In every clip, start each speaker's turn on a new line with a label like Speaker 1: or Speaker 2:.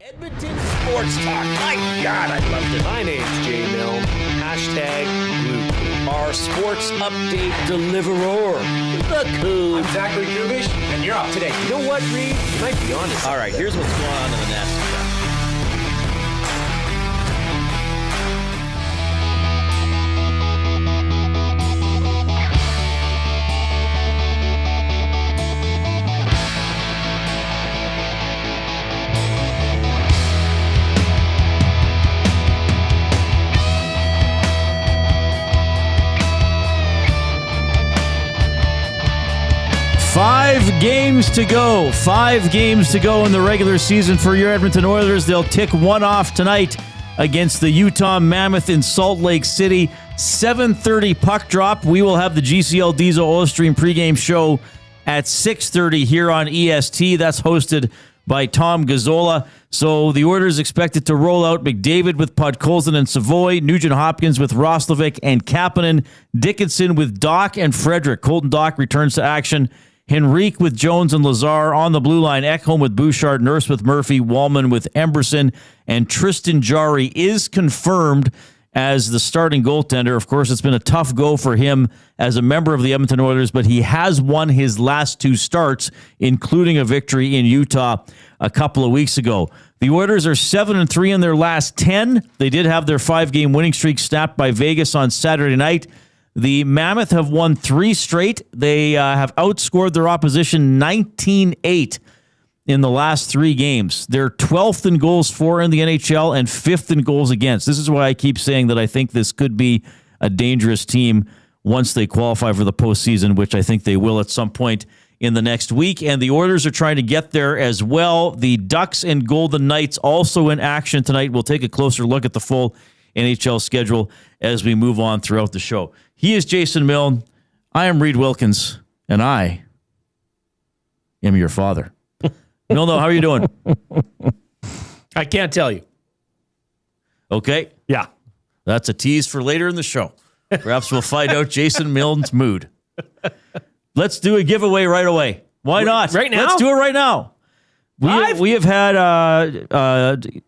Speaker 1: Edmonton Sports Talk. My God, I loved it.
Speaker 2: My name's Jay Milne. #Blue.
Speaker 1: Our sports update deliverer. The Coon.
Speaker 2: I'm Zachary Kubish, and you're up today.
Speaker 1: You know what, Reid?
Speaker 2: You might be on to something.
Speaker 1: All right, here's what's going on in the Nest.
Speaker 3: 5 games to go. 5 games to go in the regular season for your Edmonton Oilers. They'll tick one off tonight against the Utah Mammoth in Salt Lake City. 7:30 puck drop. We will have the GCL Diesel Oil Stream pregame show at 6:30 here on EST. That's hosted by Tom Gazzola. So the Oilers expected to roll out McDavid with Podkolzin and Savoy, Nugent-Hopkins with Roslovic and Kapanen, Dickinson with Doc and Frederick. Colton Doc returns to action. Henrique with Jones and Lazar on the blue line. Ekholm with Bouchard, Nurse with Murphy, Wallman with Emberson, and Tristan Jarry is confirmed as the starting goaltender. Of course, it's been a tough go for him as a member of the Edmonton Oilers, but he has won his last 2 starts, including a victory in Utah a couple of weeks ago. The Oilers are 7-3 in their last 10. They did have their 5-game winning streak snapped by Vegas on Saturday night. The Mammoth have won 3 straight. They have outscored their opposition 19-8 in the last 3 games. They're 12th in goals for in the NHL and 5th in goals against. This is why I keep saying that I think this could be a dangerous team once they qualify for the postseason, which I think they will at some point in the next week. And the Oilers are trying to get there as well. The Ducks and Golden Knights also in action tonight. We'll take a closer look at the full NHL schedule as we move on throughout the show. He is Jason Milne. I am Reid Wilkins, and I am your father. Milne, how are you doing?
Speaker 2: I can't tell you.
Speaker 3: Okay.
Speaker 2: Yeah.
Speaker 3: That's a tease for later in the show. Perhaps we'll find out Jason Milne's mood. Let's do a giveaway right away. Why not?
Speaker 2: Right now?
Speaker 3: Let's do it right now. We have had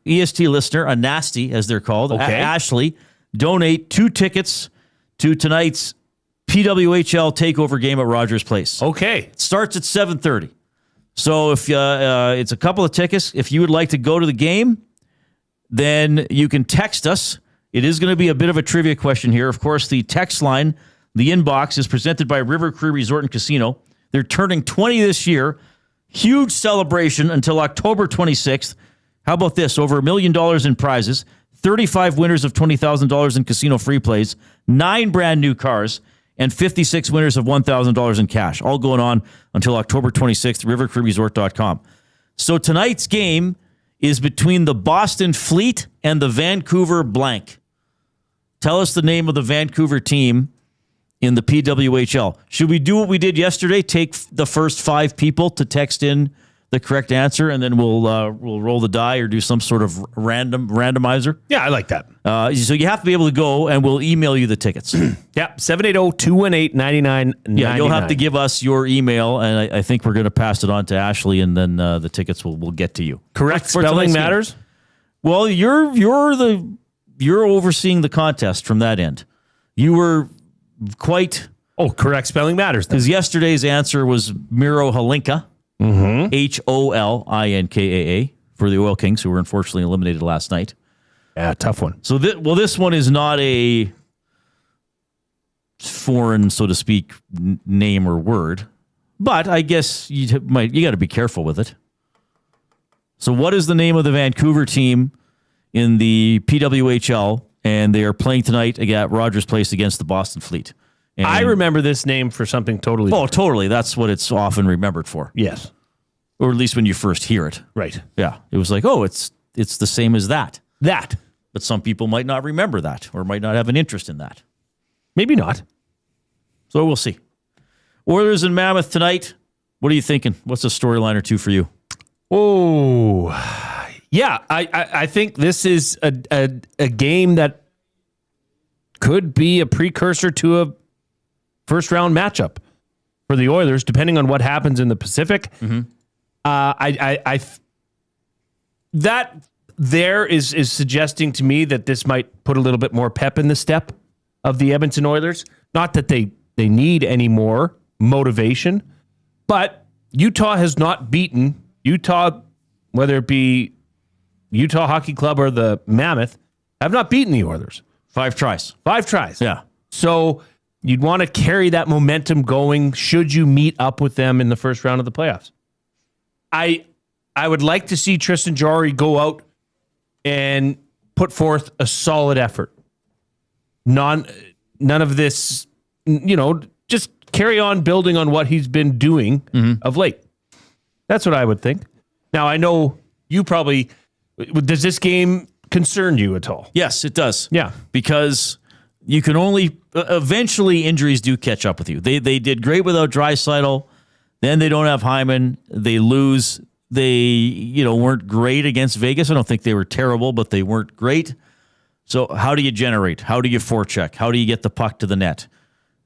Speaker 3: EST listener, a Nasty, as they're called, Ashley, donate 2 tickets to tonight's PWHL takeover game at Rogers Place.
Speaker 2: Okay.
Speaker 3: It starts at 7:30. So if it's a couple of tickets, if you would like to go to the game, then you can text us. It is going to be a bit of a trivia question here. Of course, the text line, the inbox, is presented by River Cree Resort and Casino. They're turning 20 this year. Huge celebration until October 26th. How about this? Over $1 million in prizes, 35 winners of $20,000 in casino free plays, 9 brand new cars, and 56 winners of $1,000 in cash. All going on until October 26th, rivercreeresort.com. So tonight's game is between the Boston Fleet and the Vancouver Blank. Tell us the name of the Vancouver team in the PWHL. Should we do what we did yesterday? Take the first 5 people to text in the correct answer, and then we'll roll the die or do some sort of randomizer.
Speaker 2: Yeah, I like that.
Speaker 3: So you have to be able to go, and we'll email you the tickets.
Speaker 2: Yeah, 780-218-9999.
Speaker 3: Yeah, you'll have to give us your email, and I think we're going to pass it on to Ashley, and then the tickets will get to you.
Speaker 2: Correct
Speaker 3: For
Speaker 2: spelling
Speaker 3: tonight's
Speaker 2: matters?
Speaker 3: game. Well, you're overseeing the contest from that end. You were quite...
Speaker 2: Oh, correct spelling matters.
Speaker 3: Because yesterday's answer was Miro Holinka.
Speaker 2: Mm-hmm.
Speaker 3: Holinkaa for the Oil Kings, who were unfortunately eliminated last night.
Speaker 2: Yeah, tough one.
Speaker 3: So, this one is not a foreign, so to speak, name or word, but I guess you got to be careful with it. So, what is the name of the Vancouver team in the PWHL? And they are playing tonight at Rogers Place against the Boston Fleet. And
Speaker 2: I remember this name for something totally different.
Speaker 3: Totally. That's what it's often remembered for.
Speaker 2: Yes.
Speaker 3: Or at least when you first hear it.
Speaker 2: Right.
Speaker 3: Yeah. It was like, it's the same as that.
Speaker 2: That.
Speaker 3: But some people might not remember that or might not have an interest in that.
Speaker 2: Maybe not.
Speaker 3: So we'll see. Oilers and Mammoth tonight. What are you thinking? What's a storyline or two for you?
Speaker 2: Oh, yeah. I think this is a game that could be a precursor to a first round matchup for the Oilers, depending on what happens in the Pacific. Mm-hmm. that there is suggesting to me that this might put a little bit more pep in the step of the Edmonton Oilers. Not that they need any more motivation, but Utah has not beaten Utah, whether it be Utah Hockey Club or the Mammoth, have not beaten the Oilers.
Speaker 3: 5 tries.
Speaker 2: 5 tries.
Speaker 3: Yeah.
Speaker 2: So you'd want to carry that momentum going should you meet up with them in the first round of the playoffs. I would like to see Tristan Jarry go out and put forth a solid effort. None of this, just carry on building on what he's been doing of late. That's what I would think. Now, I know you probably... Does this game concern you at all?
Speaker 3: Yes, it does.
Speaker 2: Yeah.
Speaker 3: Because you can only... Eventually, injuries do catch up with you. They did great without Draisaitl. Then they don't have Hyman. They lose. They, weren't great against Vegas. I don't think they were terrible, but they weren't great. So how do you generate? How do you forecheck? How do you get the puck to the net?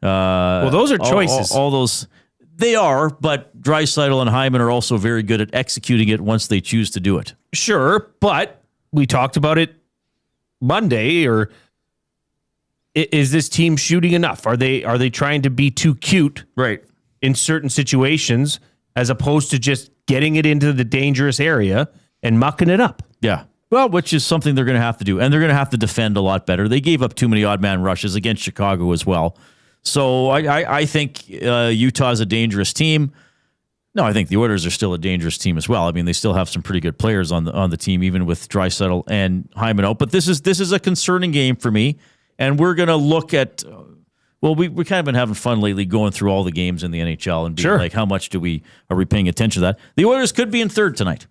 Speaker 2: Well, those are choices.
Speaker 3: All those... They are, but Draisaitl and Hyman are also very good at executing it once they choose to do it.
Speaker 2: Sure, but we talked about it Monday. Or is this team shooting enough? Are they trying to be too cute,
Speaker 3: right,
Speaker 2: in certain situations, as opposed to just getting it into the dangerous area and mucking it up?
Speaker 3: Yeah. Well, which is something they're going to have to do, and they're going to have to defend a lot better. They gave up too many odd man rushes against Chicago as well. So I think Utah is a dangerous team. No, I think the Oilers are still a dangerous team as well. I mean, they still have some pretty good players on the team, even with Draisaitl and Hyman out. But this is a concerning game for me, and we're going to look at. Well, we kind of been having fun lately going through all the games in the NHL and being like, how much are we paying attention to that? The Oilers could be in third tonight.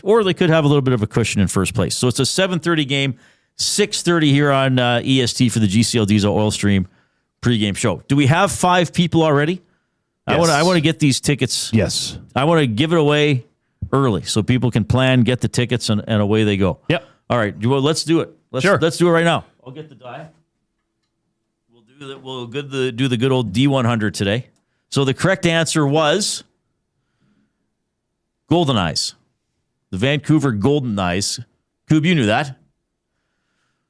Speaker 3: Or they could have a little bit of a cushion in first place. So it's a 7:30 game. 6:30 here on EST for the GCL Diesel Oil Stream pregame show. Do we have 5 people already?
Speaker 2: Yes.
Speaker 3: I want to get these tickets.
Speaker 2: Yes.
Speaker 3: I want to give it away early so people can plan, get the tickets, and away they go.
Speaker 2: Yep.
Speaker 3: All right. Well, let's do it. Let's do it right now. I'll get the die. We'll do the good old D100 today. So the correct answer was Golden Eyes. The Vancouver Golden Eyes. Coob, you knew that.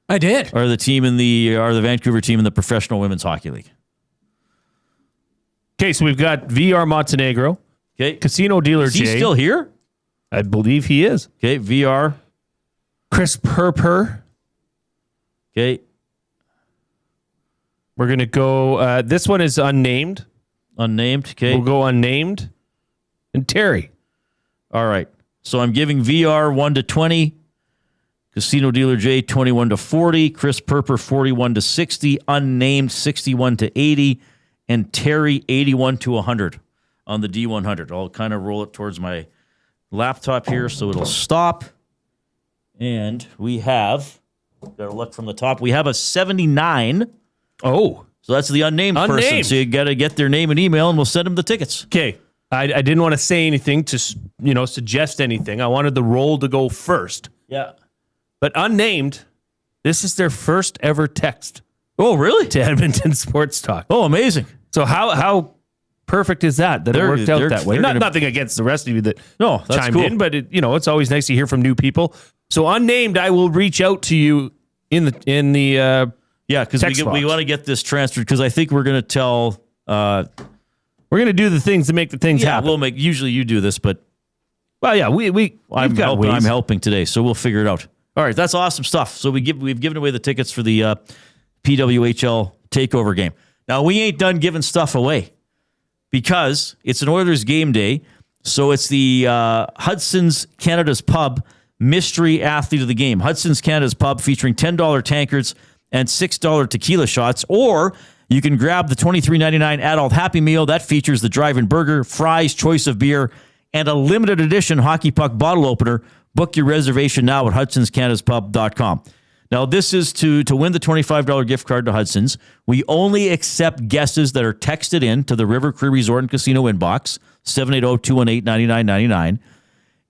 Speaker 4: I did.
Speaker 3: Are the Vancouver team in the Professional Women's Hockey League.
Speaker 2: Okay, so we've got VR Montenegro.
Speaker 3: Okay.
Speaker 2: Casino Dealer
Speaker 3: Is he
Speaker 2: J.
Speaker 3: still here?
Speaker 2: I believe he is.
Speaker 3: Okay, VR.
Speaker 2: Chris Perper.
Speaker 3: Okay.
Speaker 2: We're going to go... this one is unnamed.
Speaker 3: Unnamed. Okay.
Speaker 2: We'll go unnamed. And Terry.
Speaker 3: All right. So I'm giving VR 1 to 20. Casino Dealer J 21 to 40, Chris Perper 41 to 60, unnamed 61 to 80, and Terry 81 to 100 on the D100. I'll kind of roll it towards my laptop here so it'll stop. And we have, got to look from the top, we have a 79.
Speaker 2: Oh.
Speaker 3: So that's the unnamed person. So you got to get their name and email and we'll send them the tickets.
Speaker 2: Okay. I didn't want to say anything to suggest anything. I wanted the roll to go first.
Speaker 3: Yeah.
Speaker 2: But unnamed, this is their first ever text.
Speaker 3: Oh, really?
Speaker 2: To Edmonton Sports Talk.
Speaker 3: Oh, amazing.
Speaker 2: So how perfect is that it worked out that way? Nothing against the rest of you that chimed in, but it's always nice to hear from new people. So unnamed, I will reach out to you in the
Speaker 3: because we want to get this transferred because I think we're going to tell.
Speaker 2: We're going to do the things to make the things happen.
Speaker 3: We'll make. Usually you do this, but
Speaker 2: I'm
Speaker 3: helping today, so we'll figure it out. All right, that's awesome stuff. So we've given away the tickets for the PWHL takeover game. Now we ain't done giving stuff away because it's an Oilers game day. So it's the Hudson's Canada's Pub mystery athlete of the game. Hudson's Canada's Pub featuring $10 tankards and $6 tequila shots, or you can grab the $23.99 adult Happy Meal that features the drive-in burger, fries, choice of beer, and a limited edition hockey puck bottle opener. Book your reservation now at hudsonscanaspub.com. Now, this is to win the $25 gift card to Hudson's. We only accept guesses that are texted in to the River Cree Resort and Casino inbox, 780-218-9999,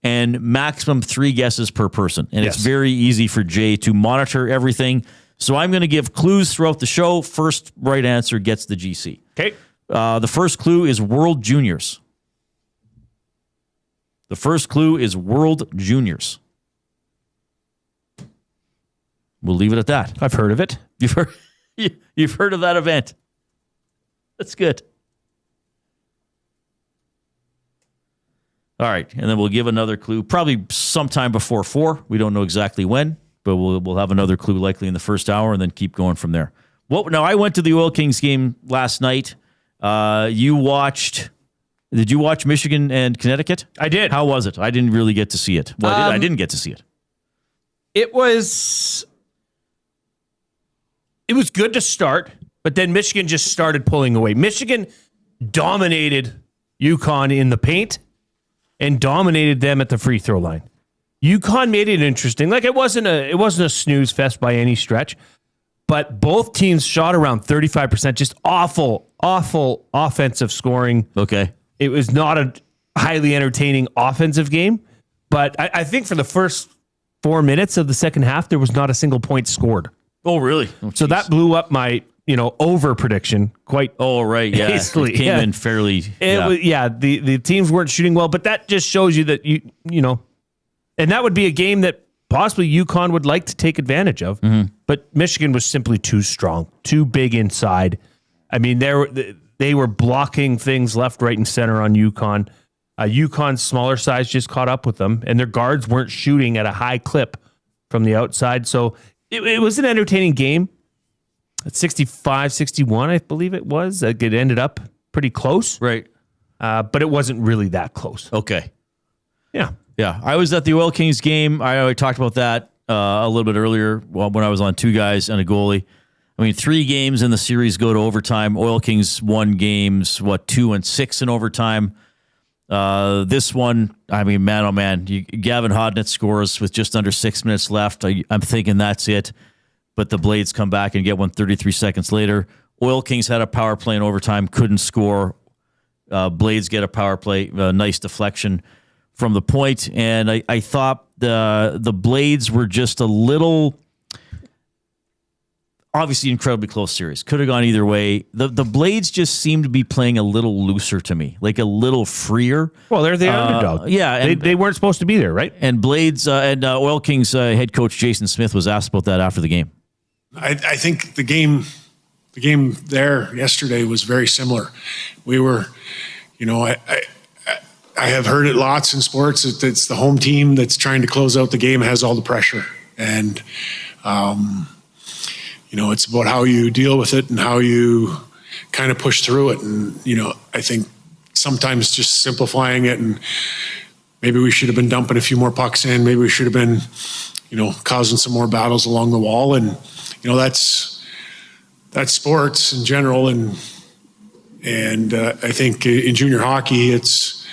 Speaker 3: and maximum 3 guesses per person. And It's very easy for Jay to monitor everything. So I'm going to give clues throughout the show. First right answer gets the GC.
Speaker 2: Okay.
Speaker 3: The first clue is World Juniors. The first clue is World Juniors. We'll leave it at that.
Speaker 2: I've heard of it.
Speaker 3: You've heard of that event. That's good. All right, and then we'll give another clue, probably sometime before 4. We don't know exactly when, but we'll have another clue likely in the first hour and then keep going from there. Now, I went to the Oil Kings game last night. Did you watch Michigan and Connecticut?
Speaker 2: I did.
Speaker 3: How was it? I didn't really get to see it. Well, I didn't get to see it.
Speaker 2: It was good to start, but then Michigan just started pulling away. Michigan dominated UConn in the paint and dominated them at the free throw line. UConn made it interesting. Like it wasn't a snooze fest by any stretch, but both teams shot around 35%. Just awful offensive scoring.
Speaker 3: Okay.
Speaker 2: It was not a highly entertaining offensive game, but I think for the first 4 minutes of the second half, there was not a single point scored.
Speaker 3: Oh, really? Oh,
Speaker 2: so that blew up my, over prediction quite.
Speaker 3: Oh, right. Yeah.
Speaker 2: Hastily.
Speaker 3: It came in fairly.
Speaker 2: The teams weren't shooting well, but that just shows you that and that would be a game that possibly UConn would like to take advantage of. Mm-hmm. But Michigan was simply too strong, too big inside. I mean, they were blocking things left, right, and center on UConn. UConn's smaller size just caught up with them, and their guards weren't shooting at a high clip from the outside. So it was an entertaining game. At 65-61, I believe it was. It ended up pretty close.
Speaker 3: Right.
Speaker 2: But it wasn't really that close.
Speaker 3: Okay.
Speaker 2: Yeah.
Speaker 3: Yeah. I was at the Oil Kings game. I already talked about that a little bit earlier when I was on 2 guys and a goalie. I mean, 3 games in the series go to overtime. Oil Kings won games, 2 and 6 in overtime. This one, I mean, man, oh man, Gavin Hodnett scores with just under 6 minutes left. I'm thinking that's it. But the Blades come back and get one 33 seconds later. Oil Kings had a power play in overtime, couldn't score. Blades get a power play, nice deflection from the point. And I thought the Blades were just a little, obviously incredibly close series. Could have gone either way. The Blades just seemed to be playing a little looser to me, like a little freer.
Speaker 2: Well, they're the underdog.
Speaker 3: Yeah. And
Speaker 2: they weren't supposed to be there, right?
Speaker 3: And Blades and Oil Kings head coach Jason Smith was asked about that after the game.
Speaker 5: I think the game there yesterday was very similar. We were, I have heard it lots in sports. It's the home team that's trying to close out the game, has all the pressure. And, it's about how you deal with it and how you kind of push through it. And, I think sometimes just simplifying it, and maybe we should have been dumping a few more pucks in. Maybe we should have been, causing some more battles along the wall. And, that's sports in general. And I think in junior hockey, it's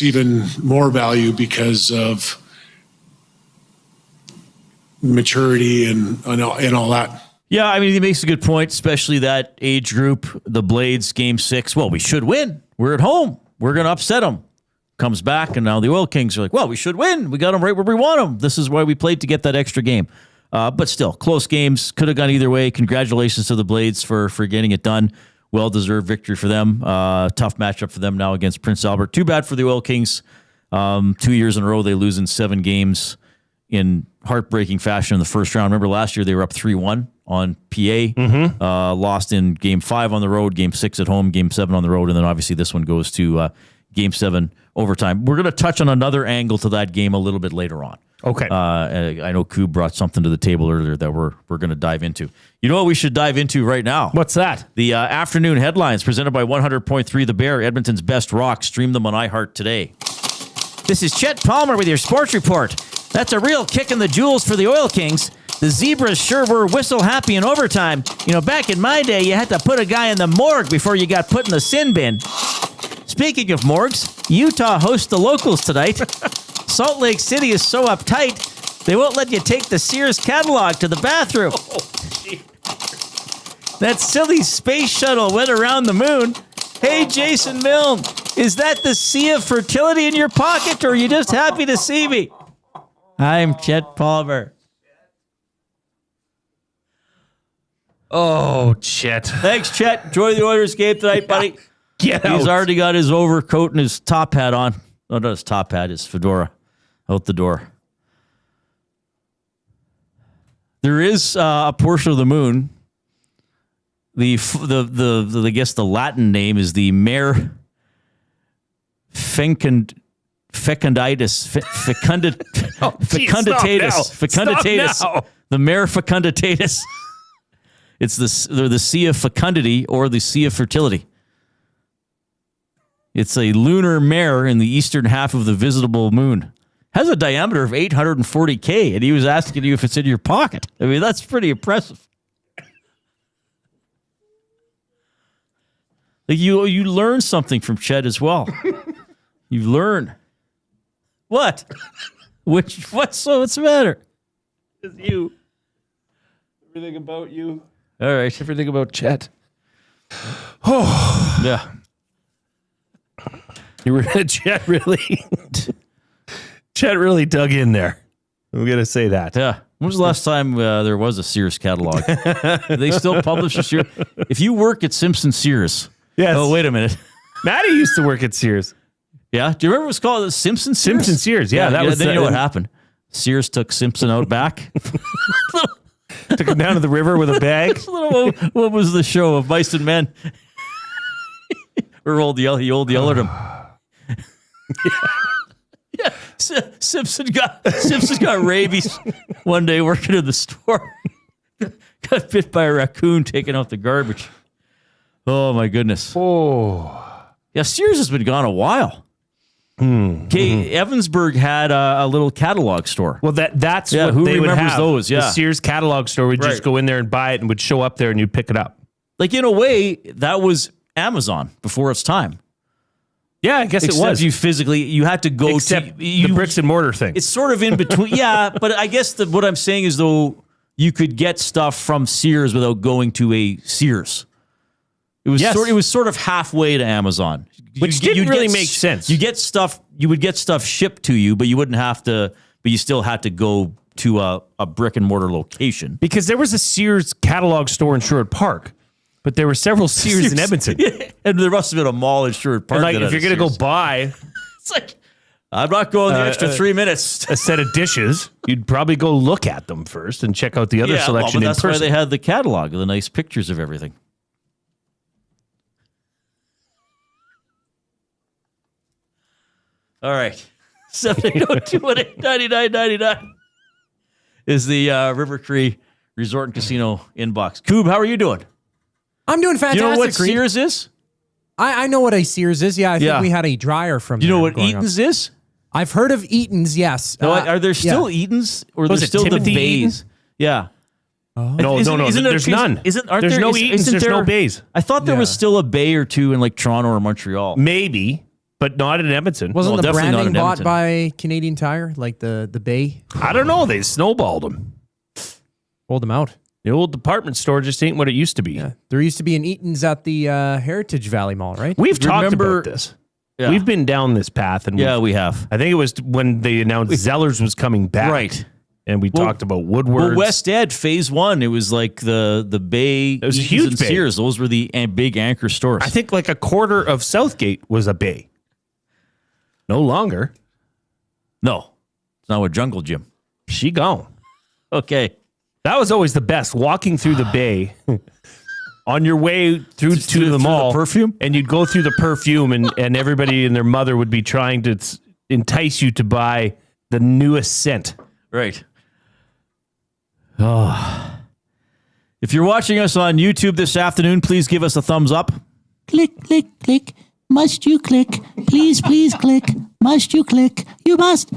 Speaker 5: even more value because of maturity and all that.
Speaker 3: Yeah, I mean, he makes a good point, especially that age group, the Blades, Game 6. Well, we should win. We're at home. We're going to upset them. Comes back, and now the Oil Kings are like, well, we should win. We got them right where we want them. This is why we played to get that extra game. But still, close games. Could have gone either way. Congratulations to the Blades for getting it done. Well-deserved victory for them. Tough matchup for them now against Prince Albert. Too bad for the Oil Kings. 2 years in a row, they lose in 7 games in heartbreaking fashion in the first round. Remember last year they were up 3-1 on PA. Mm-hmm. Lost in Game 5 on the road, Game 6 at home, Game 7 on the road, and then obviously this one goes to Game 7 overtime. We're going to touch on another angle to that game a little bit later on.
Speaker 2: Okay.
Speaker 3: I know Koob brought something to the table earlier that we're going to dive into. You know what we should dive into right now?
Speaker 2: What's that?
Speaker 3: The afternoon headlines presented by 100.3 The Bear, Edmonton's best rock. Stream them on iHeart today. This is Chet Palmer with your sports report. That's a real kick in the jewels for the Oil Kings. The Zebras sure were whistle happy in overtime. Back in my day, you had to put a guy in the morgue before you got put in the sin bin. Speaking of morgues, Utah hosts the locals tonight. Salt Lake City is so uptight, they won't let you take the Sears catalog to the bathroom. That silly space shuttle went around the moon. Hey, Jason Milne, is that the sea of fertility in your pocket, or are you just happy to see me? I'm Chet Palmer.
Speaker 2: Oh, Chet.
Speaker 3: Thanks, Chet. Enjoy the Oilers game tonight, buddy.
Speaker 2: Get out.
Speaker 3: He's already got his overcoat and his top hat on. No, not his top hat, his fedora out the door. There is a portion of the moon. I guess the Latin name is the Mare fecunditatis. Fecunditatis. The Mare fecunditatis. It's the sea of fecundity or the sea of fertility. It's a lunar mare in the eastern half of the visitable moon. Has a diameter of 840K, and he was asking you if it's in your pocket. I mean, that's pretty impressive. Like you learn something from Chet as well. You learn. What? What's the matter? It's you. Everything about you. All right.
Speaker 2: Everything about Chet.
Speaker 3: Oh. Yeah.
Speaker 2: Chet really dug in there. I'm going to say that.
Speaker 3: Yeah. When was the last time there was a Sears catalog? Do they still publish a Sears? If you work at Simpson Sears.
Speaker 2: Yes.
Speaker 3: Oh, wait a minute.
Speaker 2: Maddie used to work at Sears.
Speaker 3: Yeah. Do you remember it was called Simpson Sears?
Speaker 2: Simpson Sears. Yeah. That was
Speaker 3: then you know what happened. Sears took Simpson out back.
Speaker 2: Took him down to the river with a bag.
Speaker 3: What was the show of Mice and Men? Or he yelled at him. Yeah. Simpson got rabies one day working in the store. Got bit by a raccoon taking out the garbage. Oh my goodness.
Speaker 2: Oh.
Speaker 3: Yeah, Sears has been gone a while. Evansburg had a little catalog store.
Speaker 2: Well, that's what
Speaker 3: who
Speaker 2: they would
Speaker 3: remembers
Speaker 2: have.
Speaker 3: those? Yeah.
Speaker 2: The Sears catalog store would just go in there and buy it and would show up there and you'd pick it up.
Speaker 3: Like in a way, that was Amazon before its time.
Speaker 2: Yeah, I guess it was.
Speaker 3: You had to go
Speaker 2: Except the bricks and mortar thing.
Speaker 3: It's sort of in between. Yeah, but I guess what I'm saying is though you could get stuff from Sears without going to a Sears. It was sort of halfway to Amazon,
Speaker 2: which didn't really make sense.
Speaker 3: You would get stuff shipped to you, but you wouldn't have to. But you still had to go to a brick and mortar location
Speaker 2: because there was a Sears catalog store in Sherwood Park, but there were several Sears in Edmonton,
Speaker 3: and there must have been a mall in Sherwood Park.
Speaker 2: And like if you're gonna go buy,
Speaker 3: it's like I'm not going the extra 3 minutes.
Speaker 2: A set of dishes, you'd probably go look at them first and check out the other selection in person.
Speaker 3: That's why they had the catalog, the nice pictures of everything. All right. 780-218-9999 is the River Cree Resort and Casino inbox. Coob, how are you doing?
Speaker 4: I'm doing fantastic.
Speaker 3: Do you know what
Speaker 4: Reid.
Speaker 3: Sears is?
Speaker 4: I know what a Sears is. Yeah, I think we had a dryer from
Speaker 3: Do you
Speaker 4: there
Speaker 3: know what
Speaker 4: growing
Speaker 3: Eaton's
Speaker 4: up.
Speaker 3: is?
Speaker 4: I've heard of Eaton's, yes.
Speaker 3: No, are there still Eaton's? Or
Speaker 2: Was
Speaker 3: there's
Speaker 2: it
Speaker 3: still
Speaker 2: Timothy
Speaker 3: the Bays? Yeah.
Speaker 2: No,
Speaker 3: Isn't
Speaker 2: there's none. There's no Eaton's, there's no Bays.
Speaker 3: I thought there was still a Bay or two in like Toronto or Montreal.
Speaker 2: Maybe, but not in Edmonton.
Speaker 4: Wasn't the
Speaker 3: definitely not
Speaker 4: branding
Speaker 3: in
Speaker 4: bought
Speaker 3: Edmonton.
Speaker 4: by Canadian Tire, like the Bay?
Speaker 2: I don't know. They snowballed them.
Speaker 4: Rolled them out.
Speaker 2: The old department store just ain't what it used to be.
Speaker 4: Yeah. There used to be an Eaton's at the Heritage Valley Mall, right?
Speaker 2: We've talked about this.
Speaker 3: Yeah.
Speaker 2: We've been down this path. And
Speaker 3: we have.
Speaker 2: I think it was when they announced Zellers was coming back.
Speaker 3: Right.
Speaker 2: And we talked about Woodward's.
Speaker 3: Well, West Ed, phase 1, it was like the Bay.
Speaker 2: It was a
Speaker 3: Eaton's
Speaker 2: huge
Speaker 3: and
Speaker 2: Bay.
Speaker 3: Sears. Those were the big anchor stores.
Speaker 2: I think like a quarter of Southgate was a Bay. No longer.
Speaker 3: No. It's now a Jungle Gym.
Speaker 2: She gone.
Speaker 3: Okay.
Speaker 2: That was always the best. Walking through the Bay on your way through to the mall.
Speaker 3: The perfume?
Speaker 2: And you'd go through the perfume and everybody and their mother would be trying to entice you to buy the newest scent.
Speaker 3: Right. Oh. If you're watching us on YouTube this afternoon, please give us a thumbs up.
Speaker 6: Click, click, click. Must you click? Please, please click. Must you click? You must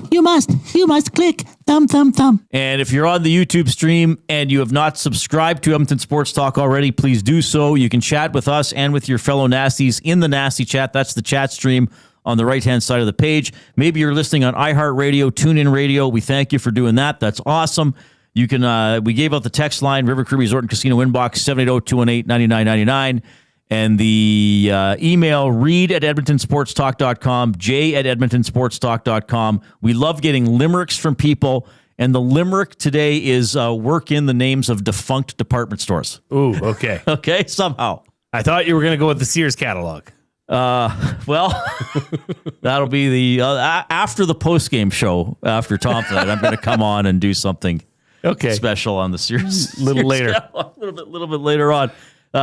Speaker 6: click. Thumb, thumb, thumb.
Speaker 3: And if you're on the YouTube stream and you have not subscribed to Edmonton Sports Talk already, please do so. You can chat with us and with your fellow Nasties in the Nasty Chat. That's the chat stream on the right-hand side of the page. Maybe you're listening on iHeartRadio, TuneIn Radio. We thank you for doing that. That's awesome. You can. We gave out the text line, River Cree Resort and Casino inbox, 780-218-9999. And the email, reid@edmontonsportstalk.com, j@edmontonsportstalk.com. We love getting limericks from people. And the limerick today is work in the names of defunct department stores.
Speaker 2: Ooh, okay.
Speaker 3: Okay, somehow.
Speaker 2: I thought you were going to go with the Sears catalog.
Speaker 3: Well, that'll be the after the post-game show after Tom tonight. I'm going to come on and do something special on the series.
Speaker 2: A little later.
Speaker 3: A little bit later on.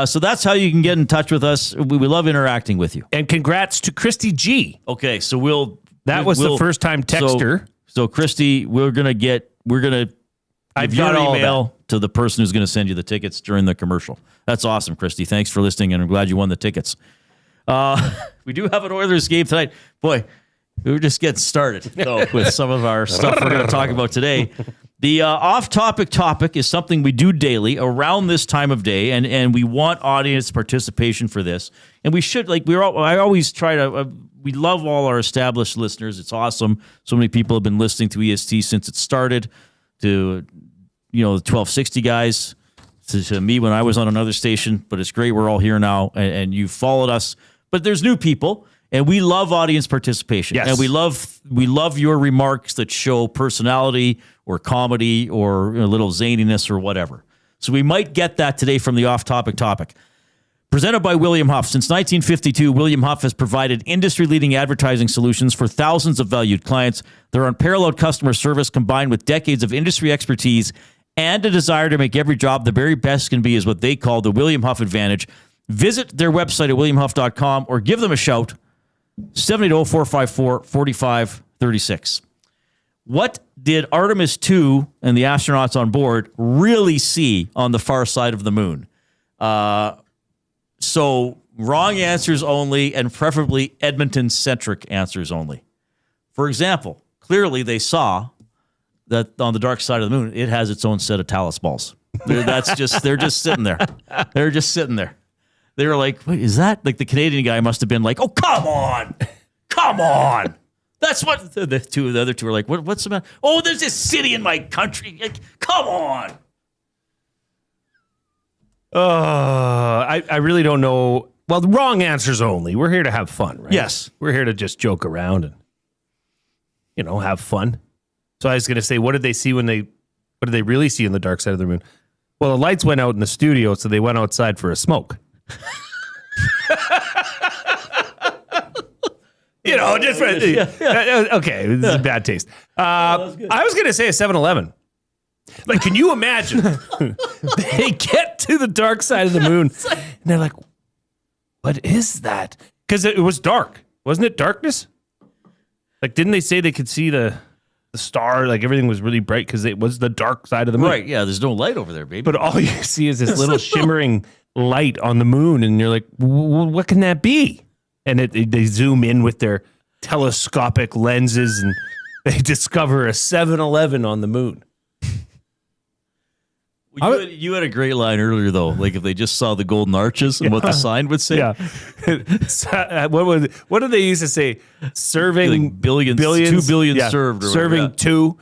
Speaker 3: So that's how you can get in touch with us. We love interacting with you.
Speaker 2: And congrats to Christy G.
Speaker 3: Okay, so
Speaker 2: That was the first time texter.
Speaker 3: So Christy, we're gonna give your email to the person who's gonna send you the tickets during the commercial. That's awesome, Christy. Thanks for listening, and I'm glad you won the tickets. We do have an Oilers game tonight. Boy, we were just getting started with some of our stuff we're going to talk about today. The off-topic topic is something we do daily around this time of day, and we want audience participation for this. And we should, I always try to, we love all our established listeners. It's awesome. So many people have been listening to EST since it started, to, the 1260 guys, to me when I was on another station. But it's great we're all here now, and you've followed us. But there's new people, and we love audience participation.
Speaker 2: Yes.
Speaker 3: And we love your remarks that show personality or comedy or a little zaniness or whatever. So we might get that today from the off-topic topic. Presented by William Huff. Since 1952, William Huff has provided industry-leading advertising solutions for thousands of valued clients. Their unparalleled customer service combined with decades of industry expertise and a desire to make every job the very best can be is what they call the William Huff Advantage. Visit their website at williamhuff.com or give them a shout, 780-454-4536. What did Artemis II and the astronauts on board really see on the far side of the moon? So wrong answers only, and preferably Edmonton-centric answers only. For example, clearly they saw that on the dark side of the moon, it has its own set of talus balls. They're just sitting there. They're just sitting there. They were like, "What is that?" Like the Canadian guy must have been like, "Oh, come on. That's what the other two were like. What's the matter? Oh, there's this city in my country. Like, come on."
Speaker 2: I really don't know. Well, the wrong answers only. We're here to have fun, right?
Speaker 3: Yes.
Speaker 2: We're here to just joke around and, have fun. So I was going to say, what did they really see on the dark side of the moon? Well, the lights went out in the studio, so they went outside for a smoke. Different. Okay, this is bad taste. I was going to say a 7-Eleven. Like, can you imagine? They get to the dark side of the moon, and they're like, what is that? Because it was dark. Wasn't it darkness? Like, didn't they say they could see the star? Like, everything was really bright because it was the dark side of the moon.
Speaker 3: Right, yeah, there's no light over there, baby.
Speaker 2: But all you see is this little shimmering light on the moon, and you're like, what can that be? And they zoom in with their telescopic lenses, and they discover a 7-Eleven on the moon.
Speaker 3: You had a great line earlier, though. Like if they just saw the golden arches and what the sign would say.
Speaker 2: Yeah. What did they used to say? Serving
Speaker 3: like billions, 2 billion served. Or
Speaker 2: serving
Speaker 3: whatever.
Speaker 2: Two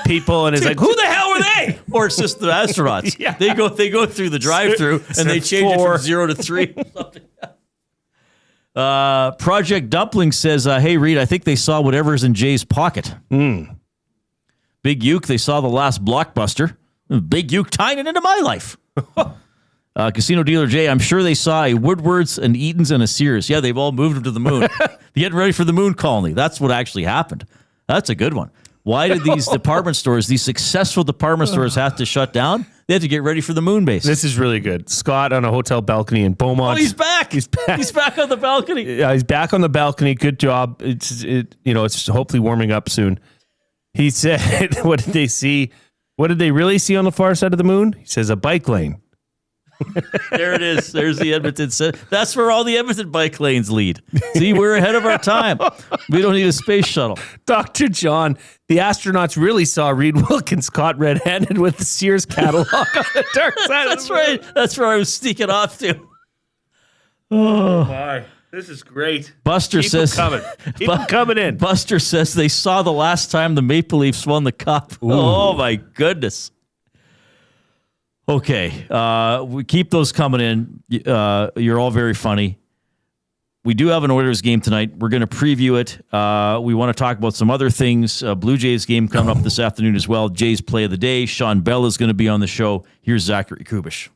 Speaker 2: people, and it's like, who the hell are they?
Speaker 3: Or it's just the astronauts.
Speaker 2: Yeah.
Speaker 3: They go through the drive-through and they change it from 0 to 3. Project Dumpling says, "Hey Reid, I think they saw whatever's in Jay's pocket." Big Uke, they saw the last Blockbuster. Big Uke tying it into my life. Casino Dealer Jay, I'm sure they saw a Woodward's, an Eaton's, and a Sears. Yeah, they've all moved them to the moon. They're getting ready for the moon colony. That's what actually happened. That's a good one. Why did these these successful department stores have to shut down? They had to get ready for the moon base.
Speaker 2: This is really good. Scott on a hotel balcony in Beaumont.
Speaker 3: Oh, he's back. He's back on the balcony.
Speaker 2: Yeah, he's back on the balcony. Good job. It's hopefully warming up soon. He said, what did they see? What did they really see on the far side of the moon? He says a bike lane.
Speaker 3: There it is. There's the Edmonton. That's where all the Edmonton bike lanes lead. See, we're ahead of our time. We don't need a space shuttle.
Speaker 2: Dr. John, the astronauts really saw Reid Wilkins caught red-handed with the Sears catalog on the dark side of the moon.
Speaker 3: Right. That's where I was sneaking off to.
Speaker 2: Oh, my. This is great.
Speaker 3: Buster says,
Speaker 2: Keep them coming in.
Speaker 3: Buster says they saw the last time the Maple Leafs won the cup. Ooh. Oh, my goodness. Okay. We keep those coming in. You're all very funny. We do have an Oilers game tonight. We're going to preview it. We want to talk about some other things. Blue Jays game coming up this afternoon as well. Jays play of the day. Shawn Belle is going to be on the show. Here's Zachary Kubish.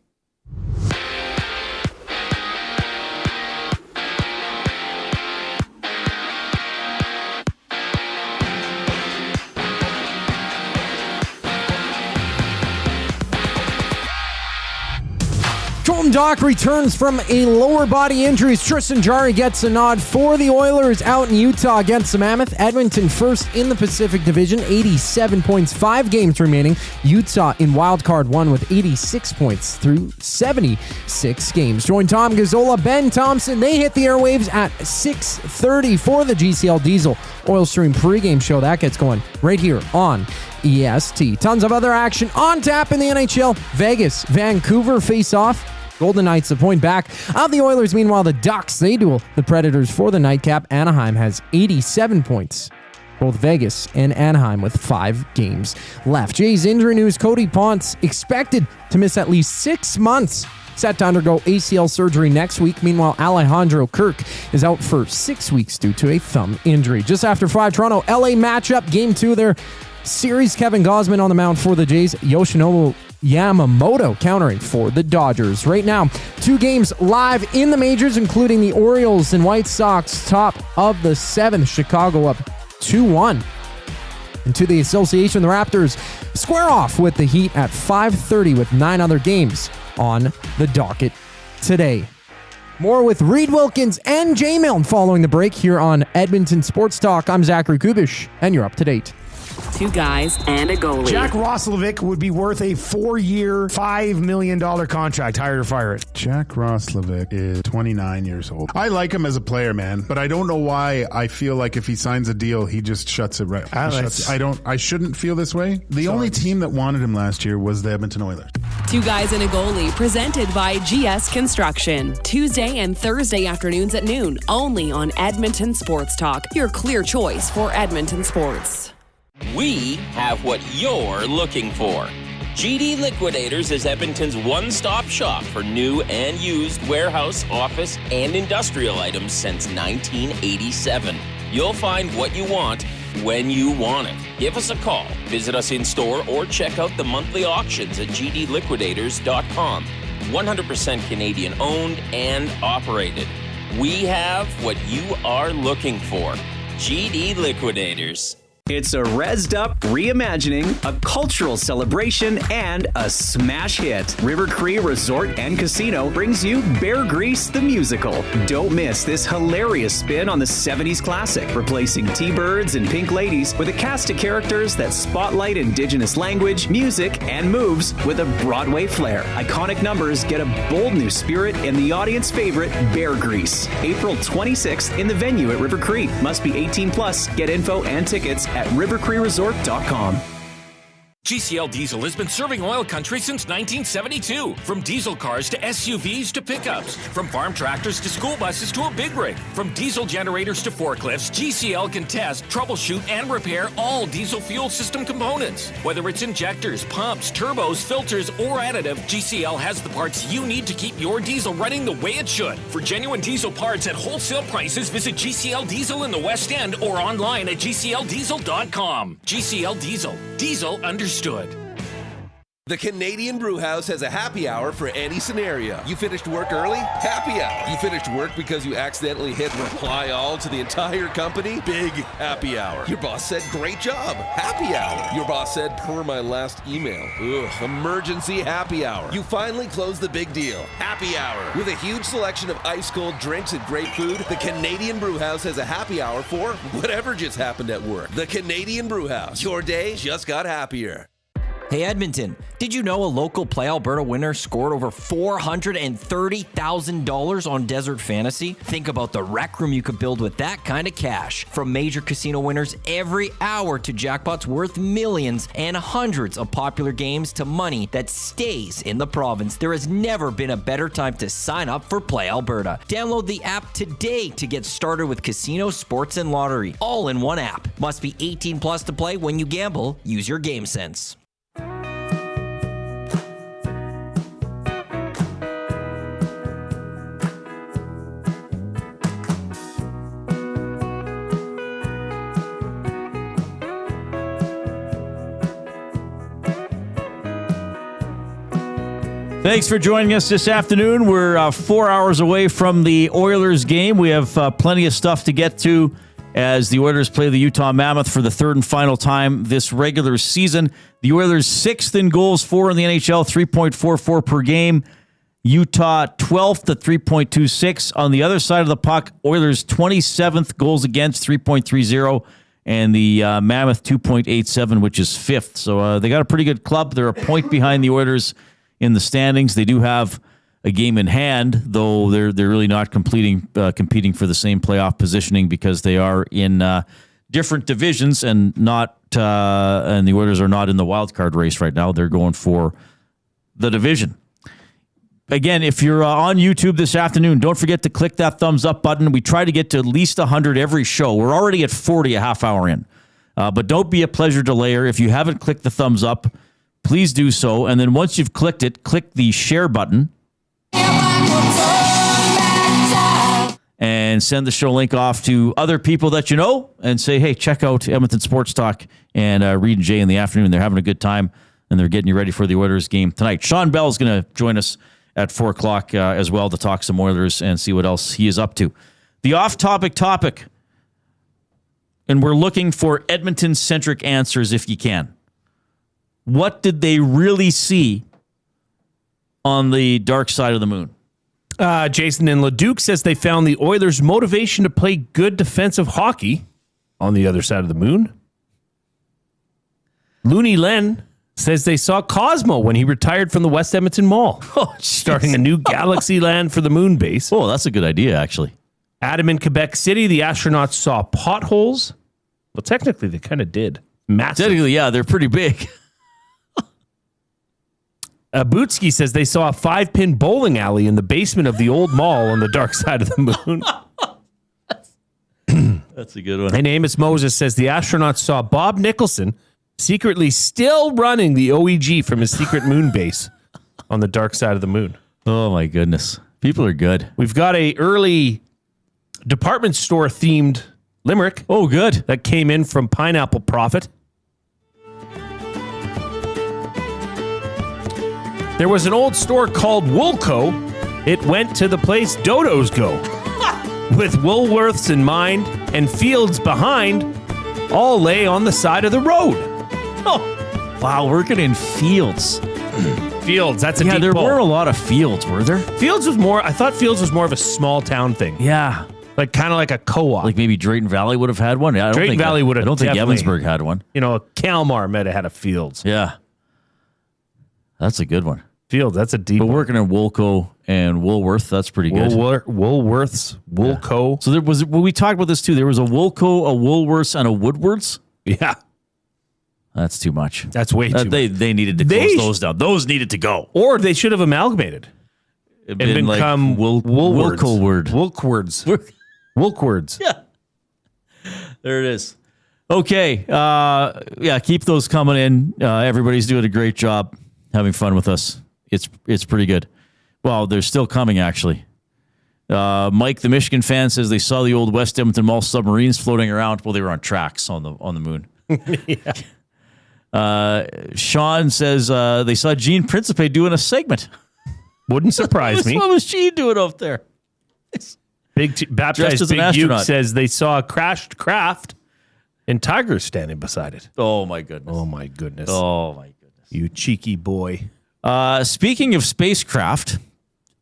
Speaker 4: Jordan Dock returns from a lower body injury. Tristan Jarry gets a nod for the Oilers out in Utah against the Mammoth. Edmonton first in the Pacific Division, 87 points, 5 games remaining. Utah in wildcard 1 with 86 points through 76 games. Join Tom Gazzola, Ben Thompson. They hit the airwaves at 6:30 for the GCL Diesel Oil Stream pregame show. That gets going right here on EST. Tons of other action on tap in the NHL. Vegas, Vancouver face off. Golden Knights a point back of the Oilers. Meanwhile, the Ducks, they duel the Predators for the nightcap. Anaheim has 87 points. Both Vegas and Anaheim with 5 games left. Jays injury news. Cody Ponce expected to miss at least 6 months. Set to undergo ACL surgery next week. Meanwhile, Alejandro Kirk is out for 6 weeks due to a thumb injury. Just after 5, Toronto LA matchup. Game 2 there. Series Kevin Gausman on the mound for the Jays. Yoshinobu Yamamoto countering for the Dodgers. Right now, 2 games live in the majors, including the Orioles and White Sox, top of the 7th. Chicago up 2-1. And to the Association, the Raptors square off with the Heat at 5:30 with 9 other games on the docket today. More with Reid Wilkins and Jay Milne following the break here on Edmonton Sports Talk. I'm Zachary Kubish, and you're up to date.
Speaker 7: 2 guys and a goalie.
Speaker 8: Jack Roslovic would be worth a 4-year, $5 million contract. Hire or fire it.
Speaker 9: Jack Roslovic is 29 years old. I like him as a player, man, but I don't know why I feel like if he signs a deal, he just shuts it right. I shouldn't feel this way. The only team that wanted him last year was the Edmonton Oilers.
Speaker 7: 2 guys and a goalie, presented by GS Construction. Tuesday and Thursday afternoons at noon, only on Edmonton Sports Talk. Your clear choice for Edmonton sports.
Speaker 1: We have what you're looking for. GD Liquidators is Edmonton's one-stop shop for new and used warehouse, office, and industrial items since 1987. You'll find what you want when you want it. Give us a call, visit us in-store, or check out the monthly auctions at gdliquidators.com. 100% Canadian-owned and operated. We have what you are looking for. GD Liquidators.
Speaker 10: It's a rezzed up reimagining, a cultural celebration, and a smash hit. River Cree Resort and Casino brings you Bear Grease the Musical. Don't miss this hilarious spin on the 70s classic, replacing T-Birds and Pink Ladies with a cast of characters that spotlight Indigenous language, music, and moves with a Broadway flair. Iconic numbers get a bold new spirit in the audience favorite, Bear Grease. April 26th in the venue at River Cree. Must be 18 plus. Get info and tickets at rivercreeresort.com.
Speaker 11: GCL Diesel has been serving oil country since 1972. From diesel cars to SUVs to pickups. From farm tractors to school buses to a big rig. From diesel generators to forklifts, GCL can test, troubleshoot, and repair all diesel fuel system components. Whether it's injectors, pumps, turbos, filters, or additive, GCL has the parts you need to keep your diesel running the way it should. For genuine diesel parts at wholesale prices, visit GCL Diesel in the West End or online at gcldiesel.com. GCL Diesel. Diesel understood.
Speaker 12: The Canadian Brewhouse has a happy hour for any scenario. You finished work early? Happy hour. You finished work because you accidentally hit reply all to the entire company? Big happy hour. Your boss said, great job. Happy hour. Your boss said, per my last email. Ugh, emergency happy hour. You finally closed the big deal. Happy hour. With a huge selection of ice-cold drinks and great food, the Canadian Brewhouse has a happy hour for whatever just happened at work. The Canadian Brewhouse. Your day just got happier.
Speaker 13: Hey Edmonton, did you know a local Play Alberta winner scored over $430,000 on Desert Fantasy? Think about the rec room you could build with that kind of cash. From major casino winners every hour to jackpots worth millions and hundreds of popular games to money that stays in the province, there has never been a better time to sign up for Play Alberta. Download the app today to get started with casino, sports, and lottery, all in one app. Must be 18 plus to play. When you gamble, use your game sense.
Speaker 3: Thanks for joining us this afternoon. We're 4 hours away from the Oilers game. We have plenty of stuff to get to as the Oilers play the Utah Mammoth for the 3rd and final time this regular season. The Oilers 6th in goals for in the NHL, 3.44 per game. Utah 12th at 3.26. On the other side of the puck, Oilers 27th goals against, 3.30. And the Mammoth 2.87, which is 5th. So they got a pretty good club. They're a point behind the Oilers in the standings. They do have a game in hand, though they're really not competing for the same playoff positioning because they are in different divisions and the Oilers are not in the wild card race right now. They're going for the division. Again, if you're on YouTube this afternoon, don't forget to click that thumbs up button. We try to get to at least 100 every show. We're already at 40 a half hour in. But don't be a pleasure delayer. If you haven't clicked the thumbs up, please do so. And then once you've clicked it, click the share button. And send the show link off to other people that you know and say, hey, check out Edmonton Sports Talk and Reid and Jay in the afternoon. They're having a good time and they're getting you ready for the Oilers game tonight. Shawn Belle is going to join us at 4 o'clock as well to talk some Oilers and see what else he is up to. The off-topic topic, and we're looking for Edmonton-centric answers if you can. What did they really see on the dark side of the moon?
Speaker 2: Jason in Leduc says they found the Oilers' motivation to play good defensive hockey on the other side of the moon. Looney Len says they saw Cosmo when he retired from the West Edmonton Mall. Starting a new Galaxy Land for the moon base.
Speaker 3: Oh, that's a good idea, actually.
Speaker 2: Adam in Quebec City, the astronauts saw potholes. Well, technically, they kind of did. Massive.
Speaker 3: Technically, yeah, they're pretty big.
Speaker 2: Bootsky says they saw a 5-pin bowling alley in the basement of the old mall on the dark side of the moon.
Speaker 3: That's a good one.
Speaker 2: And Amos Moses says the astronauts saw Bob Nicholson secretly still running the OEG from his secret moon base on the dark side of the moon.
Speaker 3: Oh, my goodness. People are good.
Speaker 2: We've got a early department store themed limerick.
Speaker 3: Oh, good.
Speaker 2: That came in from Pineapple Prophet. There was an old store called Woolco. It went to the place dodos go. With Woolworths in mind and fields behind, all lay on the side of the road.
Speaker 3: Oh, wow, working in fields.
Speaker 2: Fields, that's a
Speaker 3: yeah,
Speaker 2: deep
Speaker 3: there
Speaker 2: pull.
Speaker 3: were a lot of fields, were there?
Speaker 2: I thought Fields was more of a small town thing.
Speaker 3: Yeah.
Speaker 2: Like kind of like a co-op.
Speaker 3: Like maybe Drayton Valley would have had one. Yeah,
Speaker 2: Drayton Valley would have.
Speaker 3: I don't think Evansburg had one.
Speaker 2: You know, Kalmar might have had a Fields.
Speaker 3: Yeah. That's a good one.
Speaker 2: Fields, that's a deep
Speaker 3: But
Speaker 2: one.
Speaker 3: working in Woolco and Woolworth, that's pretty good.
Speaker 2: Woolworths, Woolco.
Speaker 3: Yeah. So there was, well, we talked about this too. There was a Woolco, a Woolworths, and a Woodwards.
Speaker 2: Yeah.
Speaker 3: That's too much.
Speaker 2: That's way too much.
Speaker 3: They needed to close those down. Those needed to go.
Speaker 2: Or they should have amalgamated.
Speaker 3: And
Speaker 2: become
Speaker 3: Woolwords.
Speaker 2: Woolwords.
Speaker 3: Yeah. There it is. Okay. Yeah, keep those coming in. Everybody's doing a great job having fun with us. It's pretty good. Well, they're still coming, actually. Mike, the Michigan fan, says they saw the old West Edmonton Mall submarines floating around. Well, they were on tracks on the moon.
Speaker 2: Yeah.
Speaker 3: Sean says they saw Gene Principe doing a segment.
Speaker 2: Wouldn't surprise me.
Speaker 3: What was Gene doing up there?
Speaker 2: Baptized Big Uke says they saw a crashed craft and tigers standing beside it.
Speaker 3: Oh, my goodness.
Speaker 2: Oh, my goodness.
Speaker 3: Oh, my goodness.
Speaker 2: You cheeky boy.
Speaker 3: Speaking of spacecraft,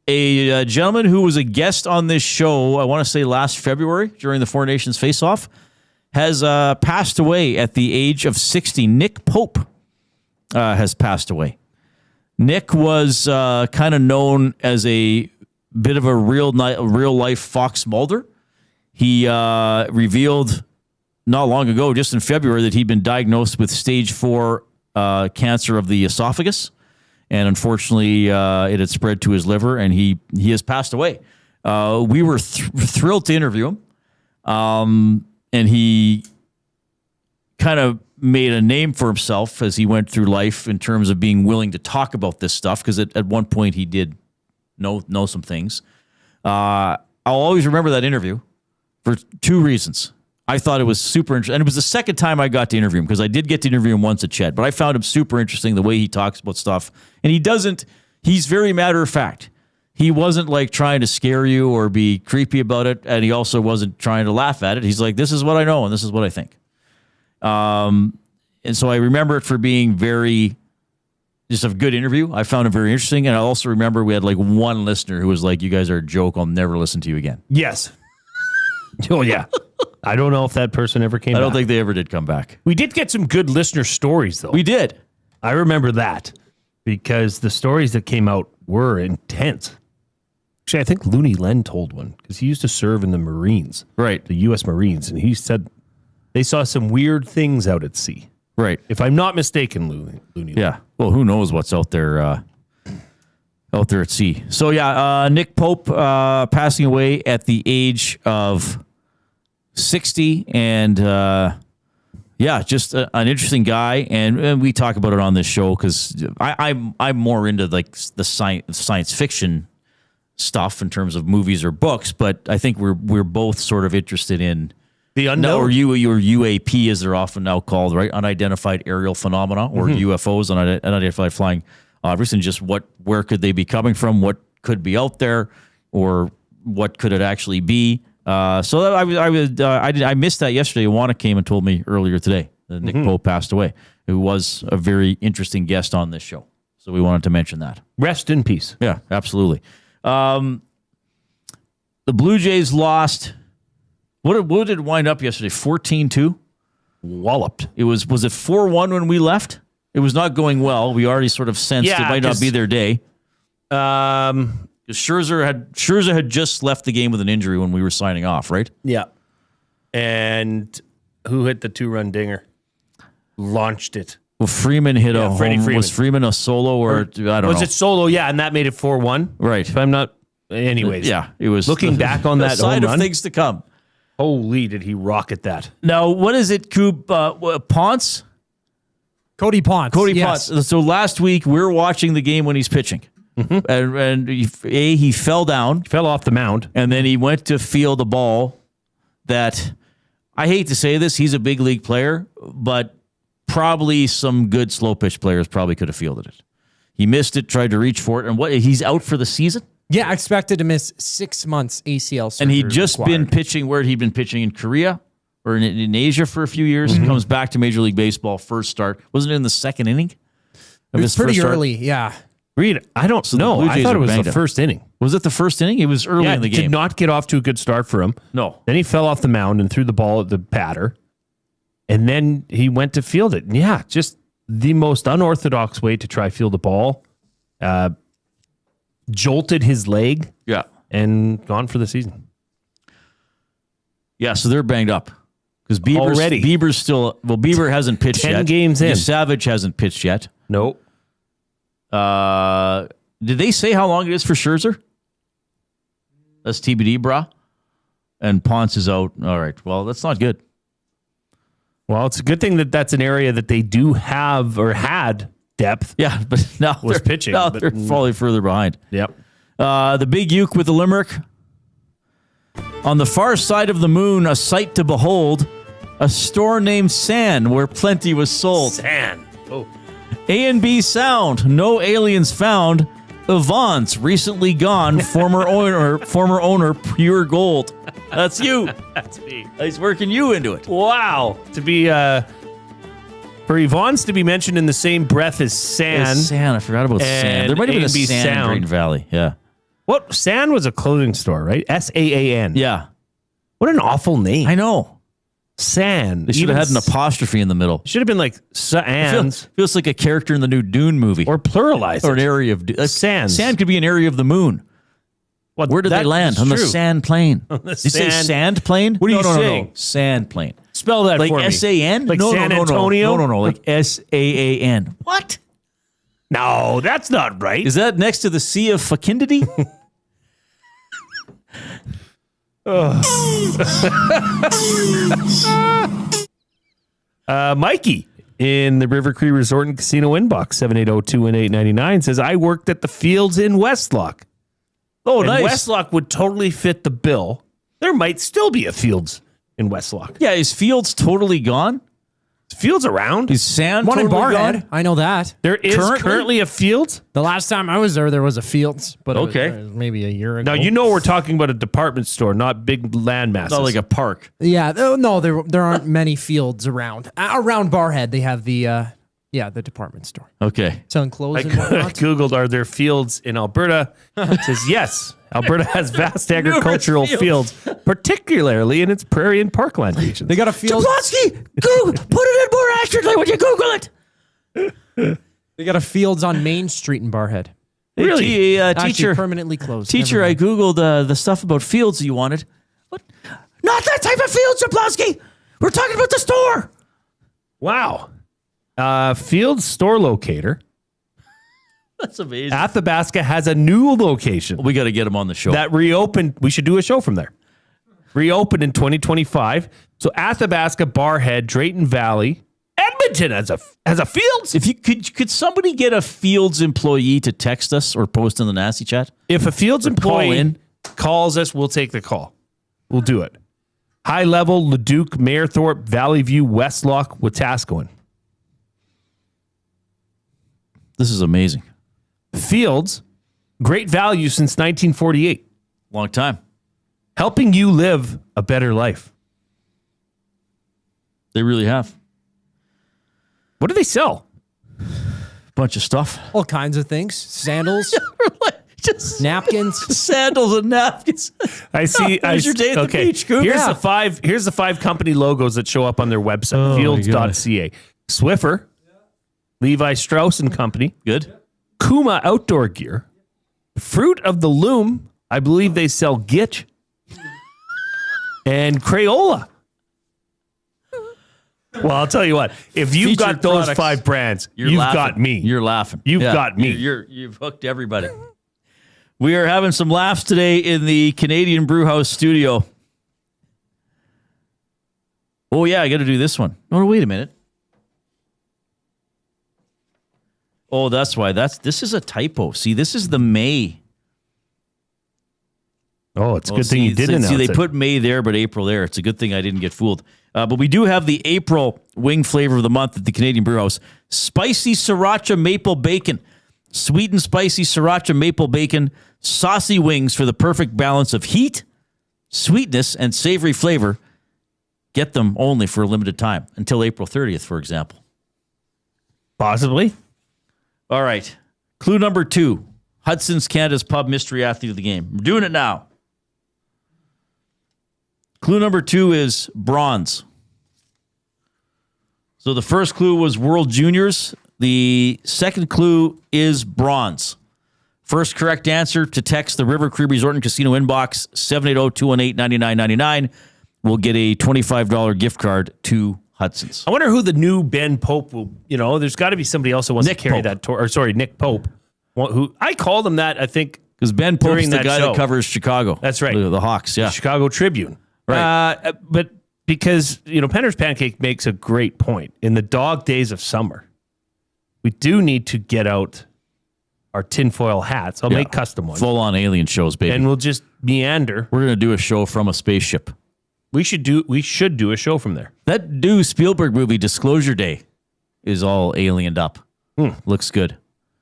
Speaker 3: a gentleman who was a guest on this show, I want to say last February during the Four Nations Face-Off, has passed away at the age of 60. Nick Pope has passed away. Nick was kind of known as a bit of a real-life Fox Mulder. He revealed not long ago, just in February, that he'd been diagnosed with stage 4 cancer of the esophagus. And unfortunately, it had spread to his liver, and he has passed away. We were thrilled to interview him. And he kind of made a name for himself as he went through life in terms of being willing to talk about this stuff, because at one point he did know some things. I'll always remember that interview for two reasons. I thought it was super interesting. And it was the second time I got to interview him, because I did get to interview him once at Chet, but I found him super interesting the way he talks about stuff. And he's very matter of fact. He wasn't like trying to scare you or be creepy about it, and he also wasn't trying to laugh at it. He's like, this is what I know, and this is what I think. And so I remember it for being very just a good interview. I found it very interesting. And I also remember we had like one listener who was like, you guys are a joke. I'll never listen to you again.
Speaker 2: Yes. Oh, yeah. I don't know if that person ever came back.
Speaker 3: I don't think they ever did come back.
Speaker 2: We did get some good listener stories, though.
Speaker 3: We did.
Speaker 2: I remember that because the stories that came out were intense. Actually, I think Looney Len told one because he used to serve in the Marines.
Speaker 3: Right.
Speaker 2: The U.S. Marines. And he said they saw some weird things out at sea.
Speaker 3: Right.
Speaker 2: If I'm not mistaken, Looney.
Speaker 3: Yeah. Well, who knows what's out there at sea. So, yeah, Nick Pope passing away at the age of 60. And, just an interesting guy. And we talk about it on this show because I'm more into like the science fiction stuff in terms of movies or books. But I think we're both sort of interested in
Speaker 2: the unknown,
Speaker 3: or UAP, as they're often now called, right? Unidentified aerial phenomena, or UFOs, unidentified flying objects, and just where could they be coming from? What could be out there, or what could it actually be? So I missed that yesterday. Iwana came and told me earlier today that Nick Pope passed away, who was a very interesting guest on this show. So we wanted to mention that.
Speaker 2: Rest in peace.
Speaker 3: Yeah, absolutely. The Blue Jays lost. What did it wind up yesterday? 14-2?
Speaker 2: Walloped.
Speaker 3: Was it 4-1 when we left? It was not going well. We already sort of sensed it might not be their day. Scherzer had just left the game with an injury when we were signing off, right?
Speaker 2: Yeah. And who hit the 2-run dinger? Launched it.
Speaker 3: Well, Freeman hit a home.
Speaker 2: Freeman.
Speaker 3: Was Freeman a solo or I don't know?
Speaker 2: Was it solo? Yeah, and that made it 4-1.
Speaker 3: Right.
Speaker 2: If I'm not. Anyways.
Speaker 3: Yeah, it was.
Speaker 2: Looking back on that
Speaker 3: side
Speaker 2: home
Speaker 3: of
Speaker 2: run,
Speaker 3: things to come.
Speaker 2: Holy, did he rocket that?
Speaker 3: Now, what is it, Coop? Ponce?
Speaker 4: Cody Ponce.
Speaker 3: Ponce. So last week, we were watching the game when he's pitching. And he fell down.
Speaker 2: He fell off the mound.
Speaker 3: And then he went to field a ball that, I hate to say this, he's a big league player, but probably some good slow pitch players probably could have fielded it. He missed it, tried to reach for it, and he's out for the season?
Speaker 4: Yeah, expected to miss 6 months ACL surgery.
Speaker 3: And he'd just been pitching where he'd been pitching in Korea or in Asia for a few years. He comes back to Major League Baseball, first start. Wasn't it in the second inning?
Speaker 4: It was pretty early, yeah.
Speaker 2: Reid, I don't know. I thought it was the first inning.
Speaker 3: Was it the first inning? It was early in the game.
Speaker 2: Did not get off to a good start for him.
Speaker 3: No.
Speaker 2: Then he fell off the mound and threw the ball at the batter. And then he went to field it. And yeah, just the most unorthodox way to try field the ball. Jolted his leg.
Speaker 3: Yeah.
Speaker 2: And gone for the season.
Speaker 3: Yeah, so they're banged up. Because Bieber's still... Well, Bieber hasn't pitched
Speaker 2: 10
Speaker 3: yet.
Speaker 2: 10 games in.
Speaker 3: Savage hasn't pitched yet.
Speaker 2: Nope.
Speaker 3: Did they say how long it is for Scherzer? That's TBD, brah. And Ponce is out. All right. Well, that's not good.
Speaker 2: Well, it's a good thing that that's an area that they do have or had depth.
Speaker 3: Yeah, but now
Speaker 2: they're pitching.
Speaker 3: Now they're falling further behind.
Speaker 2: Yep.
Speaker 3: The big uke with the limerick. On the far side of the moon, a sight to behold, a store named San where plenty was sold.
Speaker 2: San. Oh.
Speaker 3: A&B Sound, no aliens found. Avance, recently gone. Former owner, pure gold. That's you.
Speaker 2: That's me.
Speaker 3: He's working you into it.
Speaker 2: Wow. To be for Yvonne's to be mentioned in the same breath as San.
Speaker 3: San, I forgot about San. There might have been a San in Green Valley. Yeah.
Speaker 2: What? San was a clothing store, right? SAAN.
Speaker 3: Yeah.
Speaker 2: What an awful name.
Speaker 3: I know.
Speaker 2: San.
Speaker 3: They should have had an apostrophe in the middle.
Speaker 2: Should have been like Sans.
Speaker 3: Feels like a character in the new Dune movie.
Speaker 2: Or pluralize
Speaker 3: or an area of
Speaker 2: Sans.
Speaker 3: Sand could be an area of the moon. Where did they land? On the sand plane. Did you say sand plane?
Speaker 2: What are you saying?
Speaker 3: No. Sand plane.
Speaker 2: Spell that
Speaker 3: like
Speaker 2: for me.
Speaker 3: S-A-N?
Speaker 2: Like San Antonio?
Speaker 3: No. Like S-A-A-N. What?
Speaker 2: No, that's not right.
Speaker 3: Is that next to the Sea of Fecundity?
Speaker 2: Mikey in the River Cree Resort and Casino inbox 780-218-99 says, I worked at the Fields in Westlock.
Speaker 3: Oh,
Speaker 2: and
Speaker 3: nice.
Speaker 2: Westlock would totally fit the bill. There might still be a Fields in Westlock.
Speaker 3: Yeah, is Fields totally gone?
Speaker 2: Is Fields around?
Speaker 3: Is Sand
Speaker 4: One
Speaker 3: totally
Speaker 4: in Barhead.
Speaker 3: gone?
Speaker 4: I know that.
Speaker 2: There is currently a Fields?
Speaker 4: The last time I was there was a Fields, but it was maybe a year ago.
Speaker 2: Now, you know we're talking about a department store, not big land masses.
Speaker 3: Not like a park.
Speaker 4: Yeah, no, there aren't many Fields around. Around Barhead, they have the Yeah, the department store.
Speaker 3: Okay.
Speaker 4: Selling clothes
Speaker 2: I
Speaker 4: and whatnot.
Speaker 2: Googled, are there fields in Alberta? It says yes. Alberta has vast agricultural fields, particularly in its prairie and parkland regions.
Speaker 4: They got a field.
Speaker 3: Jablonski, put it in more accurately when you Google it.
Speaker 4: They got a fields on Main Street in Barhead.
Speaker 3: Really?
Speaker 4: Actually,
Speaker 3: Teacher,
Speaker 4: permanently closed.
Speaker 3: Teacher,
Speaker 4: Never
Speaker 3: I
Speaker 4: mind.
Speaker 3: Googled the stuff about fields you wanted. What? Not that type of fields, Jablonski. We're talking about the store.
Speaker 2: Wow. Field store locator.
Speaker 3: That's amazing.
Speaker 2: Athabasca has a new location.
Speaker 3: We got to get him on the show.
Speaker 2: That reopened. We should do a show from there. Reopened in 2025. So Athabasca, Barhead, Drayton Valley, Edmonton has a Fields.
Speaker 3: If you could somebody get a Fields employee to text us or post in the Nasty Chat?
Speaker 2: If a Fields employee calls us, we'll take the call. We'll do it. High Level, Leduc, Mayerthorpe, Valley View, Westlock, Wetaskiwin.
Speaker 3: This is amazing.
Speaker 2: Fields, great value since 1948.
Speaker 3: Long time.
Speaker 2: Helping you live a better life.
Speaker 3: They really have.
Speaker 2: What do they sell?
Speaker 3: Bunch of stuff.
Speaker 4: All kinds of things. Sandals.
Speaker 3: Just
Speaker 4: napkins.
Speaker 3: Sandals and napkins.
Speaker 2: I see.
Speaker 3: Here's your day at the beach, Coop.
Speaker 2: Here's the five company logos that show up on their website, fields.ca. Swiffer, Levi Strauss and Company.
Speaker 3: Good.
Speaker 2: Kuma Outdoor Gear. Fruit of the Loom. I believe they sell Gitch. And Crayola. Well, I'll tell you what. If you've got those
Speaker 3: products,
Speaker 2: 5 brands, you've
Speaker 3: laughing.
Speaker 2: got me.
Speaker 3: You're laughing.
Speaker 2: You've got me.
Speaker 3: You've hooked everybody. We are having some laughs today in the Canadian Brewhouse studio. Oh, yeah, I got to do this one. Oh, wait a minute. Oh, that's why. This is a typo. See, this is the May.
Speaker 2: Oh, it's a good thing you did announce
Speaker 3: See, they
Speaker 2: it.
Speaker 3: put May there, but April there. It's a good thing I didn't get fooled. But we do have the April wing flavor of the month at the Canadian Brewhouse. Spicy Sriracha Maple Bacon. Sweet and spicy Sriracha Maple Bacon. Saucy wings for the perfect balance of heat, sweetness, and savory flavor. Get them only for a limited time. Until April 30th, for example.
Speaker 2: Possibly.
Speaker 3: All right. Clue number 2. Hudson's Canada's Pub Mystery Athlete of the Game. We're doing it now. Clue number 2 is bronze. So the first clue was World Juniors. The second clue is bronze. First correct answer to text the River Cree Resort and Casino inbox 780-218-9999 will get a $25 gift card to Hudson's.
Speaker 2: I wonder who the new Ben Pope will, there's got to be somebody else who wants to carry that tour. Nick Pope. Who I called him that, I think.
Speaker 3: Because Ben Pope's the guy that covers Chicago.
Speaker 2: That's right.
Speaker 3: The Hawks, yeah.
Speaker 2: The Chicago Tribune.
Speaker 3: Right.
Speaker 2: But because, Penner's Pancake makes a great point. In the dog days of summer, we do need to get out our tinfoil hats. I'll make custom ones.
Speaker 3: Full-on alien shows, baby.
Speaker 2: And we'll just meander.
Speaker 3: We're going to do a show from a spaceship.
Speaker 2: We should do a show from there.
Speaker 3: That new Spielberg movie, Disclosure Day, is all aliened up. Looks good.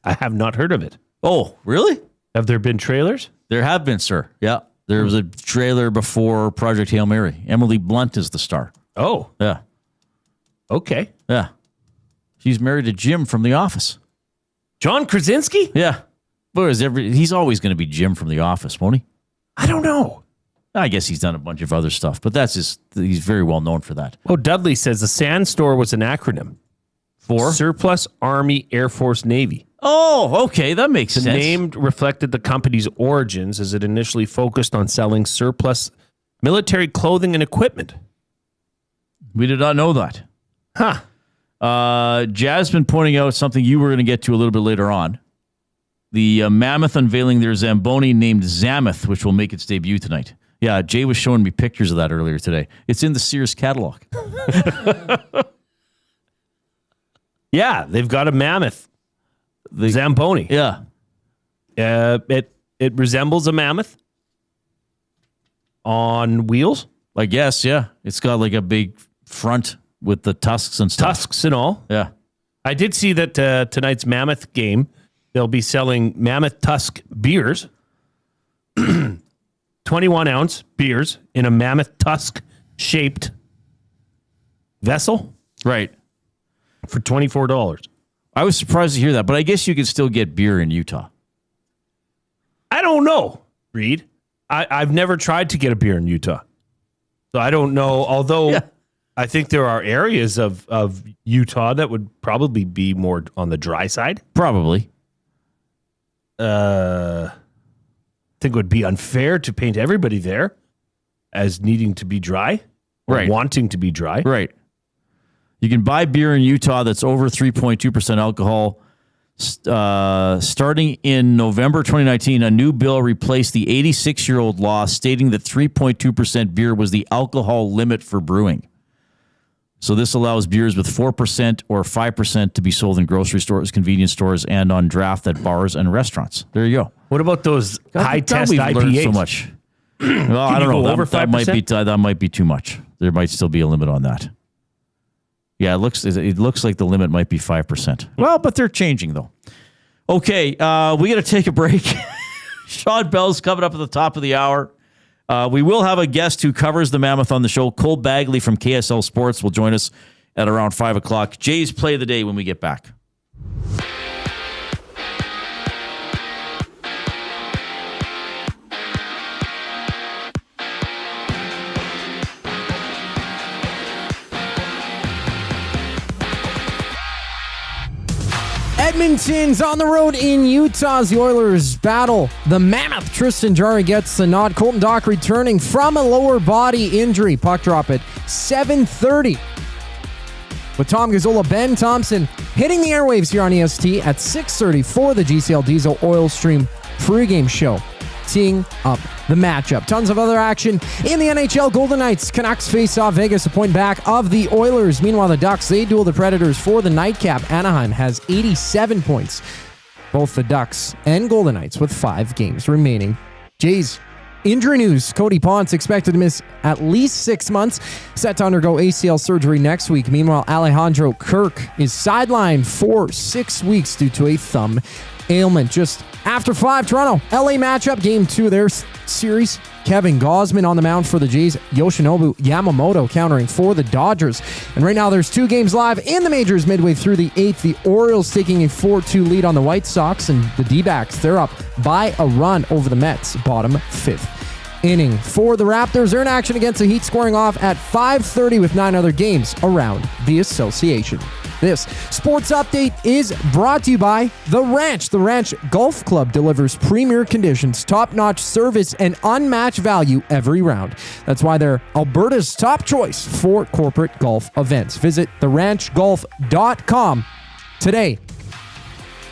Speaker 2: I have not heard of it.
Speaker 3: Oh, really?
Speaker 2: Have there been trailers?
Speaker 3: There have been, sir. Yeah. There was a trailer before Project Hail Mary. Emily Blunt is the star.
Speaker 2: Oh.
Speaker 3: Yeah.
Speaker 2: Okay.
Speaker 3: Yeah. She's married to Jim from The Office.
Speaker 2: John Krasinski?
Speaker 3: Yeah. He's always going to be Jim from The Office, won't he?
Speaker 2: I don't know.
Speaker 3: I guess he's done a bunch of other stuff, but he's very well known for that.
Speaker 2: Oh, Dudley says the SAND store was an acronym for Surplus Army Air Force Navy.
Speaker 3: Oh, okay. That makes sense.
Speaker 2: The name reflected the company's origins as it initially focused on selling surplus military clothing and equipment.
Speaker 3: We did not know that.
Speaker 2: Huh.
Speaker 3: Jasmine pointing out something you were going to get to a little bit later on. The Mammoth unveiling their Zamboni named Zamoth, which will make its debut tonight. Yeah, Jay was showing me pictures of that earlier today. It's in the Sears catalog.
Speaker 2: Yeah, they've got a Mammoth. The Zamboni.
Speaker 3: Yeah.
Speaker 2: It resembles a mammoth on wheels.
Speaker 3: I guess, yeah. It's got like a big front with the tusks and stuff.
Speaker 2: Tusks and all.
Speaker 3: Yeah.
Speaker 2: I did see that tonight's Mammoth game, they'll be selling Mammoth Tusk beers. 21-ounce beers in a Mammoth Tusk-shaped vessel.
Speaker 3: Right.
Speaker 2: For $24.
Speaker 3: I was surprised to hear that, but I guess you could still get beer in Utah.
Speaker 2: I don't know, Reid. I've never tried to get a beer in Utah. So I don't know, although I think there are areas of Utah that would probably be more on the dry side.
Speaker 3: Probably.
Speaker 2: I think it would be unfair to paint everybody there as needing to be dry or
Speaker 3: right.
Speaker 2: wanting to be dry.
Speaker 3: Right. You can buy beer in Utah that's over 3.2% alcohol. Starting in November 2019, a new bill replaced the 86-year-old law stating that 3.2% beer was the alcohol limit for brewing. So this allows beers with 4% or 5% to be sold in grocery stores, convenience stores, and on draft at bars and restaurants. There you go.
Speaker 2: What about those high-test
Speaker 3: we've
Speaker 2: IPAs?
Speaker 3: learned so much. Well, I don't know. That might be too much. There might still be a limit on that. Yeah, it looks like the limit might be 5%. Well, but they're changing, though. Okay, we got to take a break. Shawn Belle's coming up at the top of the hour. We will have a guest who covers the Mammoth on the show. Cole Bagley from KSL Sports will join us at around 5 o'clock. Jay's Play of the Day when we get back.
Speaker 4: Edmonton's on the road in Utah as the Oilers battle the Mammoth. Tristan Jarry gets the nod. Colton Dach returning from a lower body injury. Puck drop at 7:30. With Tom Gazzola, Ben Thompson hitting the airwaves here on EST at 6:30 for the GCL Diesel Oil Stream pregame show. Teeing up the matchup. Tons of other action in the NHL. Golden Knights, Canucks face off Vegas, a point back of the Oilers. Meanwhile, the Ducks, they duel the Predators for the nightcap. Anaheim has 87 points. Both the Ducks and Golden Knights with 5 games remaining. Jays, injury news. Cody Ponce expected to miss at least 6 months. Set to undergo ACL surgery next week. Meanwhile, Alejandro Kirk is sidelined for 6 weeks due to a thumb ailment. Just after 5, Toronto, LA matchup, game 2 of their series. Kevin Gausman on the mound for the Jays. Yoshinobu Yamamoto countering for the Dodgers. And right now there's 2 games live in the majors midway through the 8th. The Orioles taking a 4-2 lead on the White Sox, and the D-backs, they're up by a run over the Mets, bottom 5th inning. For the Raptors, they're in action against the Heat, scoring off at 5:30 with 9 other games around the association. This sports update is brought to you by The Ranch. The Ranch Golf Club delivers premier conditions, top-notch service, and unmatched value every round. That's why they're Alberta's top choice for corporate golf events. Visit theranchgolf.com today.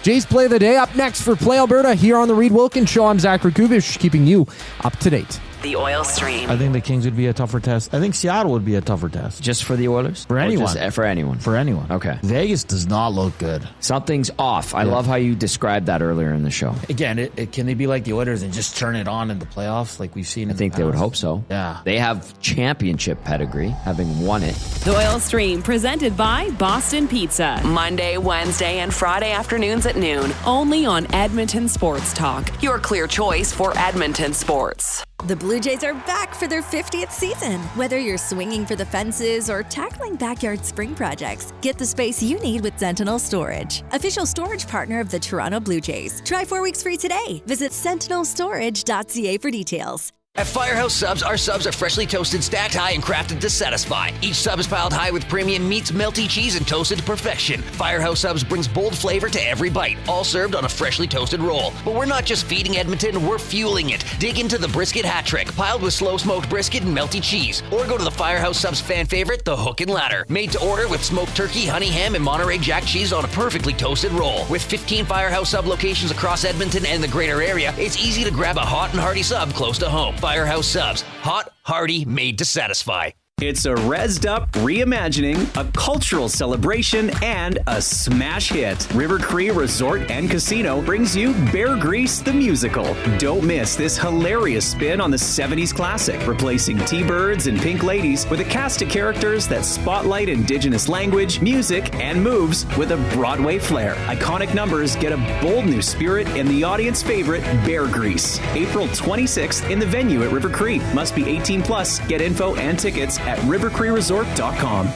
Speaker 4: Jay's Play of the Day up next for Play Alberta here on the Reid Wilkins Show. I'm Zachary Kubish, keeping you up to date.
Speaker 7: The Oil Stream.
Speaker 14: I think the Kings would be a tougher test. I think Seattle would be a tougher test.
Speaker 15: Just for the Oilers?
Speaker 14: For anyone.
Speaker 15: For anyone.
Speaker 14: For anyone.
Speaker 15: Okay.
Speaker 14: Vegas does not look good.
Speaker 15: Something's off. I love how you described that earlier in the show.
Speaker 14: Again, can they be like the Oilers and just turn it on in the playoffs like we've seen in the past?
Speaker 15: I think they would hope so.
Speaker 14: Yeah.
Speaker 15: They have championship pedigree, having won it.
Speaker 7: The Oil Stream, presented by Boston Pizza. Monday, Wednesday, and Friday afternoons at noon. Only on Edmonton Sports Talk. Your clear choice for Edmonton sports.
Speaker 16: The Blue Jays are back for their 50th season. Whether you're swinging for the fences or tackling backyard spring projects, get the space you need with Sentinel Storage, official storage partner of the Toronto Blue Jays. Try 4 weeks free today. Visit sentinelstorage.ca for details.
Speaker 17: At Firehouse Subs, our subs are freshly toasted, stacked high, and crafted to satisfy. Each sub is piled high with premium meats, melty cheese, and toasted to perfection. Firehouse Subs brings bold flavor to every bite, all served on a freshly toasted roll. But we're not just feeding Edmonton, we're fueling it. Dig into the brisket hat trick, piled with slow-smoked brisket and melty cheese. Or go to the Firehouse Subs fan favorite, the Hook and Ladder. Made to order with smoked turkey, honey ham, and Monterey Jack cheese on a perfectly toasted roll. With 15 Firehouse Sub locations across Edmonton and the greater area, it's easy to grab a hot and hearty sub close to home. Firehouse Subs. Hot, hearty, made to satisfy.
Speaker 10: It's a rezzed up reimagining, a cultural celebration, and a smash hit. River Cree Resort and Casino brings you Bear Grease the Musical. Don't miss this hilarious spin on the 70s classic, replacing T-Birds and Pink Ladies with a cast of characters that spotlight Indigenous language, music, and moves with a Broadway flair. Iconic numbers get a bold new spirit and the audience favorite, Bear Grease. April 26th in the venue at River Cree. Must be 18 plus. Get info and tickets at rivercreeresort.com.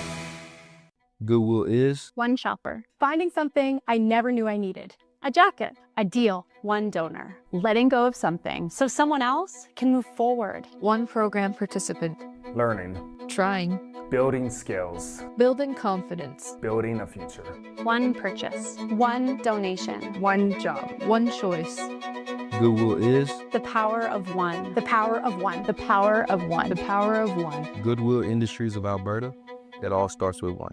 Speaker 18: Goodwill is
Speaker 19: one shopper. Finding something I never knew I needed. A jacket. A deal. One donor. Letting go of something so someone else can move forward.
Speaker 20: One program participant.
Speaker 21: Learning.
Speaker 20: Trying.
Speaker 21: Building skills.
Speaker 20: Building confidence.
Speaker 21: Building a future.
Speaker 19: One purchase. One donation.
Speaker 20: One job. One choice.
Speaker 18: Goodwill is
Speaker 19: the power of one. The power of one. The power of one.
Speaker 20: The power of one.
Speaker 18: Goodwill Industries of Alberta. It all starts with one.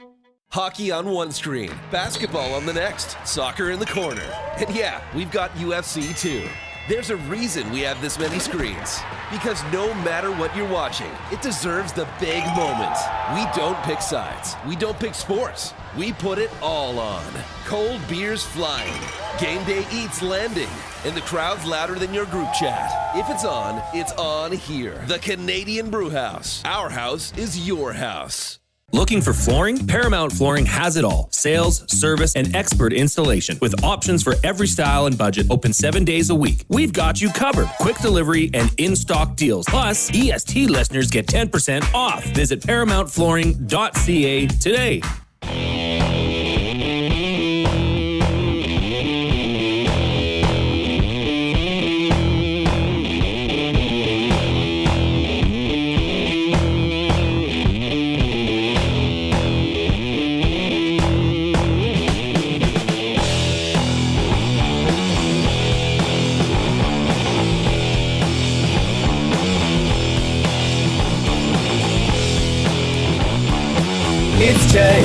Speaker 12: Hockey on one screen, basketball on the next, soccer in the corner. And yeah, we've got UFC too. There's a reason we have this many screens. Because no matter what you're watching, it deserves the big moment. We don't pick sides. We don't pick sports. We put it all on. Cold beers flying. Game day eats landing. And the crowd's louder than your group chat. If it's on here. The Canadian Brewhouse. Our house is your house.
Speaker 22: Looking for flooring? Paramount Flooring has it all. Sales, service, and expert installation. With options for every style and budget, open 7 days a week. We've got you covered. Quick delivery and in-stock deals. Plus, EST listeners get 10% off. Visit ParamountFlooring.ca today.
Speaker 23: It's Jay,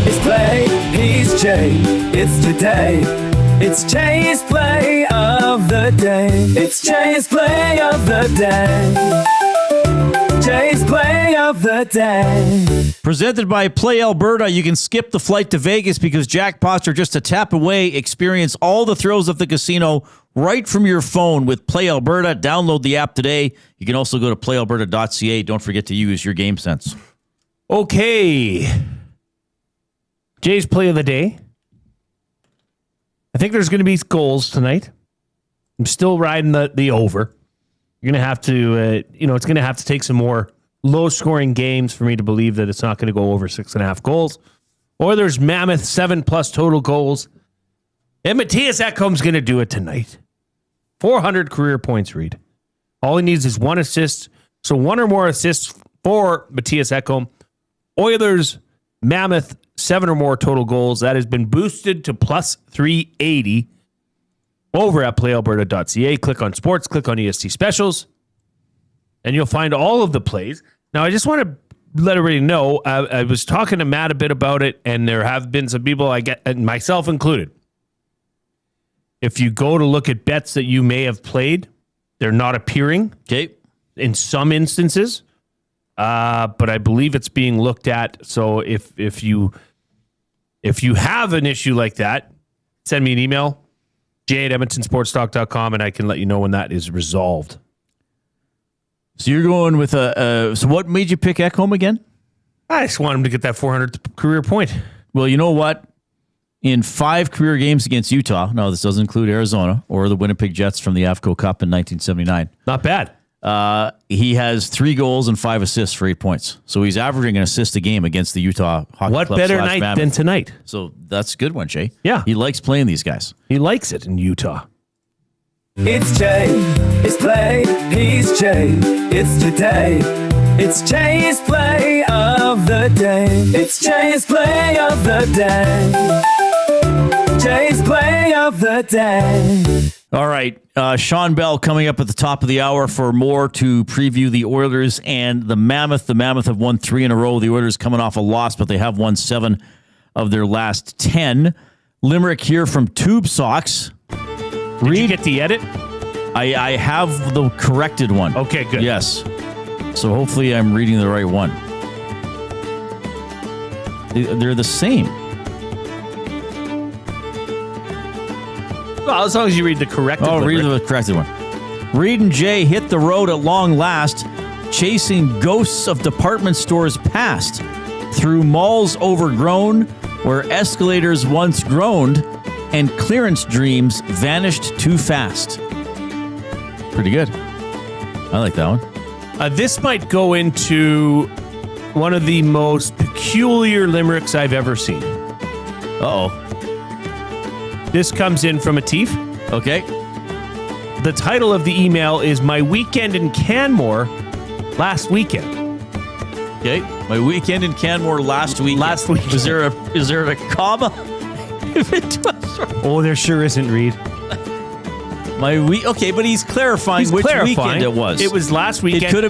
Speaker 23: it's play, he's Jay, it's today. It's Jay's play of the day. It's Jay's play of the day. Jay's play of the day.
Speaker 3: Presented by Play Alberta, you can skip the flight to Vegas because jackpots are just a tap away. Experience all the thrills of the casino right from your phone with Play Alberta. Download the app today. You can also go to playalberta.ca. Don't forget to use your game sense.
Speaker 2: Okay. Jay's play of the day. I think there's going to be goals tonight. I'm still riding the over. You're going to have to, it's going to have to take some more low-scoring games for me to believe that it's not going to go over 6.5 goals. Oilers Mammoth 7+ total goals. And Matthias Ekholm's going to do it tonight. 400 career points, Reid. All he needs is one assist. So one or more assists for Matthias Ekholm. Oilers, Mammoth, 7 or more total goals. That has been boosted to plus 380 over at playalberta.ca. Click on sports, click on EST specials, and you'll find all of the plays. Now, I just want to let everybody know, I was talking to Matt a bit about it, and there have been some people, and myself included. If you go to look at bets that you may have played, they're not appearing.
Speaker 3: Okay.
Speaker 2: In some instances. But I believe it's being looked at. So if you have an issue like that, send me an email, jay@edmontonsportstalk.com, and I can let you know when that is resolved.
Speaker 3: So you're going with so what made you pick Ekholm again?
Speaker 2: I just want him to get that 400th career point.
Speaker 3: Well, you know what? In 5 career games against Utah, no, this doesn't include Arizona or the Winnipeg Jets from the AFCO Cup in 1979.
Speaker 2: Not bad.
Speaker 3: He has 3 goals and 5 assists for 8 points. So he's averaging an assist a game against the Utah Hockey Club.
Speaker 2: What better night
Speaker 3: Mammoth
Speaker 2: than tonight?
Speaker 3: So that's a good one, Jay.
Speaker 2: Yeah.
Speaker 3: He likes playing these guys.
Speaker 2: He likes it in Utah.
Speaker 23: It's Jay, it's play, he's Jay, it's today. It's Jay's play of the day. It's Jay's play of the day. Jay's play of the day.
Speaker 3: All right, Shawn Belle coming up at the top of the hour for more to preview the Oilers and the Mammoth. The Mammoth have won 3 in a row. The Oilers coming off a loss, but they have won 7 of their last 10. Limerick here from Tube Socks.
Speaker 2: Did you get the edit?
Speaker 3: I have the corrected one.
Speaker 2: Okay, good.
Speaker 3: Yes. So hopefully I'm reading the right one. They're the same.
Speaker 2: Well, as long as you read the corrected one.
Speaker 3: Oh, read the corrected one. Reid and Jay hit the road at long last, chasing ghosts of department stores past, through malls overgrown, where escalators once groaned, and clearance dreams vanished too fast. Pretty good. I like that one.
Speaker 2: This might go into one of the most peculiar limericks I've ever seen.
Speaker 3: Uh-oh.
Speaker 2: This comes in from a Teef.
Speaker 3: Okay.
Speaker 2: The title of the email is My Weekend in Canmore Last Weekend.
Speaker 3: Okay. My weekend in Canmore last week. Is there a comma?
Speaker 2: Oh, there sure isn't, Reid.
Speaker 3: Okay, but he's clarifying which weekend it was.
Speaker 2: It was last weekend.
Speaker 3: It could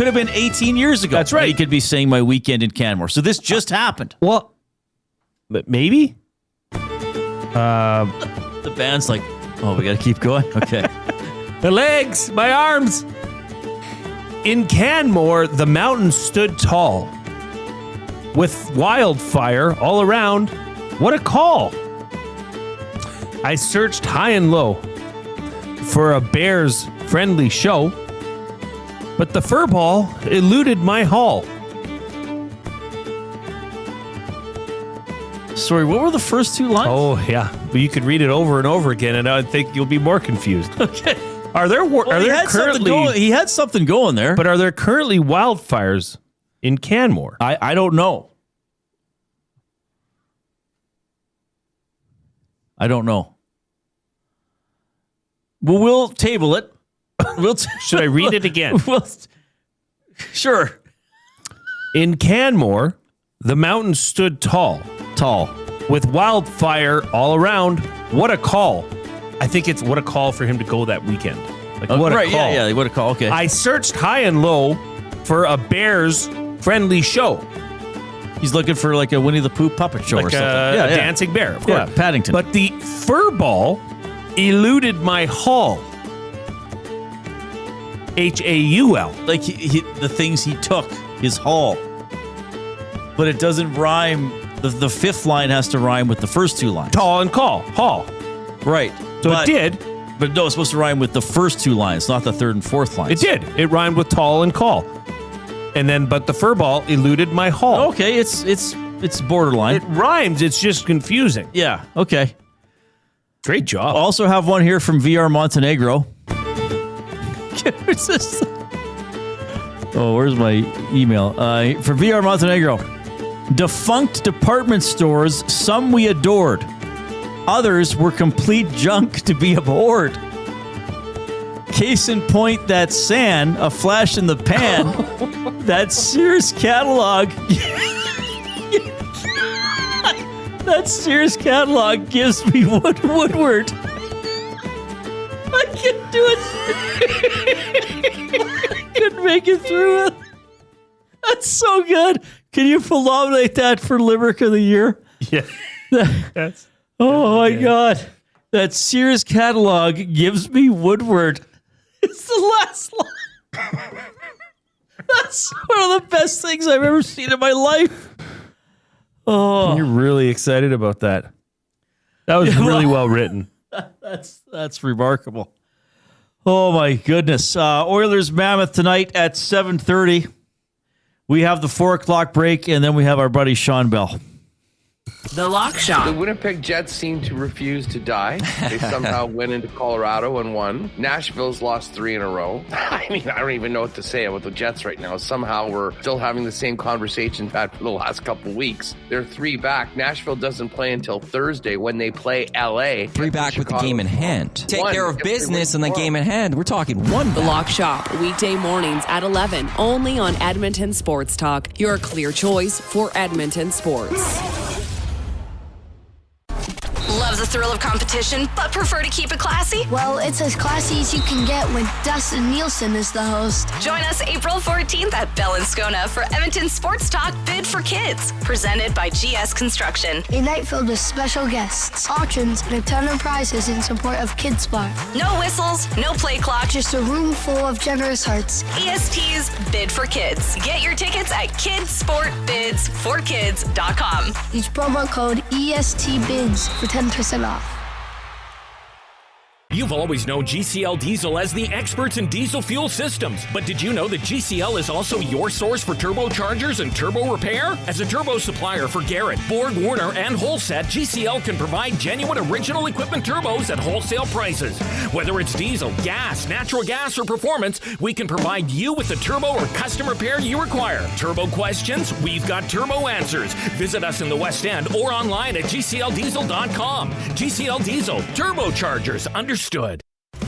Speaker 3: have been 18 years ago.
Speaker 2: That's right.
Speaker 3: He could be saying my weekend in Canmore. So this just happened.
Speaker 2: Well, but maybe.
Speaker 3: The band's like, oh, we got to keep going. Okay.
Speaker 2: The legs, my arms. In Canmore, the mountains stood tall, with wildfire all around. What a call! I searched high and low for a bear's friendly show, but the furball eluded my haul.
Speaker 3: Sorry, what were the first two lines?
Speaker 2: Oh, yeah. But you could read it over and over again, and I would think you'll be more confused.
Speaker 3: Okay.
Speaker 2: He
Speaker 3: had something going there.
Speaker 2: But are there currently wildfires in Canmore?
Speaker 3: I don't know. I don't know. Well, we'll table it.
Speaker 2: Should I read it again?
Speaker 3: Sure.
Speaker 2: In Canmore, the mountains stood tall, with wildfire all around. What a call! I think it's what a call for him to go that weekend. Like what a call!
Speaker 3: Yeah, what a call. Okay.
Speaker 2: I searched high and low for a bear's friendly show.
Speaker 3: He's looking for like a Winnie the Pooh puppet show or something.
Speaker 2: A dancing bear, of course.
Speaker 3: Yeah, Paddington.
Speaker 2: But the furball eluded my haul. Haul.
Speaker 3: Like the things he took, his haul. But it doesn't rhyme. The fifth line has to rhyme with the first two lines.
Speaker 2: Tall and call. Haul.
Speaker 3: Right.
Speaker 2: So it did.
Speaker 3: But no, it's supposed to rhyme with the first two lines, not the third and fourth lines.
Speaker 2: It did. It rhymed with tall and call. And then, but the furball eluded my haul.
Speaker 3: Okay, it's borderline.
Speaker 2: It rhymes. It's just confusing.
Speaker 3: Yeah. Okay.
Speaker 2: Great job.
Speaker 3: Also have one here from VR Montenegro. Oh, where's my email? For VR Montenegro. Defunct department stores, some we adored. Others were complete junk to be abhorred. Case in point, that San, a flash in the pan, that Sears catalog. That Sears catalog gives me Woodward. I can't do it. I couldn't make it through it. That's so good. Can you nominate that for Limerick of the Year?
Speaker 2: Yeah.
Speaker 3: Oh my God. That Sears catalog gives me Woodward. It's the last line. That's one of the best things I've ever seen in my life. Oh,
Speaker 2: you're really excited about that. That was really well written.
Speaker 3: That's remarkable. Oh my goodness. Oilers Mammoth tonight at 7:30. We have the 4:00 break, and then we have our buddy Shawn Belle.
Speaker 7: The Lock Shop.
Speaker 5: The Winnipeg Jets seem to refuse to die. They somehow went into Colorado and won. Nashville's lost 3 in a row. I mean, I don't even know what to say about the Jets right now. Somehow we're still having the same conversation we've had for the last couple of weeks. They're 3 back. Nashville doesn't play until Thursday when they play LA.
Speaker 13: 3 back with the game in hand. Take care of business in the game in hand. We're talking 1 back.
Speaker 7: The Lock Shop, weekday mornings at 11, only on Edmonton Sports Talk, your clear choice for Edmonton sports.
Speaker 6: Love the thrill of competition, but prefer to keep it classy?
Speaker 8: Well, it's as classy as you can get when Dustin Nielsen is the host.
Speaker 6: Join us April 14th at Bell and Scona for Edmonton Sports Talk Bid for Kids, presented by GS Construction.
Speaker 8: A night filled with special guests, auctions, and a ton of prizes in support of Kids Bar.
Speaker 6: No whistles, no play clock,
Speaker 8: just a room full of generous hearts.
Speaker 6: EST's Bid for Kids. Get your tickets at kidsportbidsforkids.com.
Speaker 8: Use promo code ESTBIDS for 10% off.
Speaker 1: You've always known GCL Diesel as the experts in diesel fuel systems, but did you know that GCL is also your source for turbochargers and turbo repair? As a turbo supplier for Garrett, Borg Warner, and Holset, GCL can provide genuine original equipment turbos at wholesale prices. Whether it's diesel, gas, natural gas, or performance, we can provide you with the turbo or custom repair you require. Turbo questions? We've got turbo answers. Visit us in the West End or online at gcldiesel.com. GCL Diesel, turbochargers, understood.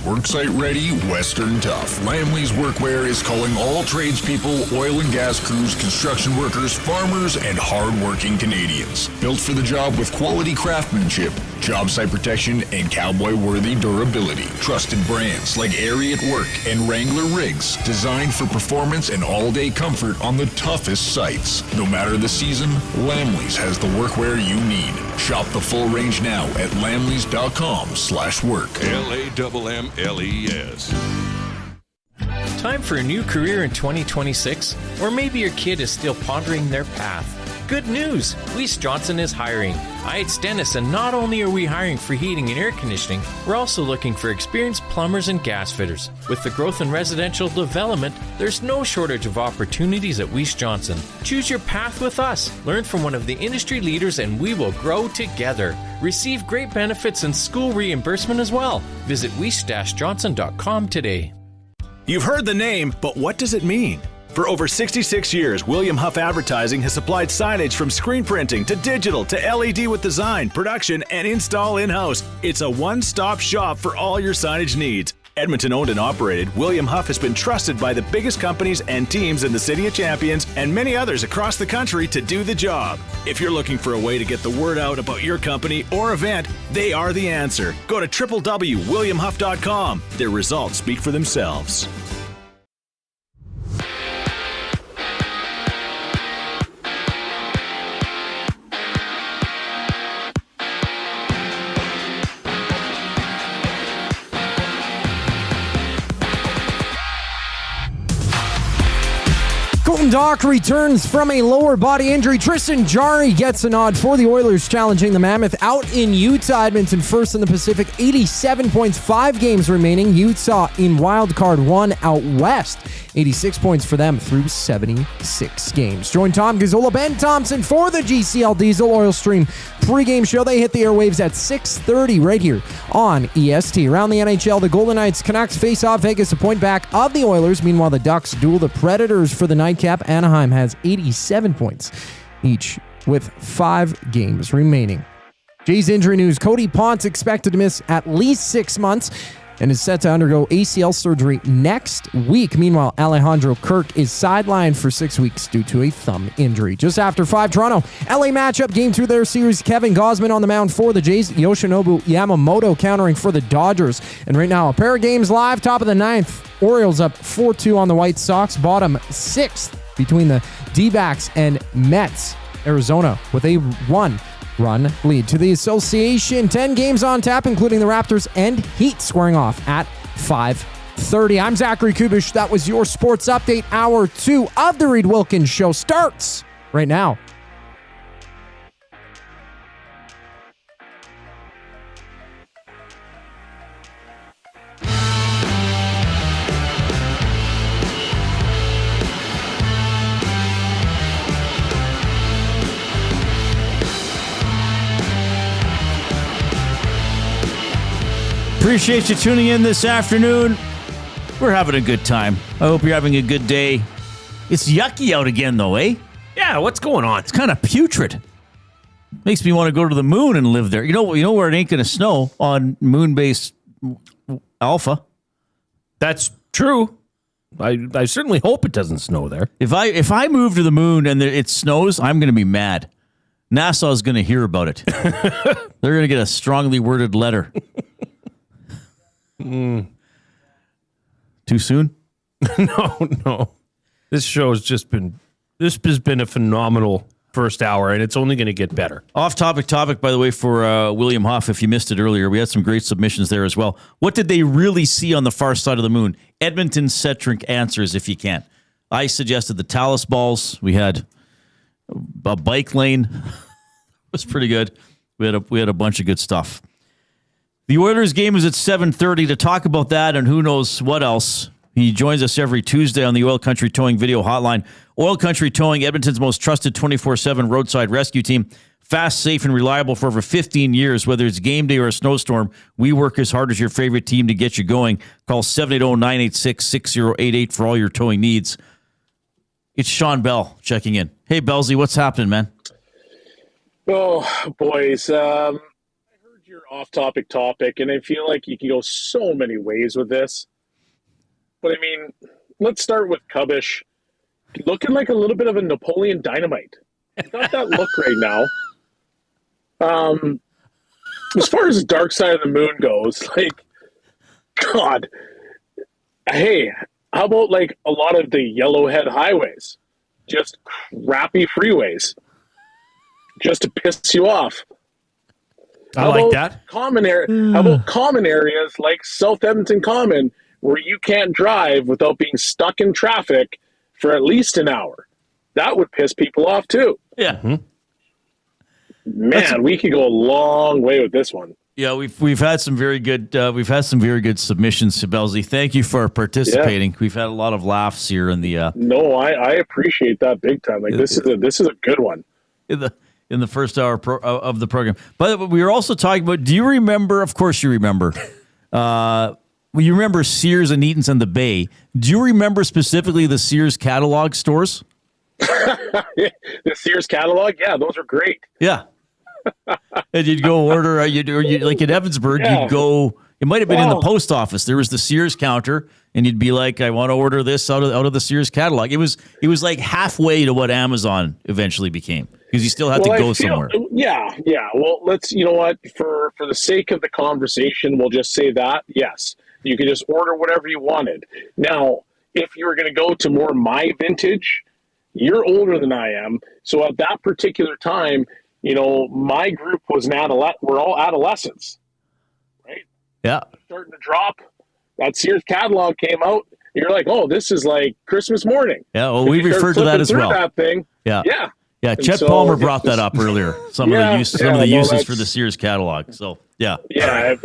Speaker 9: Worksite ready, Western tough. Lamley's Workwear is calling all tradespeople, oil and gas crews, construction workers, farmers, and hard-working Canadians. Built for the job with quality craftsmanship, job site protection, and cowboy-worthy durability. Trusted brands like Airy at Work and Wrangler Rigs, designed for performance and all-day comfort on the toughest sites. No matter the season, Lamley's has the workwear you need. Shop the full range now at lamleys.com/work.
Speaker 11: LAMMLES. Time for a new career in 2026? Or maybe your kid is still pondering their path. Good news! Weiss Johnson is hiring. It's Dennis, and not only are we hiring for heating and air conditioning, we're also looking for experienced plumbers and gas fitters. With the growth in residential development, there's no shortage of opportunities at Weiss Johnson. Choose your path with us. Learn from one of the industry leaders, and we will grow together. Receive great benefits and school reimbursement as well. Visit weiss-johnson.com today.
Speaker 24: You've heard the name, but what does it mean? For over 66 years, William Huff Advertising has supplied signage from screen printing to digital to LED with design, production, and install in-house. It's a one-stop shop for all your signage needs. Edmonton owned and operated, William Huff has been trusted by the biggest companies and teams in the City of Champions and many others across the country to do the job. If you're looking for a way to get the word out about your company or event, they are the answer. Go to www.williamhuff.com. Their results speak for themselves.
Speaker 4: Doc returns from a lower body injury. Tristan Jarry gets a nod for the Oilers, challenging the Mammoth out in Utah. Edmonton first in the Pacific, 87 points, 5 games remaining. Utah in wild card 1 out west, 86 points for them through 76 games. Join Tom Gazzola, Ben Thompson for the GCL Diesel Oil Stream pregame show. They hit the airwaves at 6:30 right here on EST. Around the NHL, the Golden Knights Canucks face off Vegas, a point back of the Oilers. Meanwhile, the Ducks duel the Predators for the nightcap. Anaheim has 87 points each with 5 games remaining. Jays injury news. Cody Ponce expected to miss at least 6 months and is set to undergo ACL surgery next week. Meanwhile, Alejandro Kirk is sidelined for 6 weeks due to a thumb injury. Just after 5, Toronto, LA matchup, game 2 of their series. Kevin Gausman on the mound for the Jays. Yoshinobu Yamamoto countering for the Dodgers. And right now, a pair of games live, top of the 9th. Orioles up 4-2 on the White Sox. Bottom 6th between the D-backs and Mets. Arizona with a 1-run lead to the association. 10 games on tap, including the Raptors and Heat squaring off at 5:30. I'm Zachary Kubish. That was your sports update. Hour 2 of the Reid Wilkins Show starts right now.
Speaker 3: Appreciate you tuning in this afternoon. We're having a good time. I hope you're having a good day. It's yucky out again, though, eh?
Speaker 2: Yeah, what's going on?
Speaker 3: It's kind of putrid. Makes me want to go to the moon and live there. You know where it ain't going to snow? On Moonbase Alpha.
Speaker 2: That's true. I certainly hope it doesn't snow there.
Speaker 3: If I move to the moon and it snows, I'm going to be mad. NASA's going to hear about it. They're going to get a strongly worded letter. Too soon?
Speaker 2: No. This show has been a phenomenal first hour, and it's only going to get better.
Speaker 3: Off-topic, by the way, for William Huff, if you missed it earlier, we had some great submissions there as well. What did they really see on the far side of the moon? Edmonton-centric answers, if you can. I suggested the Talus balls. We had a bike lane. It was pretty good. We had a bunch of good stuff. The Oilers game is at 7:30. To talk about that and who knows what else, he joins us every Tuesday on the Oil Country Towing Video Hotline. Oil Country Towing, Edmonton's most trusted 24/7 roadside rescue team. Fast, safe, and reliable for over 15 years. Whether it's game day or a snowstorm, we work as hard as your favorite team to get you going. Call 780-986-6088 for all your towing needs. It's Shawn Belle checking in. Hey, Bellsy, what's happening, man?
Speaker 14: Oh, boys. I heard your off-topic topic, and I feel like you can go so many ways with this. But, I mean, let's start with Kubish. Looking like a little bit of a Napoleon Dynamite. You got that look right now. As far as the dark side of the moon goes, like, God, hey, how about like a lot of the yellowhead highways? Just crappy freeways. Just to piss you off.
Speaker 2: I like that.
Speaker 14: How about common areas like South Edmonton Common where you can't drive without being stuck in traffic for at least an hour? That would piss people off too.
Speaker 3: Yeah. Mm-hmm.
Speaker 14: Man, we could go a long way with this one.
Speaker 3: Yeah, we've had some very good submissions to Bellsy. Thank you for participating. Yeah. We've had a lot of laughs here in the.
Speaker 14: No, I appreciate that big time. Like this is a good one.
Speaker 3: In the first hour of the program. But we were also talking about. Do you remember? Of course, you remember. You remember Sears and Eaton's and the Bay. Do you remember specifically the Sears catalog stores?
Speaker 14: The Sears catalog, yeah, those are great.
Speaker 3: Yeah. And you'd go order, like in Evansburg, you'd go, it might have been in the post office. There was the Sears counter, and you'd be like, I want to order this out of the Sears catalog. It was like halfway to what Amazon eventually became, because you still had to go somewhere.
Speaker 14: Yeah. Well, you know what, for the sake of the conversation, we'll just say that, yes, you could just order whatever you wanted. Now, if you were going to go to more my vintage, you're older than I am. So at that particular time, you know, my group was we're all adolescents, right?
Speaker 3: Yeah.
Speaker 14: Starting to drop. That Sears catalog came out. You're like, oh, this is like Christmas morning.
Speaker 3: Yeah, well, we referred to that as well.
Speaker 14: That thing.
Speaker 3: Yeah.
Speaker 14: Yeah.
Speaker 3: Yeah, Chet Palmer brought that up earlier. Some of the uses for the Sears catalog. So, yeah.
Speaker 14: Yeah.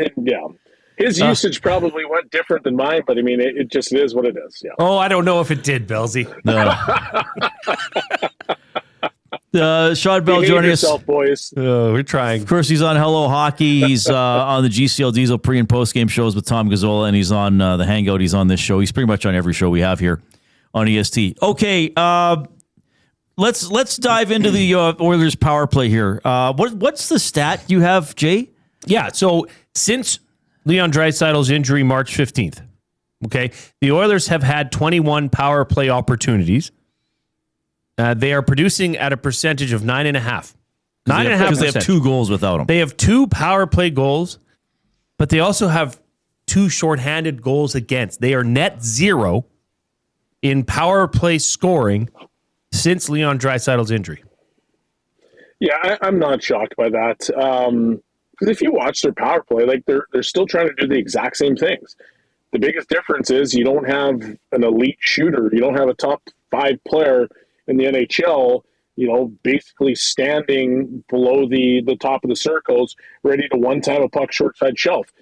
Speaker 14: His usage probably went different than mine, but I mean, it just is what it is. Yeah.
Speaker 2: Oh, I don't know if it did, Bellsy.
Speaker 3: No. Shawn Belle joining us.
Speaker 14: Boys.
Speaker 2: We're trying.
Speaker 3: Of course, he's on Hello Hockey. He's on the GCL Diesel pre- and post-game shows with Tom Gazzola, and he's on the Hangout. He's on this show. He's pretty much on every show we have here on EST. Okay, let's dive into the Oilers power play here. What's the stat you have, Jay?
Speaker 2: Yeah, so since Leon Draisaitl's injury March 15th, okay, the Oilers have had 21 power play opportunities. They are producing at a percentage of 9.5%. 9.5%.
Speaker 3: Because they have 2 goals without them.
Speaker 2: They have 2 power play goals, but they also have 2 shorthanded goals against. They are net 0 in power play scoring since Leon Draisaitl's injury.
Speaker 14: Yeah, I'm not shocked by that. Because if you watch their power play, like they're still trying to do the exact same things. The biggest difference is you don't have an elite shooter. You don't have a top 5 player in the NHL, you know, basically standing below the top of the circles, ready to one-time a puck short side shelf.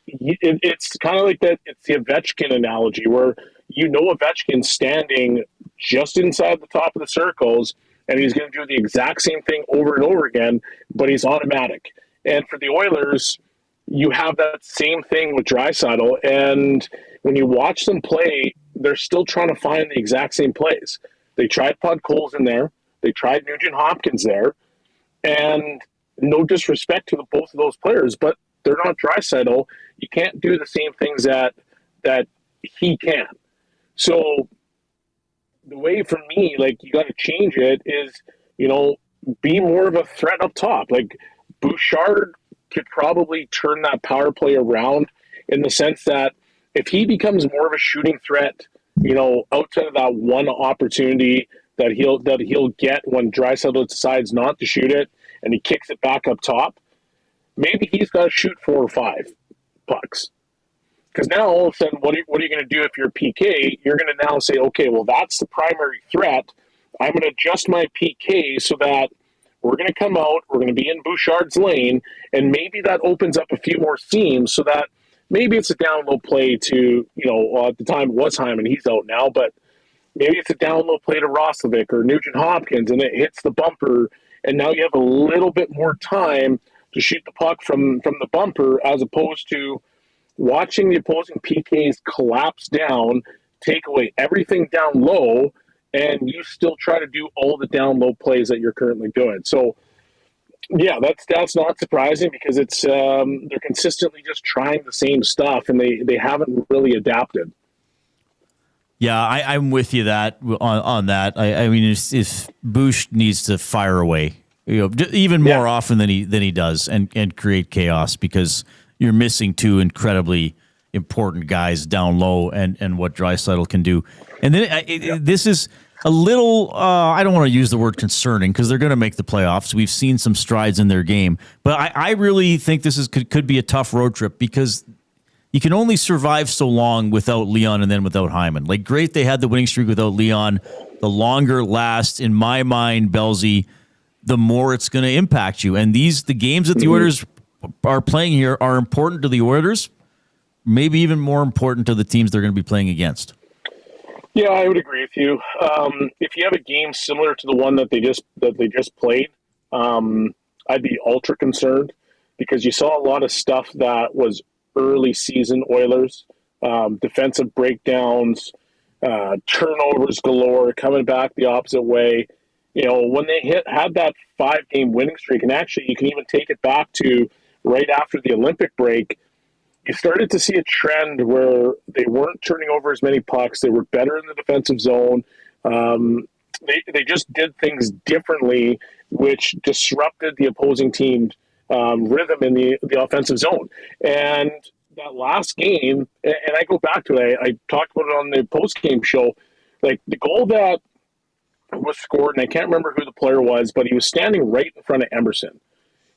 Speaker 14: It's kind of like that. It's the Ovechkin analogy where you know Ovechkin's standing just inside the top of the circles, and he's going to do the exact same thing over and over again, but he's automatic. And for the Oilers, you have that same thing with Draisaitl, and when you watch them play, they're still trying to find the exact same plays. They tried Pod Coles in there. They tried Nugent Hopkins there. And no disrespect to both of those players, but they're not Draisaitl. You can't do the same things that he can. So the way for me, like, you got to change it is, you know, be more of a threat up top. Like, Bouchard could probably turn that power play around in the sense that if he becomes more of a shooting threat, you know, outside of that one opportunity that he'll get when Draisaitl decides not to shoot it and he kicks it back up top, maybe he's got to shoot 4 or 5 pucks. Because now all of a sudden, what are you going to do if you're PK? You're going to now say, okay, well, that's the primary threat. I'm going to adjust my PK so that we're going to come out, we're going to be in Bouchard's lane, and maybe that opens up a few more seams so that maybe it's a down low play to, at the time it was Hyman, he's out now, but maybe it's a down low play to Roslovic or Nugent Hopkins, and it hits the bumper, and now you have a little bit more time to shoot the puck from the bumper, as opposed to watching the opposing PKs collapse down, take away everything down low, and you still try to do all the down low plays that you're currently doing. So, yeah, that's not surprising, because it's they're consistently just trying the same stuff, and they haven't really adapted.
Speaker 3: Yeah, I'm with you on that. I mean, if Bush needs to fire away, even more often than he does, and create chaos, because you're missing two incredibly important guys down low, and what Draisaitl can do. And then this is a little, I don't want to use the word concerning, because they're going to make the playoffs. We've seen some strides in their game. But I really think this could be a tough road trip, because you can only survive so long without Leon and then without Hyman. Like, great, they had the winning streak without Leon. The longer it lasts, in my mind, Bellsy, the more it's going to impact you. And the games that the Oilers are playing here are important to the Oilers, maybe even more important to the teams they're going to be playing against.
Speaker 14: Yeah, I would agree with you. If you have a game similar to the one that they just played, I'd be ultra concerned, because you saw a lot of stuff that was early season Oilers, defensive breakdowns, turnovers galore, coming back the opposite way. When they had that 5-game winning streak, and actually you can even take it back to right after the Olympic break, you started to see a trend where they weren't turning over as many pucks. They were better in the defensive zone. They just did things differently, which disrupted the opposing team's rhythm in the offensive zone. And that last game, and I go back to it, I talked about it on the post-game show, like the goal that was scored, and I can't remember who the player was, but he was standing right in front of Emerson.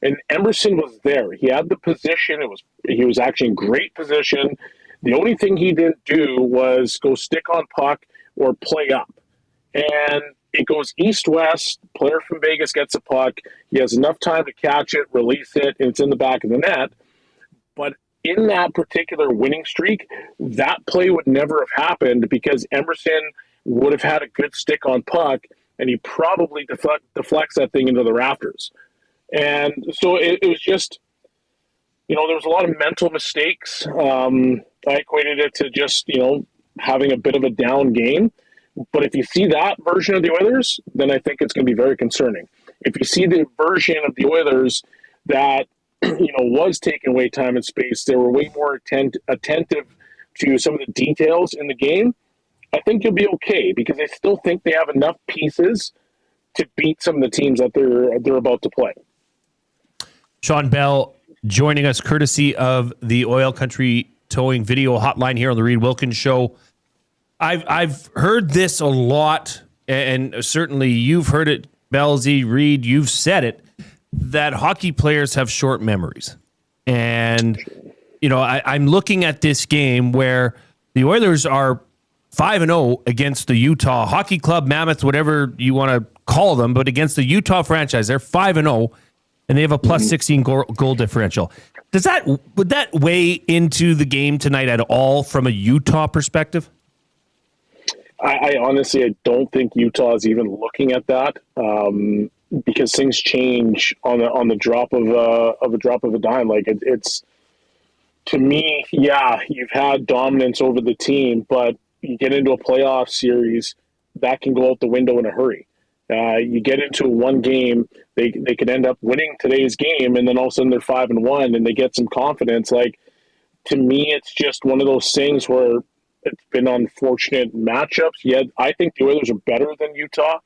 Speaker 14: And Emerson was there. He had the position. He was actually in great position. The only thing he didn't do was go stick on puck or play up. And it goes east-west. Player from Vegas gets a puck. He has enough time to catch it, release it, and it's in the back of the net. But in that particular winning streak, that play would never have happened, because Emerson would have had a good stick on puck, and he probably deflects that thing into the rafters. And so it was just, there was a lot of mental mistakes. I equated it to just, having a bit of a down game. But if you see that version of the Oilers, then I think it's going to be very concerning. If you see the version of the Oilers that, was taking away time and space, they were way more attentive to some of the details in the game, I think you'll be okay, because I still think they have enough pieces to beat some of the teams that they're about to play.
Speaker 2: Shawn Belle joining us courtesy of the Oil Country Towing video hotline here on the Reid Wilkins Show. I've heard this a lot, and certainly you've heard it, Bellsy, Reid, you've said it, that hockey players have short memories. And, I'm looking at this game where the Oilers are 5-0 against the Utah Hockey Club, Mammoth, whatever you want to call them, but against the Utah franchise, they're 5-0. And they have a plus 16 goal differential. Would that weigh into the game tonight at all from a Utah perspective?
Speaker 14: I honestly, I don't think Utah is even looking at that, because things change on the drop of a dime. Like it's to me, yeah, you've had dominance over the team, but you get into a playoff series, that can go out the window in a hurry. You get into one game, they could end up winning today's game, and then all of a sudden they're 5-1, and they get some confidence. Like, to me, it's just one of those things where it's been unfortunate matchups. Yeah, I think the Oilers are better than Utah.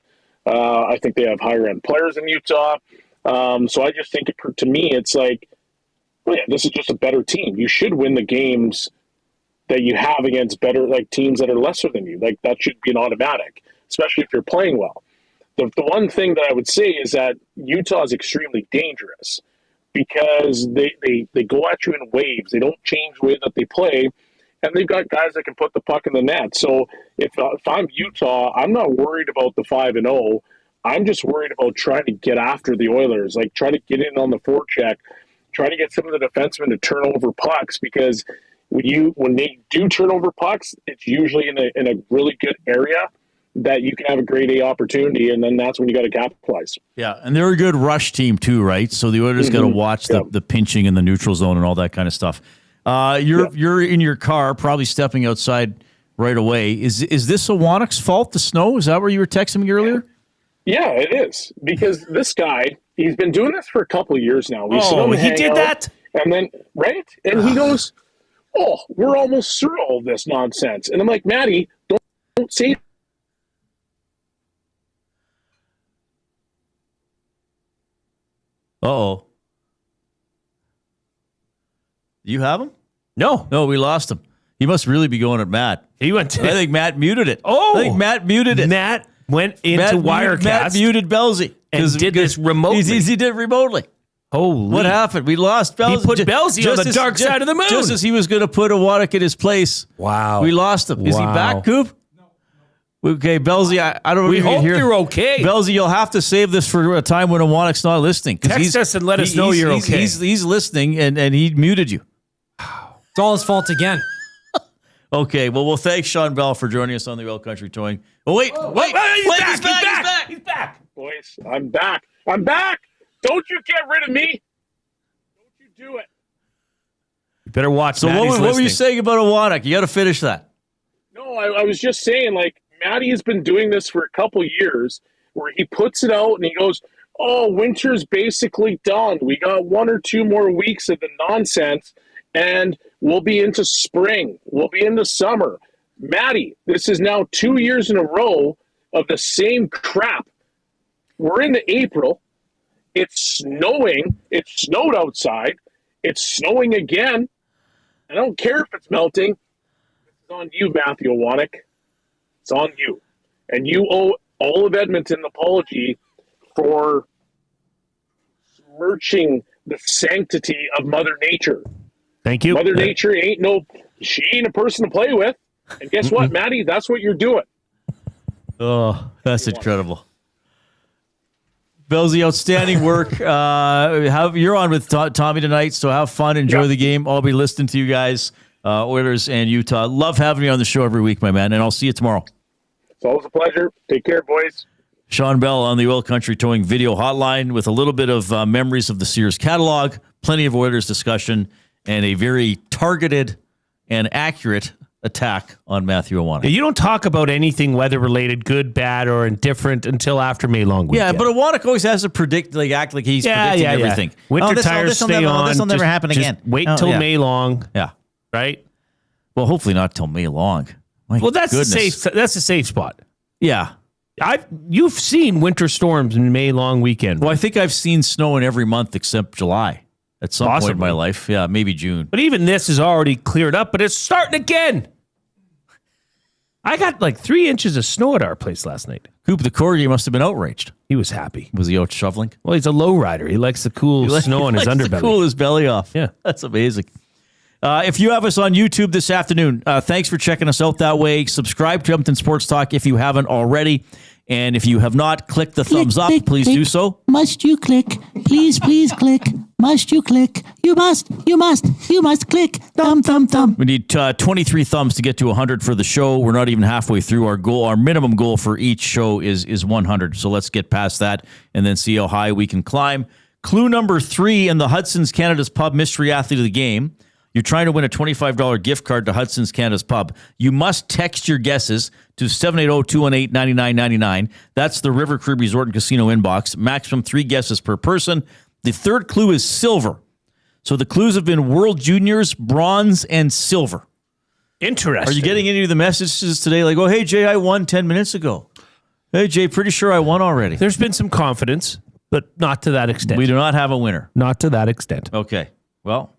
Speaker 14: I think they have higher end players than Utah. So I just think, to me, it's like, well, yeah, this is just a better team. You should win the games that you have against better, like, teams that are lesser than you. Like, that should be an automatic, especially if you're playing well. The one thing that I would say is that Utah is extremely dangerous because they go at you in waves. They don't change the way that they play, and they've got guys that can put the puck in the net. So if I'm Utah, I'm not worried about the 5-0. I'm just worried about trying to get after the Oilers, like try to get in on the forecheck, try to get some of the defensemen to turn over pucks, because when they do turn over pucks, it's usually in a really good area that you can have a grade A opportunity, and then that's when you got to capitalize.
Speaker 3: Yeah, and they're a good rush team too, right? So the Oilers got to watch the pinching in the neutral zone and all that kind of stuff. You're in your car, probably stepping outside right away. Is this a Wannock's fault, the snow? Is that where you were texting me earlier?
Speaker 14: Yeah, it is, because this guy, he's been doing this for a couple of years now.
Speaker 2: He did that?
Speaker 14: And then, right? And he goes, we're almost through all this nonsense. And I'm like, Matty, don't say.
Speaker 3: Uh-oh. Do you have him?
Speaker 2: No,
Speaker 3: we lost him. He must really be going at Matt.
Speaker 2: He went to...
Speaker 3: I think Matt muted it.
Speaker 2: I
Speaker 3: think Matt muted it.
Speaker 2: Matt went into Wirecast.
Speaker 3: Matt muted Belsey.
Speaker 2: And did this remotely.
Speaker 3: He did it remotely.
Speaker 2: Holy.
Speaker 3: What happened? We lost Belsey.
Speaker 2: He put Belsey on the dark side of the moon.
Speaker 3: Just as he was going to put a Wannock in his place.
Speaker 2: Wow.
Speaker 3: We lost him. Is he back, Coop? Okay, Belsey, I don't know if you
Speaker 2: hope
Speaker 3: hear.
Speaker 2: You're okay.
Speaker 3: Belsey, you'll have to save this for a time when a Wannock's not listening.
Speaker 2: Text us and let us know you're okay.
Speaker 3: He's listening, and he muted you.
Speaker 4: It's all his fault again.
Speaker 3: Okay, well, we'll thank Shawn Belle for joining us on the Oil Country Towing. Oh, wait.
Speaker 2: He's back.
Speaker 14: Boys, I'm back. Don't you get rid of me. Don't you do it.
Speaker 2: You better watch.
Speaker 3: So what were you saying about a Wannock? You got to finish that.
Speaker 14: No, I was just saying, like, Matty has been doing this for a couple years where he puts it out and he goes, winter's basically done. We got 1 or 2 more weeks of the nonsense and we'll be into spring. We'll be into summer. Matty, this is now 2 years in a row of the same crap. We're into April. It's snowing. It snowed outside. It's snowing again. I don't care if it's melting. It's on you, Matthew Wannock. It's on you. And you owe all of Edmonton an apology for smirching the sanctity of Mother Nature.
Speaker 2: Thank you.
Speaker 14: Mother Nature she ain't a person to play with. And guess what, Matty? That's what you're doing.
Speaker 3: Oh, that's incredible. Belsey, outstanding work. You're on with Tommy tonight, so have fun. Enjoy the game. I'll be listening to you guys, Oilers and Utah. Love having you on the show every week, my man, and I'll see you tomorrow.
Speaker 14: It's always a pleasure. Take care, boys.
Speaker 3: Shawn Belle on the Oil Country Towing video hotline with a little bit of memories of the Sears catalog, plenty of Oilers discussion, and a very targeted and accurate attack on Matthew Wannock.
Speaker 2: You don't talk about anything weather-related, good, bad, or indifferent until after May long weekend.
Speaker 3: Yeah, but Wannock always has to act like he's predicting everything.
Speaker 2: Winter tires stay on.
Speaker 3: This will never happen again.
Speaker 2: Wait till May long.
Speaker 3: Yeah.
Speaker 2: Right?
Speaker 3: Well, hopefully not till May long.
Speaker 2: That's a safe spot.
Speaker 3: Yeah.
Speaker 2: You've seen winter storms in May long weekend.
Speaker 3: Well, I think I've seen snow in every month except July. At some point in my life. Yeah, maybe June.
Speaker 2: But even this is already cleared up, but it's starting again. I got like 3 inches of snow at our place last night.
Speaker 3: Coop, the Corgi must have been outraged.
Speaker 2: He was happy.
Speaker 3: Was he out shoveling?
Speaker 2: Well, he's a low rider. He likes the cool snow on his underbelly.
Speaker 3: To cool his belly off.
Speaker 2: Yeah.
Speaker 3: That's amazing. If you have us on YouTube this afternoon, thanks for checking us out that way. Subscribe to Edmonton Sports Talk if you haven't already. And if you have not, click the thumbs up. Please do so.
Speaker 10: Must you click? Please click. Must you click? You must click. Thumb.
Speaker 3: We need 23 thumbs to get to 100 for the show. We're not even halfway through our goal. Our minimum goal for each show is 100. So let's get past that and then see how high we can climb. Clue number 3 in the Hudson's Canada's Pub Mystery Athlete of the Game. You're trying to win a $25 gift card to Hudson's Canada's Pub. You must text your guesses to 780-218-9999. That's the River Cree Resort and Casino inbox. Maximum 3 guesses per person. The third clue is silver. So the clues have been World Juniors, bronze, and silver.
Speaker 2: Interesting.
Speaker 3: Are you getting any of the messages today? Like, hey, Jay, I won 10 minutes ago. Hey, Jay, pretty sure I won already.
Speaker 2: There's been some confidence, but not to that extent.
Speaker 3: We do not have a winner.
Speaker 2: Not to that extent.
Speaker 3: Okay. Well,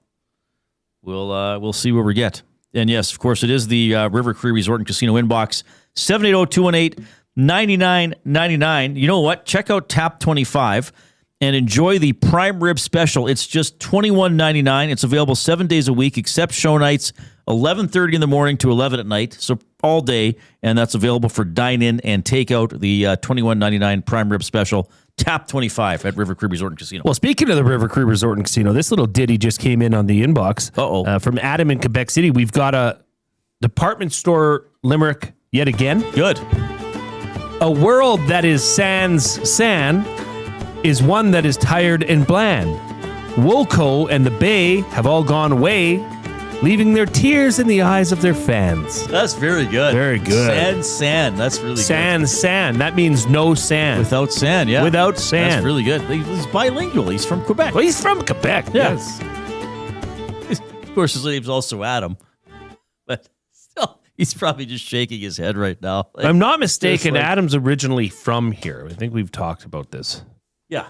Speaker 3: we'll see where we get. And yes, of course, it is the River Cree Resort and Casino inbox, 780-218-9999. You know what? Check out Tap 25 and enjoy the prime rib special. It's just $21.99. It's available 7 days a week, except show nights, 11:30 in the morning to 11 at night. So all day, and that's available for dine-in and takeout. The $21.99 prime rib special, tap 25 at River Cree Resort and Casino.
Speaker 2: Well, speaking of the River Cree Resort and Casino, this little ditty just came in on the inbox. From Adam in Quebec City. We've got a department store limerick yet again.
Speaker 3: Good.
Speaker 2: A world that is sans sand is one that is tired and bland. Woolco and the Bay have all gone away, leaving their tears in the eyes of their fans.
Speaker 3: That's very good.
Speaker 2: Very good.
Speaker 3: Sand. That's really
Speaker 2: good. Sand. That means no sand.
Speaker 3: Without sand, yeah.
Speaker 2: Without sand.
Speaker 3: That's really good. He's bilingual. He's from Quebec.
Speaker 2: Well, he's from Quebec, yes.
Speaker 3: Of course, his name's also Adam. But still, he's probably just shaking his head right now.
Speaker 2: If I'm not mistaken, Adam's originally from here. I think we've talked about this.
Speaker 3: Yeah.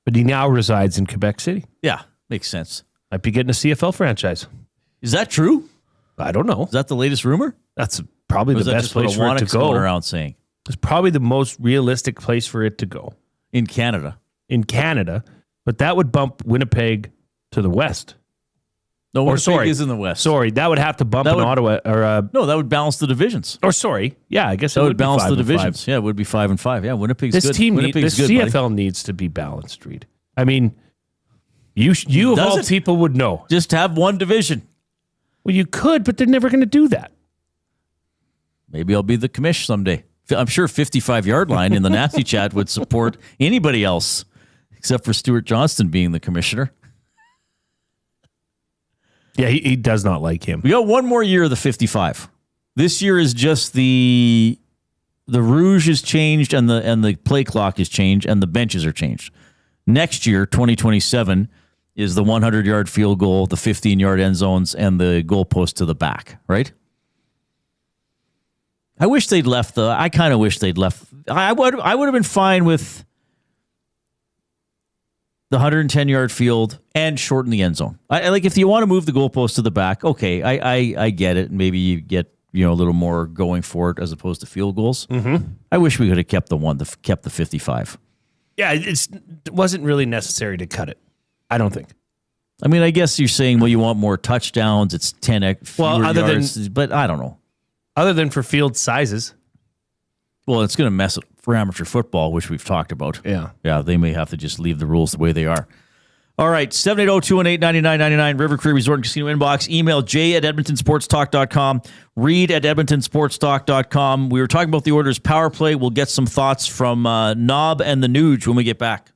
Speaker 2: But he now resides in Quebec City.
Speaker 3: Yeah, makes sense.
Speaker 2: Might be getting a CFL franchise.
Speaker 3: Is that true?
Speaker 2: I don't know.
Speaker 3: Is that the latest rumor?
Speaker 2: That's probably the best place for it to go.
Speaker 3: Around saying
Speaker 2: it's probably the most realistic place for it to go
Speaker 3: in Canada.
Speaker 2: But that would bump Winnipeg to the west.
Speaker 3: No, Winnipeg is in the west.
Speaker 2: Sorry, that would have to bump in Ottawa.
Speaker 3: No, that would balance the divisions.
Speaker 2: Or I guess
Speaker 3: that
Speaker 2: it would
Speaker 3: balance the
Speaker 2: 5-5.
Speaker 3: divisions. Yeah, it would be 5-5. Yeah, Winnipeg's
Speaker 2: this
Speaker 3: good.
Speaker 2: Team
Speaker 3: Winnipeg's
Speaker 2: this
Speaker 3: good,
Speaker 2: CFL needs to be balanced, Reid. I mean, you of all people would know.
Speaker 3: Just have one division.
Speaker 2: Well, you could, but they're never going to do that.
Speaker 3: Maybe I'll be the commish someday. I'm sure 55-yard line in the nasty chat would support anybody else except for Stuart Johnston being the commissioner.
Speaker 2: Yeah, he does not like him.
Speaker 3: We got one more year of the 55. This year is just the rouge is changed and the play clock is changed and the benches are changed. Next year, 2027, is the 100-yard field goal, the 15-yard end zones, and the goalpost to the back, right? I wish they'd left I kind of wish they'd left. I would have been fine with the 110-yard field and shorten the end zone. I like if you want to move the goalpost to the back, okay, I get it. Maybe you get a little more going for it as opposed to field goals.
Speaker 2: Mm-hmm.
Speaker 3: I wish we could have kept kept the 55.
Speaker 2: Yeah, it wasn't really necessary to cut it. I don't think.
Speaker 3: I mean, I guess you're saying, well, you want more touchdowns. It's 10 fewer yards, but I don't know.
Speaker 2: Other than for field sizes.
Speaker 3: Well, it's going to mess up for amateur football, which we've talked about.
Speaker 2: Yeah.
Speaker 3: Yeah, they may have to just leave the rules the way they are. All right, 780-218-9999, River Cree Resort and Casino inbox. Email j@edmontonsportstalk.com, reid@edmontonsportstalk.com. We were talking about the Oilers' power play. We'll get some thoughts from Knob and the Nuge when we get back.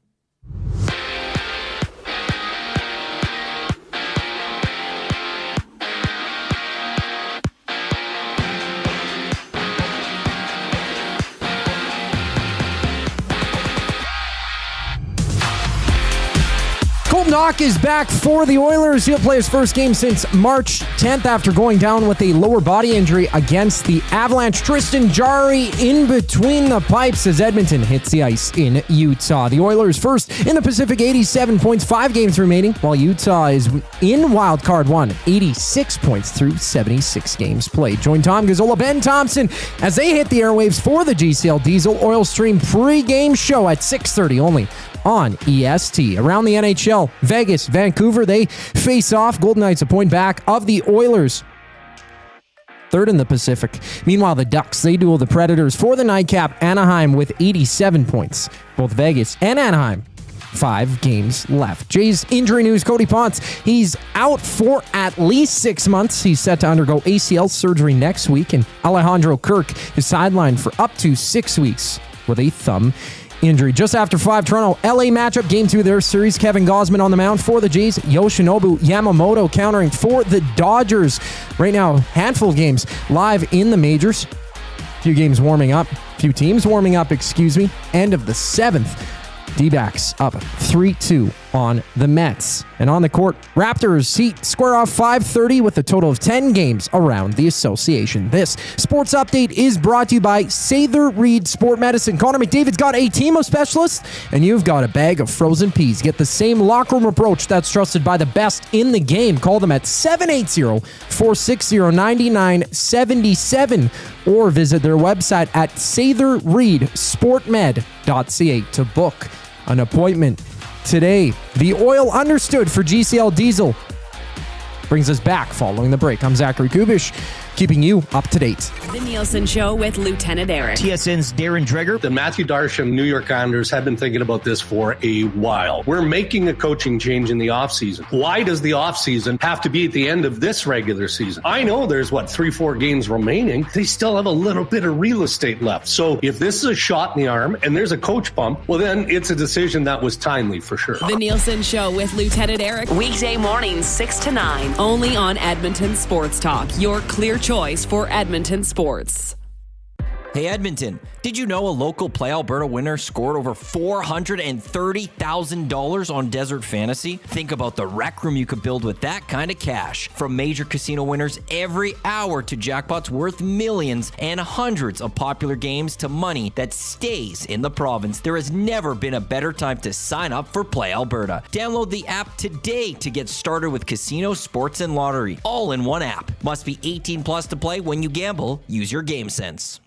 Speaker 4: Knock is back for the Oilers. He'll play his first game since March 10th after going down with a lower body injury against the Avalanche. Tristan Jarry in between the pipes as Edmonton hits the ice in Utah. The Oilers first in the Pacific, 87 points, 5 games remaining, while Utah is in Wild Card 1, 86 points through 76 games played. Join Tom Gazzola, Ben Thompson as they hit the airwaves for the GCL Diesel Oil Stream pre-game show at 6:30 only on EST. Around the NHL, Vegas, Vancouver, they face off. Golden Knights a point back of the Oilers, third in the Pacific. Meanwhile, the Ducks, they duel the Predators for the nightcap. Anaheim with 87 points. Both Vegas and Anaheim, 5 games left. Jays injury news, Cody Ponce, he's out for at least 6 months. He's set to undergo ACL surgery next week, and Alejandro Kirk is sidelined for up to 6 weeks with a thumb injury. Just after 5, Toronto LA matchup, game 2 of their series. Kevin Gausman on the mound for the Jays. Yoshinobu Yamamoto countering for the Dodgers. Right now, handful of games live in the majors. Few teams warming up. End of the 7th. D-backs up 3-2 on the Mets. And on the court, Raptors Heat square off 5:30 with a total of 10 games around the association. This sports update is brought to you by Sather Reid Sport Medicine. Connor McDavid's got a team of specialists, and you've got a bag of frozen peas. Get the same locker room approach that's trusted by the best in the game. Call them at 780-460-9977 or visit their website at satherreidsportmed.ca to book an appointment today. The oil understood for GCL Diesel brings us back following the break. I'm Zachary Kubish, keeping you up to date.
Speaker 7: The Nielsen Show with Lieutenant Eric.
Speaker 15: TSN's Darren Dreger.
Speaker 16: The Matthew Darsham New York Islanders have been thinking about this for a while. We're making a coaching change in the offseason. Why does the offseason have to be at the end of this regular season? I know there's 3-4 games remaining. They still have a little bit of real estate left. So if this is a shot in the arm and there's a coach bump, well, then it's a decision that was timely for sure.
Speaker 7: The Nielsen Show with Lieutenant Eric. Weekday mornings 6 to 9. Only on Edmonton Sports Talk. Your clear choice for Edmonton sports.
Speaker 13: Hey Edmonton, did you know a local Play Alberta winner scored over $430,000 on Desert Fantasy? Think about the rec room you could build with that kind of cash. From major casino winners every hour to jackpots worth millions and hundreds of popular games to money that stays in the province, there has never been a better time to sign up for Play Alberta. Download the app today to get started with casino, sports, and lottery, all in one app. Must be 18 plus to play. When you gamble, use your game sense.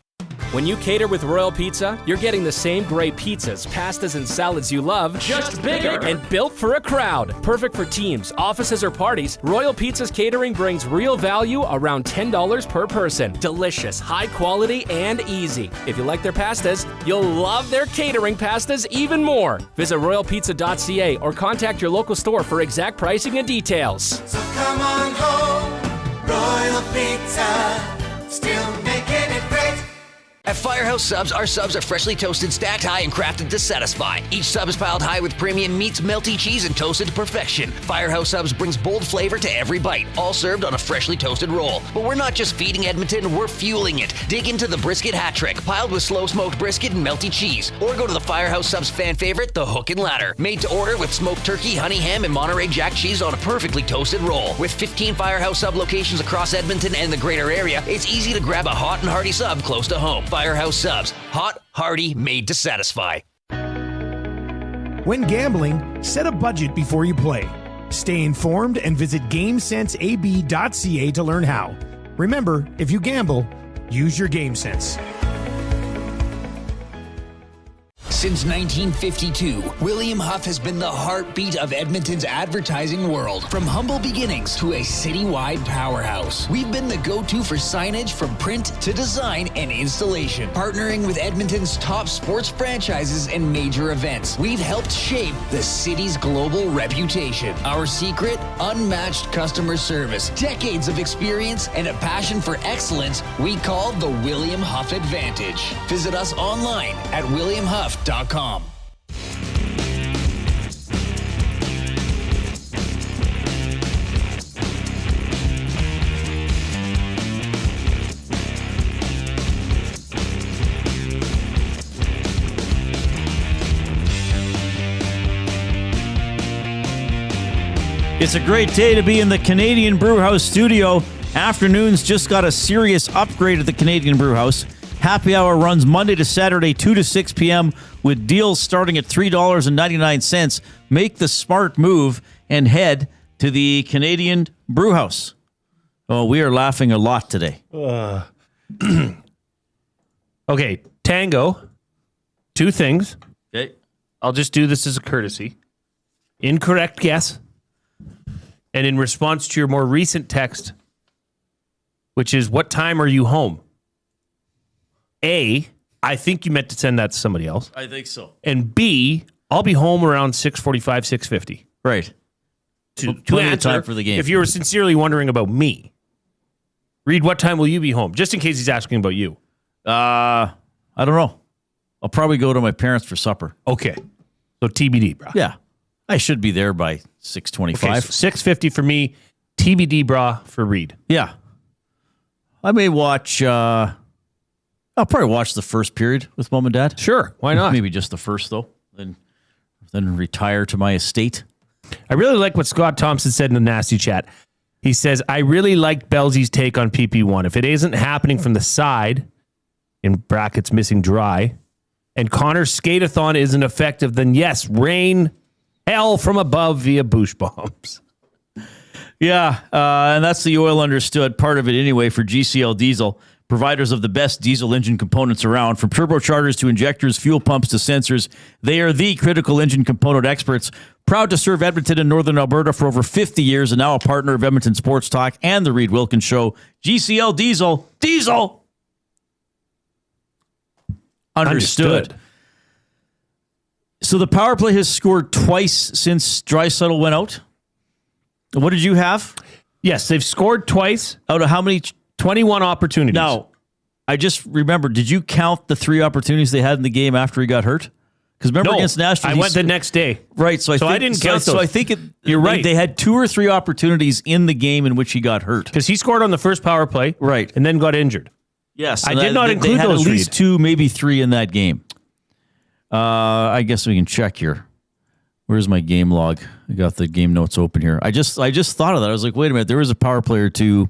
Speaker 22: When you cater with Royal Pizza, you're getting the same great pizzas, pastas, and salads you love, just bigger and built for a crowd. Perfect for teams, offices, or parties, Royal Pizza's catering brings real value around $10 per person. Delicious, high quality, and easy. If you like their pastas, you'll love their catering pastas even more. Visit royalpizza.ca or contact your local store for exact pricing and details.
Speaker 17: So come on home, Royal Pizza, still making it great.
Speaker 21: At Firehouse Subs, our subs are freshly toasted, stacked high, and crafted to satisfy. Each sub is piled high with premium meats, melty cheese, and toasted to perfection. Firehouse Subs brings bold flavor to every bite, all served on a freshly toasted roll. But we're not just feeding Edmonton, we're fueling it. Dig into the brisket hat trick, piled with slow-smoked brisket and melty cheese. Or go to the Firehouse Subs fan favorite, the Hook and Ladder. Made to order with smoked turkey, honey ham, and Monterey Jack cheese on a perfectly toasted roll. With 15 Firehouse Sub locations across Edmonton and the greater area, it's easy to grab a hot and hearty sub close to home. Firehouse Subs. Hot, hearty, made to satisfy.
Speaker 25: When gambling, set a budget before you play. Stay informed and visit GameSenseAB.ca to learn how. Remember, if you gamble, use your game sense.
Speaker 26: Since 1952, William Huff has been the heartbeat of Edmonton's advertising world. From humble beginnings to a citywide powerhouse, we've been the go-to for signage from print to design and installation. Partnering with Edmonton's top sports franchises and major events, we've helped shape the city's global reputation. Our secret? Unmatched customer service, decades of experience, and a passion for excellence we call the William Huff Advantage. Visit us online at williamhuff.com.
Speaker 3: It's a great day to be in the Canadian Brewhouse studio. Afternoons just got a serious upgrade at the Canadian Brewhouse. Happy hour runs Monday to Saturday, 2 to 6 p.m. with deals starting at $3.99. Make the smart move and head to the Canadian Brewhouse. Oh, we are laughing a lot today.
Speaker 2: Okay, Tango. Two things.
Speaker 3: Okay.
Speaker 2: I'll just do this as a courtesy. Incorrect guess. And in response to your more recent text, which is, what time are you home? A, I think you meant to send that to somebody else.
Speaker 3: I think so.
Speaker 2: And B, I'll be home around 6:45, 6:50.
Speaker 3: Right.
Speaker 2: To
Speaker 3: answer, time for the game.
Speaker 2: If you were sincerely wondering about me. Reid, what time will you be home? Just in case he's asking about you.
Speaker 3: I don't know. I'll probably go to my parents for supper.
Speaker 2: Okay. So TBD, bro.
Speaker 3: Yeah. I should be there by 6:25.
Speaker 2: Okay, so 6:50 for me, TBD, brah, for Reid.
Speaker 3: Yeah. I may watch... I'll probably watch the first period with Mom and Dad.
Speaker 2: Sure, why not?
Speaker 3: Maybe just the first, though. Then retire to my estate.
Speaker 2: I really like what Scott Thompson said in the Nasty Chat. He says, I really liked Belzy's take on PP1. If it isn't happening from the side, in brackets missing dry, and Connor's skate-a-thon isn't effective, then yes, rain hell from above via bush bombs.
Speaker 3: Yeah, and that's the oil understood part of it anyway for GCL Diesel. providers of the best diesel engine components around. From turbochargers to injectors, fuel pumps to sensors, they are the critical engine component experts. Proud to serve Edmonton and Northern Alberta for over 50 years and now a partner of Edmonton Sports Talk and the Reid Wilkins Show. GCL Diesel. Diesel! Understood. So the power play has scored twice since Draisaitl went out. What did you have?
Speaker 2: Yes, they've scored twice.
Speaker 3: Out of how many?
Speaker 2: 21 opportunities.
Speaker 3: Now, I just remembered, did you count the 3 opportunities they had in the game after he got hurt? Because remember against Nashville,
Speaker 2: I went the next day.
Speaker 3: Right, so I
Speaker 2: didn't count those.
Speaker 3: So I think
Speaker 2: you're right.
Speaker 3: They had 2 or 3 opportunities in the game in which he got hurt.
Speaker 2: Because he scored on the first power play,
Speaker 3: right,
Speaker 2: and then got injured.
Speaker 3: Yes,
Speaker 2: I did not include
Speaker 3: they had
Speaker 2: those.
Speaker 3: At least 2, maybe 3 in that game. I guess we can check here. Where's my game log? I got the game notes open here. I just thought of that. I was like, wait a minute, there was a power play or 2.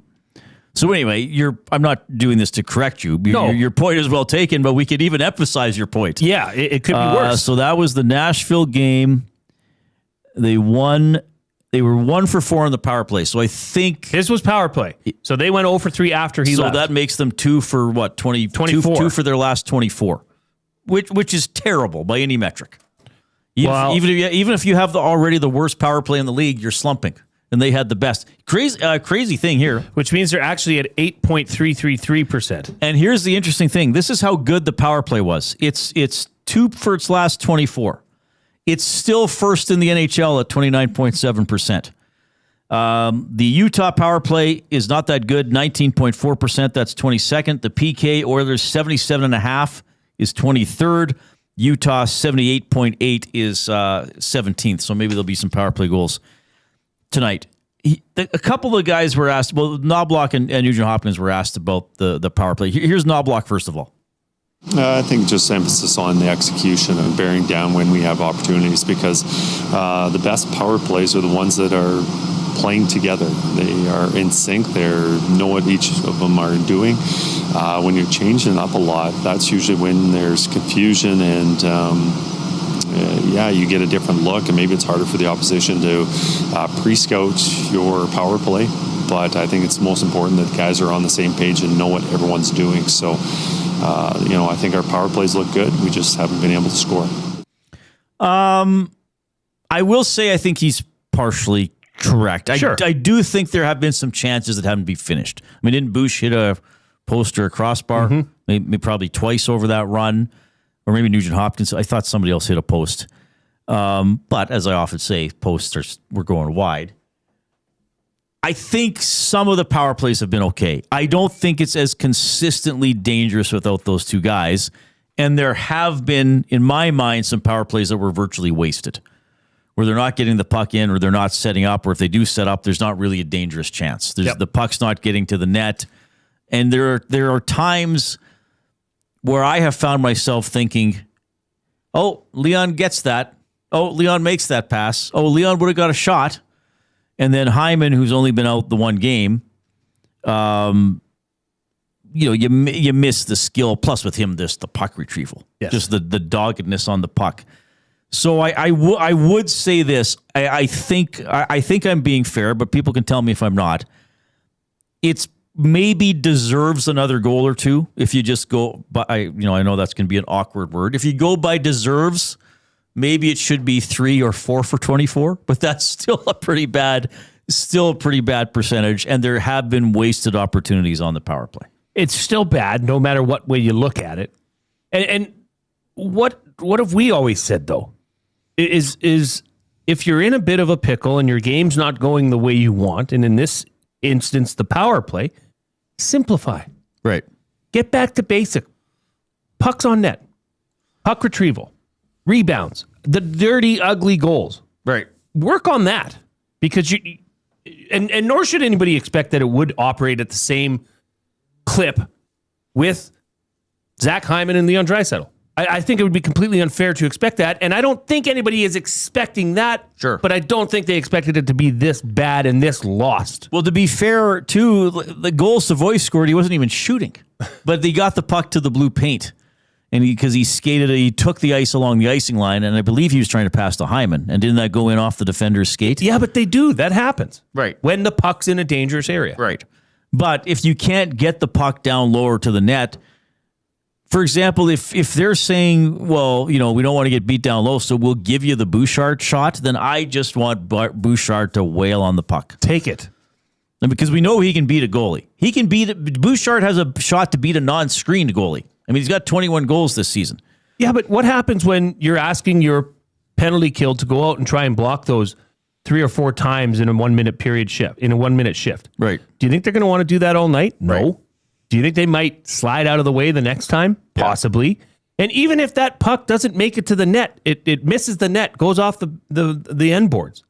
Speaker 3: So anyway, I'm not doing this to correct you. Your point is well taken, but we could even emphasize your point.
Speaker 2: Yeah, it could be worse.
Speaker 3: So that was the Nashville game. They won. They were 1 for 4 on the power play. So I think
Speaker 2: his was power play. So they went 0 for 3 after he left.
Speaker 3: So that makes them 2 for what? 24. 2 for their last 24, which is terrible by any metric. Even if you have already the worst power play in the league, you're slumping. And they had the best. Crazy thing here.
Speaker 2: Which means they're actually at 8.333%.
Speaker 3: And here's the interesting thing. This is how good the power play was. It's 2 for its last 24. It's still first in the NHL at 29.7%. The Utah power play is not that good, 19.4%. That's 22nd. The PK Oilers 77.5 is 23rd. Utah 78.8 is 17th. So maybe there'll be some power play goals tonight. A couple of guys were asked, well, Knobloch and Nugent Hopkins were asked about the power play. Here's Knobloch, first of all.
Speaker 12: I think just emphasis on the execution and bearing down when we have opportunities, because the best power plays are the ones that are playing together. They are in sync. They know what each of them are doing. When you're changing up a lot, that's usually when there's confusion and you get a different look, and maybe it's harder for the opposition to pre-scout your power play. But I think it's most important that guys are on the same page and know what everyone's doing. So, I think our power plays look good. We just haven't been able to score.
Speaker 3: I will say I think he's partially correct.
Speaker 2: Sure.
Speaker 3: I do think there have been some chances that haven't been finished. I mean, didn't Bush hit a post or a crossbar?
Speaker 2: Mm-hmm.
Speaker 3: Maybe probably twice over that run. Or maybe Nugent Hopkins. I thought somebody else hit a post. But as I often say, posts were going wide. I think some of the power plays have been okay. I don't think it's as consistently dangerous without those 2 guys. And there have been, in my mind, some power plays that were virtually wasted, where they're not getting the puck in, or they're not setting up, or if they do set up, there's not really a dangerous chance. The puck's not getting to the net. And there are times where I have found myself thinking, oh, Leon gets that. Oh, Leon makes that pass. Oh, Leon would have got a shot. And then Hyman, who's only been out the one game, you miss the skill. Plus with him, the puck retrieval.
Speaker 2: Yes.
Speaker 3: Just the doggedness on the puck. So I would say this. I think I'm being fair, but people can tell me if I'm not. It's maybe deserves another goal or 2 if you just go by, I know that's going to be an awkward word. If you go by deserves, maybe it should be 3 or 4 for 24, but that's still a pretty bad percentage, and there have been wasted opportunities on the power play.
Speaker 2: It's still bad no matter what way you look at it. And what have we always said, though, is if you're in a bit of a pickle and your game's not going the way you want, and in this instance, the power play, simplify.
Speaker 3: Right.
Speaker 2: Get back to basic. Pucks on net. Puck retrieval. Rebounds. The dirty, ugly goals.
Speaker 3: Right.
Speaker 2: Work on that. Because and nor should anybody expect that it would operate at the same clip with Zach Hyman and Leon Draisaitl. I think it would be completely unfair to expect that, and I don't think anybody is expecting that.
Speaker 3: Sure.
Speaker 2: But I don't think they expected it to be this bad and this lost.
Speaker 3: Well, to be fair, too, the goal Savoy scored, he wasn't even shooting. But he got the puck to the blue paint, and because he took the ice along the icing line, and I believe he was trying to pass to Hyman, and didn't that go in off the defender's skate?
Speaker 2: Yeah, but they do. That happens.
Speaker 3: Right.
Speaker 2: When the puck's in a dangerous area.
Speaker 3: Right. But if you can't get the puck down lower to the net, for example, if they're saying, well, we don't want to get beat down low, so we'll give you the Bouchard shot, then I just want Bouchard to wail on the puck.
Speaker 2: Take it.
Speaker 3: And because we know he can beat a goalie. Bouchard has a shot to beat a non-screened goalie. I mean, he's got 21 goals this season.
Speaker 2: Yeah, but what happens when you're asking your penalty kill to go out and try and block those 3 or 4 times in a 1 minute period shift, in a 1 minute shift?
Speaker 3: Right.
Speaker 2: Do you think they're going to want to do that all night? No.
Speaker 3: Right.
Speaker 2: Do you think they might slide out of the way the next time? Possibly. And even if that puck doesn't make it to the net, it misses the net, goes off the end boards.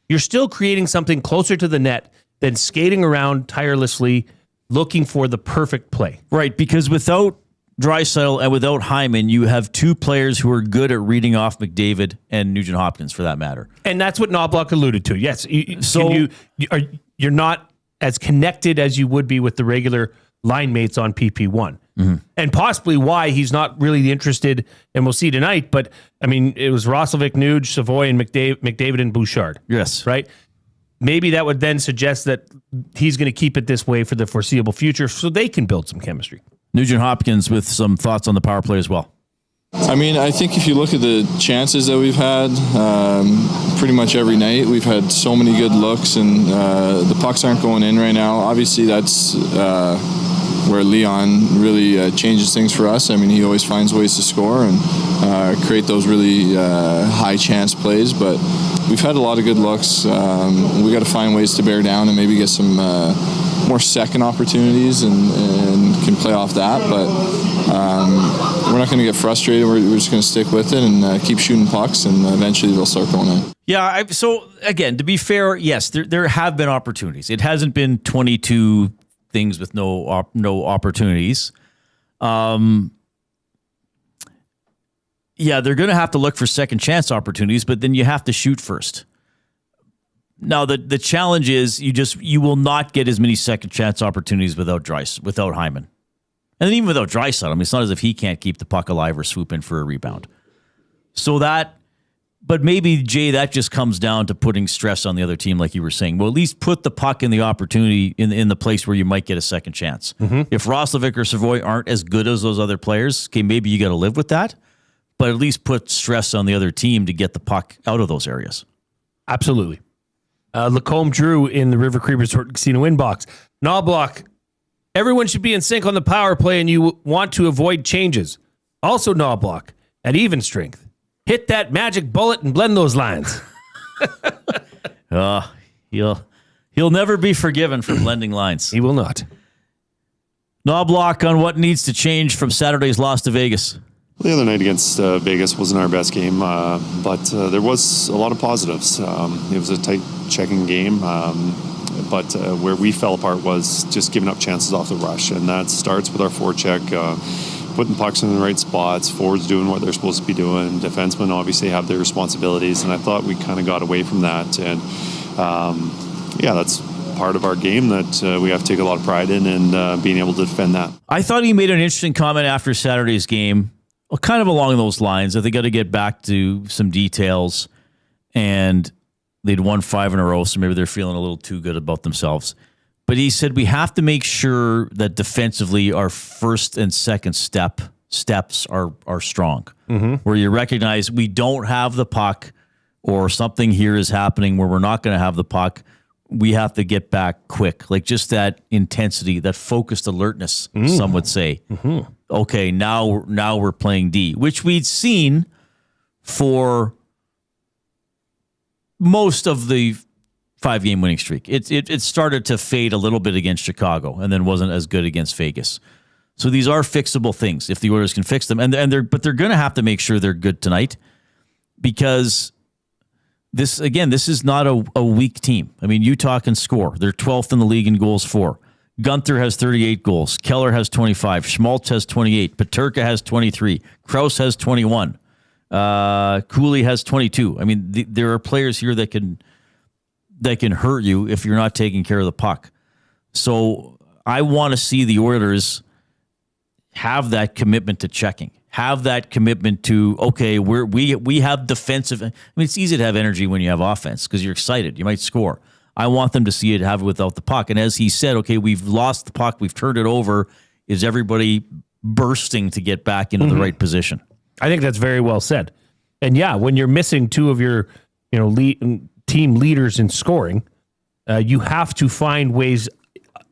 Speaker 2: You're still creating something closer to the net than skating around tirelessly looking for the perfect play.
Speaker 3: Right, because without Draisaitl and without Hyman, you have 2 players who are good at reading off McDavid and Nugent Hopkins, for that matter.
Speaker 2: And that's what Knobloch alluded to. Yes, you're not as connected as you would be with the regular line mates on PP1.
Speaker 3: Mm-hmm.
Speaker 2: And possibly why he's not really interested, and we'll see tonight, but I mean, it was Roslovic, Nuge, Savoy, and McDavid and Bouchard.
Speaker 3: Yes.
Speaker 2: Right? Maybe that would then suggest that he's going to keep it this way for the foreseeable future so they can build some chemistry.
Speaker 3: Nugent Hopkins with some thoughts on the power play as well.
Speaker 5: I mean, I think if you look at the chances that we've had, pretty much every night, we've had so many good looks, and the pucks aren't going in right now. Obviously, that's where Leon really changes things for us. I mean, he always finds ways to score and create those really high chance plays, but we've had a lot of good looks. We got to find ways to bear down and maybe get some more second opportunities and can play off that, but we're not going to get frustrated. We're just going to stick with it and keep shooting pucks, and eventually they'll start going in.
Speaker 3: Yeah, so again, to be fair, yes, there have been opportunities. It hasn't been 22 things with no opportunities. Yeah, they're going to have to look for second chance opportunities, but then you have to shoot first. Now, the challenge is you will not get as many second chance opportunities without Hyman. And then even without Draisaitl, I mean, it's not as if he can't keep the puck alive or swoop in for a rebound. But maybe, Jay, that just comes down to putting stress on the other team, like you were saying. Well, at least put the puck in the opportunity in the place where you might get a second chance. Mm-hmm. If Roslovic or Savoy aren't as good as those other players, okay, maybe you got to live with that. But at least put stress on the other team to get the puck out of those areas.
Speaker 2: Absolutely. Lacombe Drew in the River Cree Resort Casino inbox. Knobloch, everyone should be in sync on the power play, and you want to avoid changes. Also, Knobloch, at even strength, hit that magic bullet and blend those lines.
Speaker 3: He'll never be forgiven for blending lines.
Speaker 2: He will not.
Speaker 3: Knobloch on what needs to change from Saturday's loss to Vegas.
Speaker 12: The other night against Vegas wasn't our best game, but there was a lot of positives. It was a tight checking game, but where we fell apart was just giving up chances off the rush, and that starts with our forecheck, putting pucks in the right spots, forwards doing what they're supposed to be doing, defensemen obviously have their responsibilities, and I thought we kind of got away from that, and that's part of our game that we have to take a lot of pride in, and being able to defend that.
Speaker 3: I thought he made an interesting comment after Saturday's game. Well, kind of along those lines, that they got to get back to some details, and they'd won 5 in a row, so maybe they're feeling a little too good about themselves. But he said we have to make sure that defensively our first and second steps are strong, where you recognize we don't have the puck or something here is happening where we're not going to have the puck. We have to get back quick, like just that intensity, that focused alertness, some would say. Mm-hmm. Okay, now we're playing D, which we'd seen for most of the 5-game winning streak. It started to fade a little bit against Chicago and then wasn't as good against Vegas. So these are fixable things if the Oilers can fix them, but they're going to have to make sure they're good tonight, because this is not a weak team. I mean, Utah can score. They're 12th in the league in goals for. Gunther has 38 goals. Keller has 25. Schmaltz has 28. Peterka has 23. Krause has 21. Cooley has 22. I mean, there are players here that can hurt you if you're not taking care of the puck. So I want to see the Oilers have that commitment to checking. Have that commitment to, okay, we have defensive. I mean, it's easy to have energy when you have offense because you're excited. You might score. I want them to see it, have it without the puck. And as he said, okay, we've lost the puck, we've turned it over. Is everybody bursting to get back into the right position?
Speaker 2: I think that's very well said. And yeah, when you're missing two of your, team leaders in scoring, you have to find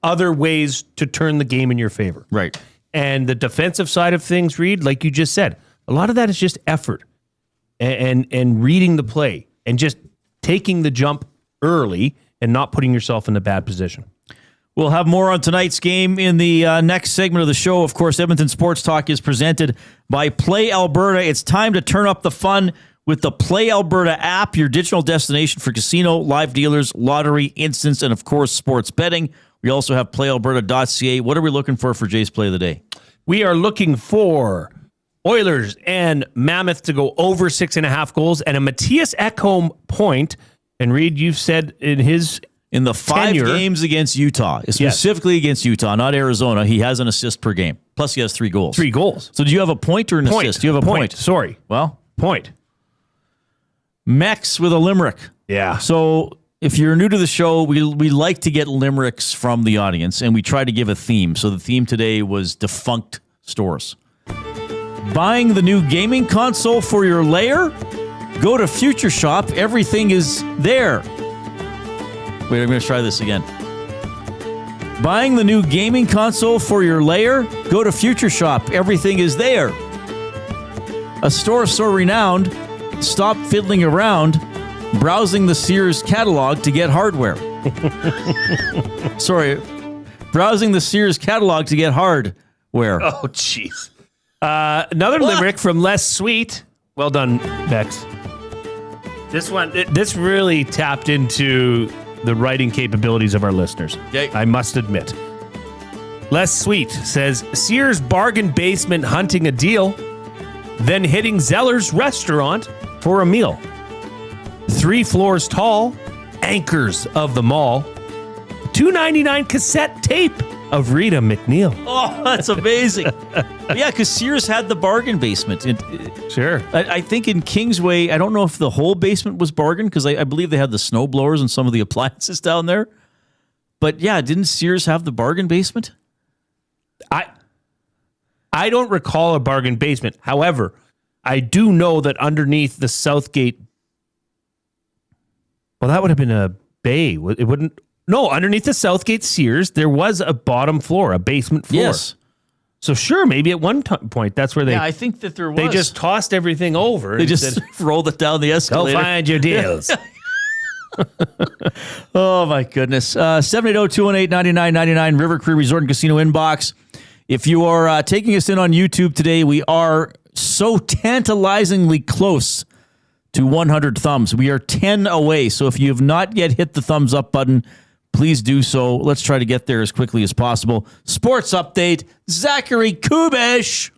Speaker 2: other ways to turn the game in your favor.
Speaker 3: Right.
Speaker 2: And the defensive side of things, Reid, like you just said, a lot of that is just effort and reading the play and just taking the jump early and not putting yourself in a bad position.
Speaker 3: We'll have more on tonight's game in the next segment of the show. Of course, Edmonton Sports Talk is presented by Play Alberta. It's time to turn up the fun with the Play Alberta app, your digital destination for casino, live dealers, lottery, instants, and, of course, sports betting. We also have playalberta.ca. What are we looking for Jay's Play of the Day?
Speaker 2: We are looking for Oilers and Mammoth to go over 6.5 goals and a Matthias Ekholm point. And Reid, you've said in the
Speaker 3: 5 games against Utah, specifically against Utah, not Arizona, he has an assist per game. Plus, he has 3 goals.
Speaker 2: 3 goals.
Speaker 3: So do you have a point or an assist? Do you have a point?
Speaker 2: Sorry.
Speaker 3: Well,
Speaker 2: point.
Speaker 3: Mex with a limerick.
Speaker 2: Yeah.
Speaker 3: So if you're new to the show, we like to get limericks from the audience, and we try to give a theme. So the theme today was defunct stores. Buying the new gaming console for your lair? Go to Future Shop. Everything is there. Wait, I'm going to try this again. Buying the new gaming console for your lair? Go to Future Shop. Everything is there. A store so renowned, stop fiddling around, browsing the Sears catalog to get hardware. Sorry. Browsing the Sears catalog to get hardware.
Speaker 2: Oh, jeez. Another limerick from Les Sweet. Well done, Bex. This really tapped into the writing capabilities of our listeners.
Speaker 3: Okay.
Speaker 2: I must admit. Les Sweet says, Sears bargain basement hunting a deal, then hitting Zeller's restaurant for a meal. 3 floors tall, anchors of the mall, $2.99 cassette tape of Rita McNeil.
Speaker 3: Oh, that's amazing. Yeah, because Sears had the bargain basement.
Speaker 2: Sure.
Speaker 3: I think in Kingsway, I don't know if the whole basement was bargain, because I believe they had the snow blowers and some of the appliances down there. But yeah, didn't Sears have the bargain basement?
Speaker 2: I don't recall a bargain basement. However, I do know that underneath the Southgate, well, that would have been a bay. It wouldn't. No, underneath the Southgate Sears, there was a bottom floor, a basement floor.
Speaker 3: Yes.
Speaker 2: So sure, maybe at one point that's where they.
Speaker 3: Yeah, I think that there was.
Speaker 2: They just tossed everything over.
Speaker 3: They just rolled it down the escalator.
Speaker 2: Go find your deals.
Speaker 3: Oh my goodness. 780-218-9999 River Cree Resort and Casino inbox. If you are taking us in on YouTube today, we are so tantalizingly close to 100 thumbs. We are 10 away. So if you have not yet hit the thumbs up button, please do so. Let's try to get there as quickly as possible. Sports update, Zachary Kubish.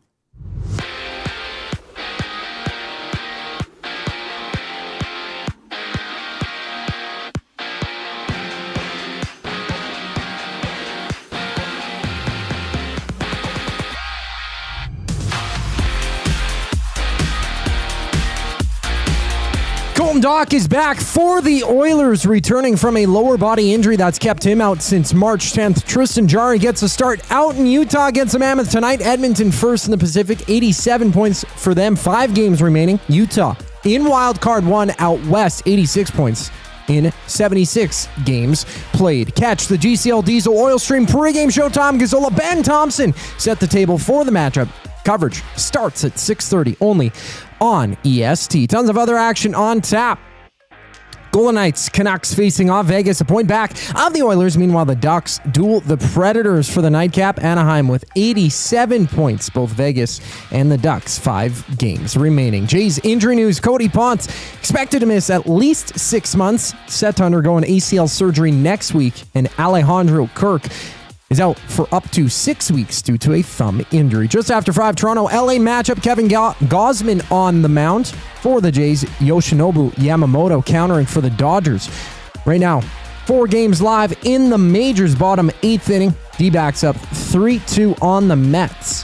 Speaker 4: Doc is back for the Oilers, returning from a lower body injury that's kept him out since March 10th. Tristan Jarry gets a start out in Utah against the Mammoth tonight. Edmonton first in the Pacific, 87 points for them, 5 games remaining. Utah in wild card 1 out west, 86 points in 76 games played. Catch the GCL Diesel Oil Stream pregame show. Tom Gazzola, Ben Thompson set the table for the matchup. Coverage starts at 6:30 only on EST. Tons of other action on tap. Golden Knights, Canucks facing off. Vegas a point back of the Oilers. Meanwhile, the Ducks duel the Predators for the nightcap. Anaheim with 87 points. Both Vegas and the Ducks, 5 games remaining. Jays injury news. Cody Ponce expected to miss at least 6 months. Set to undergo an ACL surgery next week. And Alejandro Kirk is out for up to 6 weeks due to a thumb injury. Just after 5, Toronto LA matchup. Kevin Gausman on the mound for the Jays. Yoshinobu Yamamoto countering for the Dodgers. Right now, 4 games live in the majors, bottom 8th inning. D-backs up 3-2 on the Mets.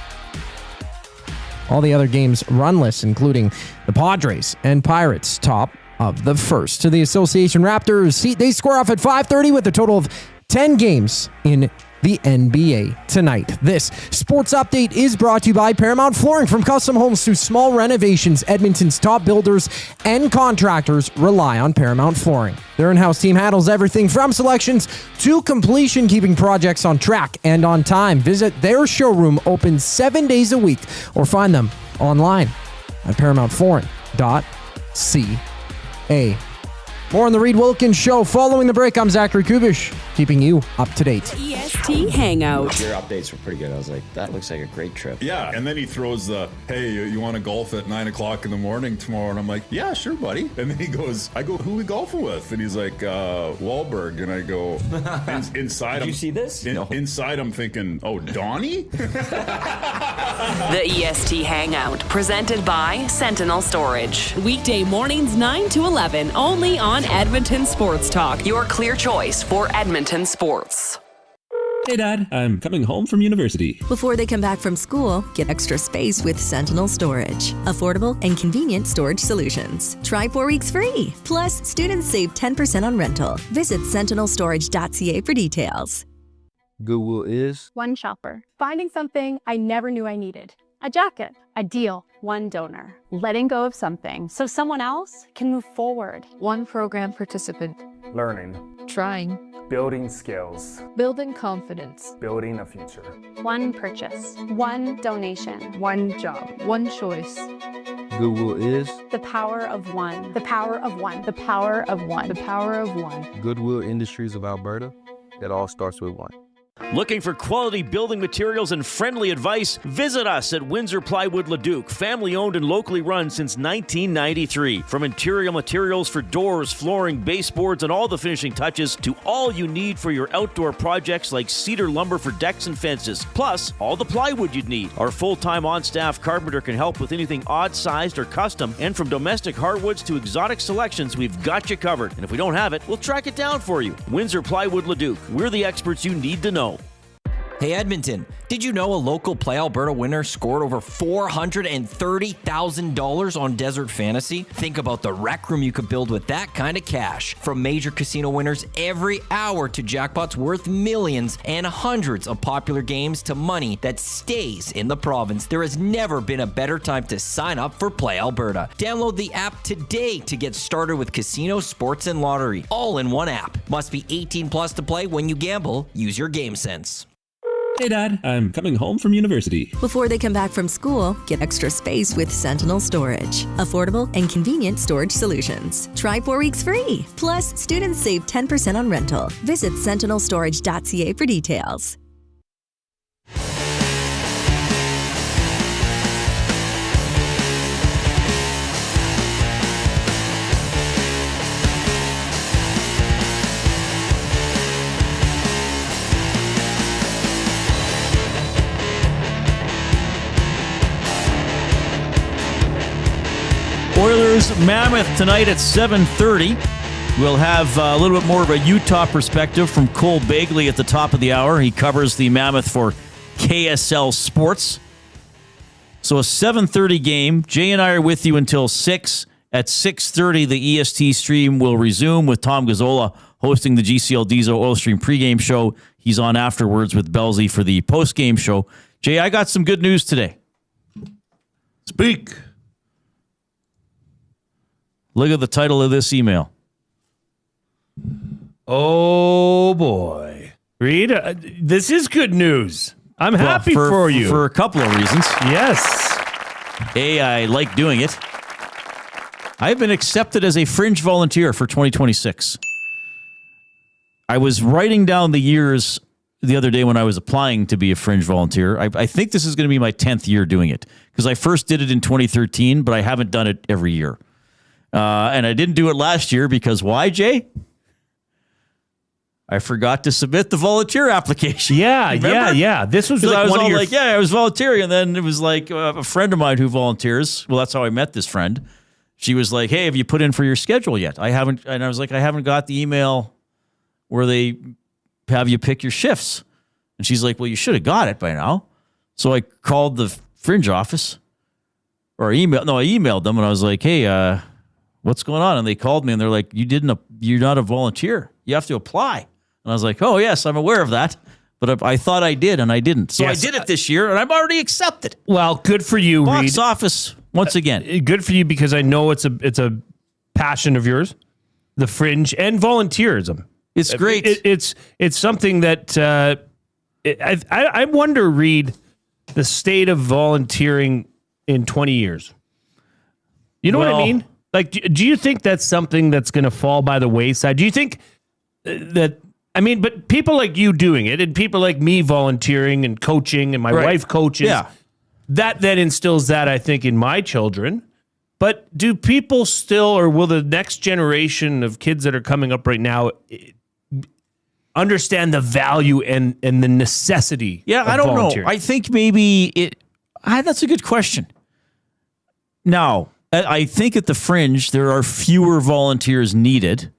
Speaker 4: All the other games runless, including the Padres and Pirates top of the first. To the Association Raptors, they square off at 5:30 with a total of 10 games in the NBA tonight. This sports update is brought to you by Paramount Flooring. From custom homes to small renovations, Edmonton's top builders and contractors rely on Paramount Flooring. Their in-house team handles everything from selections to completion, keeping projects on track and on time. Visit their showroom, open 7 days a week, or find them online at ParamountFlooring.ca. More on the Reid Wilkins Show. Following the break, I'm Zachary Kubish, keeping you up to date.
Speaker 7: EST Hangout.
Speaker 6: Your updates were pretty good. I was like, that looks like a great trip.
Speaker 15: Yeah, and then he throws the, hey, you want to golf at 9 o'clock in the morning tomorrow? And I'm like, yeah, sure, buddy. And then he goes, I go, who are we golfing with? And he's like, Wahlberg. And I go, inside.
Speaker 6: Did you see this?
Speaker 15: No. Inside, I'm thinking, oh, Donnie?
Speaker 7: The EST Hangout, presented by Sentinel Storage. Weekday mornings 9 to 11, only on Edmonton Sports Talk, your clear choice for Edmonton sports.
Speaker 22: Hey, Dad. I'm coming home from university.
Speaker 18: Before they come back from school, get extra space with Sentinel Storage. Affordable and convenient storage solutions. Try 4 weeks free. Plus, students save 10% on rental. Visit sentinelstorage.ca for details.
Speaker 19: Goodwill is
Speaker 20: one shopper, finding something I never knew I needed. A jacket, a deal, one donor, letting go of something so someone else can move forward.
Speaker 23: One program participant,
Speaker 27: learning,
Speaker 23: trying,
Speaker 27: building skills,
Speaker 23: building confidence,
Speaker 27: building a future.
Speaker 20: One purchase, one donation,
Speaker 23: one job, one choice.
Speaker 19: Goodwill is
Speaker 20: the power of one, the power of one, the power of one, the power of one.
Speaker 19: Goodwill Industries of Alberta. It all starts with one.
Speaker 3: Looking for quality building materials and friendly advice? Visit us at Windsor Plywood Leduc, family owned and locally run since 1993. From interior materials for doors, flooring, baseboards, and all the finishing touches to all you need for your outdoor projects like cedar lumber for decks and fences, plus all the plywood you'd need. Our full-time on-staff carpenter can help with anything odd-sized or custom, and from domestic hardwoods to exotic selections, we've got you covered. And if we don't have it, we'll track it down for you. Windsor Plywood Leduc. We're the experts you need to know.
Speaker 13: Hey Edmonton, did you know a local Play Alberta winner scored over $430,000 on Desert Fantasy? Think about the rec room you could build with that kind of cash. From major casino winners every hour to jackpots worth millions and hundreds of popular games to money that stays in the province, there has never been a better time to sign up for Play Alberta. Download the app today to get started with casino, sports, and lottery, all in one app. Must be 18 plus to play. When you gamble, use your game sense.
Speaker 22: Hey, Dad. I'm coming home from university.
Speaker 18: Before they come back from school, get extra space with Sentinel Storage. Affordable and convenient storage solutions. Try 4 weeks free. Plus, students save 10% on rental. Visit sentinelstorage.ca for details.
Speaker 3: Oilers Mammoth tonight at 7:30. We'll have a little bit more of a Utah perspective from Cole Bagley at the top of the hour. He covers the Mammoth for KSL Sports. So a 7:30 game. Jay and I are with you until 6. At 6:30, the EST stream will resume with Tom Gazzola hosting the GCL Diesel Oil Stream pregame show. He's on afterwards with Belzy for the postgame show. Jay, I got some good news today.
Speaker 2: Speak.
Speaker 3: Look at the title of this email.
Speaker 2: Oh, boy. Reid, this is good news. I'm happy for you.
Speaker 3: For a couple of reasons.
Speaker 2: Yes.
Speaker 3: A, I like doing it. I've been accepted as a Fringe volunteer for 2026. I was writing down the years the other day when I was applying to be a Fringe volunteer. I think this is going to be my 10th year doing it because I first did it in 2013, but I haven't done it every year. And I didn't do it last year because why, Jay? I forgot to submit the volunteer application.
Speaker 2: Yeah. This was like
Speaker 3: I was
Speaker 2: one
Speaker 3: all
Speaker 2: of your...
Speaker 3: like, I was volunteering. And then it was like a friend of mine who volunteers. Well, that's how I met this friend. She was like, hey, have you put in for your schedule yet? I haven't. And I was like, I haven't got the email where they have you pick your shifts. And she's like, well, you should have got it by now. So I called the Fringe office or I emailed them and I was like, hey, what's going on? And they called me and they're like, you're not a volunteer. You have to apply. And I was like, oh, yes, I'm aware of that. But I thought I did, and I didn't. So I did it this year, and I'm already accepted.
Speaker 2: Well, good for you, Reid.
Speaker 3: Box office, once again.
Speaker 2: Good for you, because I know it's a passion of yours, the Fringe and volunteerism.
Speaker 3: It's great.
Speaker 2: It's something that I wonder, Reid, the state of volunteering in 20 years. You know what I mean? Like, do you think that's something that's going to fall by the wayside? Do you think that... I mean, but people like you doing it and people like me volunteering and coaching and my wife coaches, that then instills that, I think, in my children. But do people still, or will the next generation of kids that are coming up right now understand the value and the necessity of
Speaker 3: I don't
Speaker 2: volunteering?
Speaker 3: know. I think maybe that's a good question. Now, I think at the Fringe, there are fewer volunteers needed.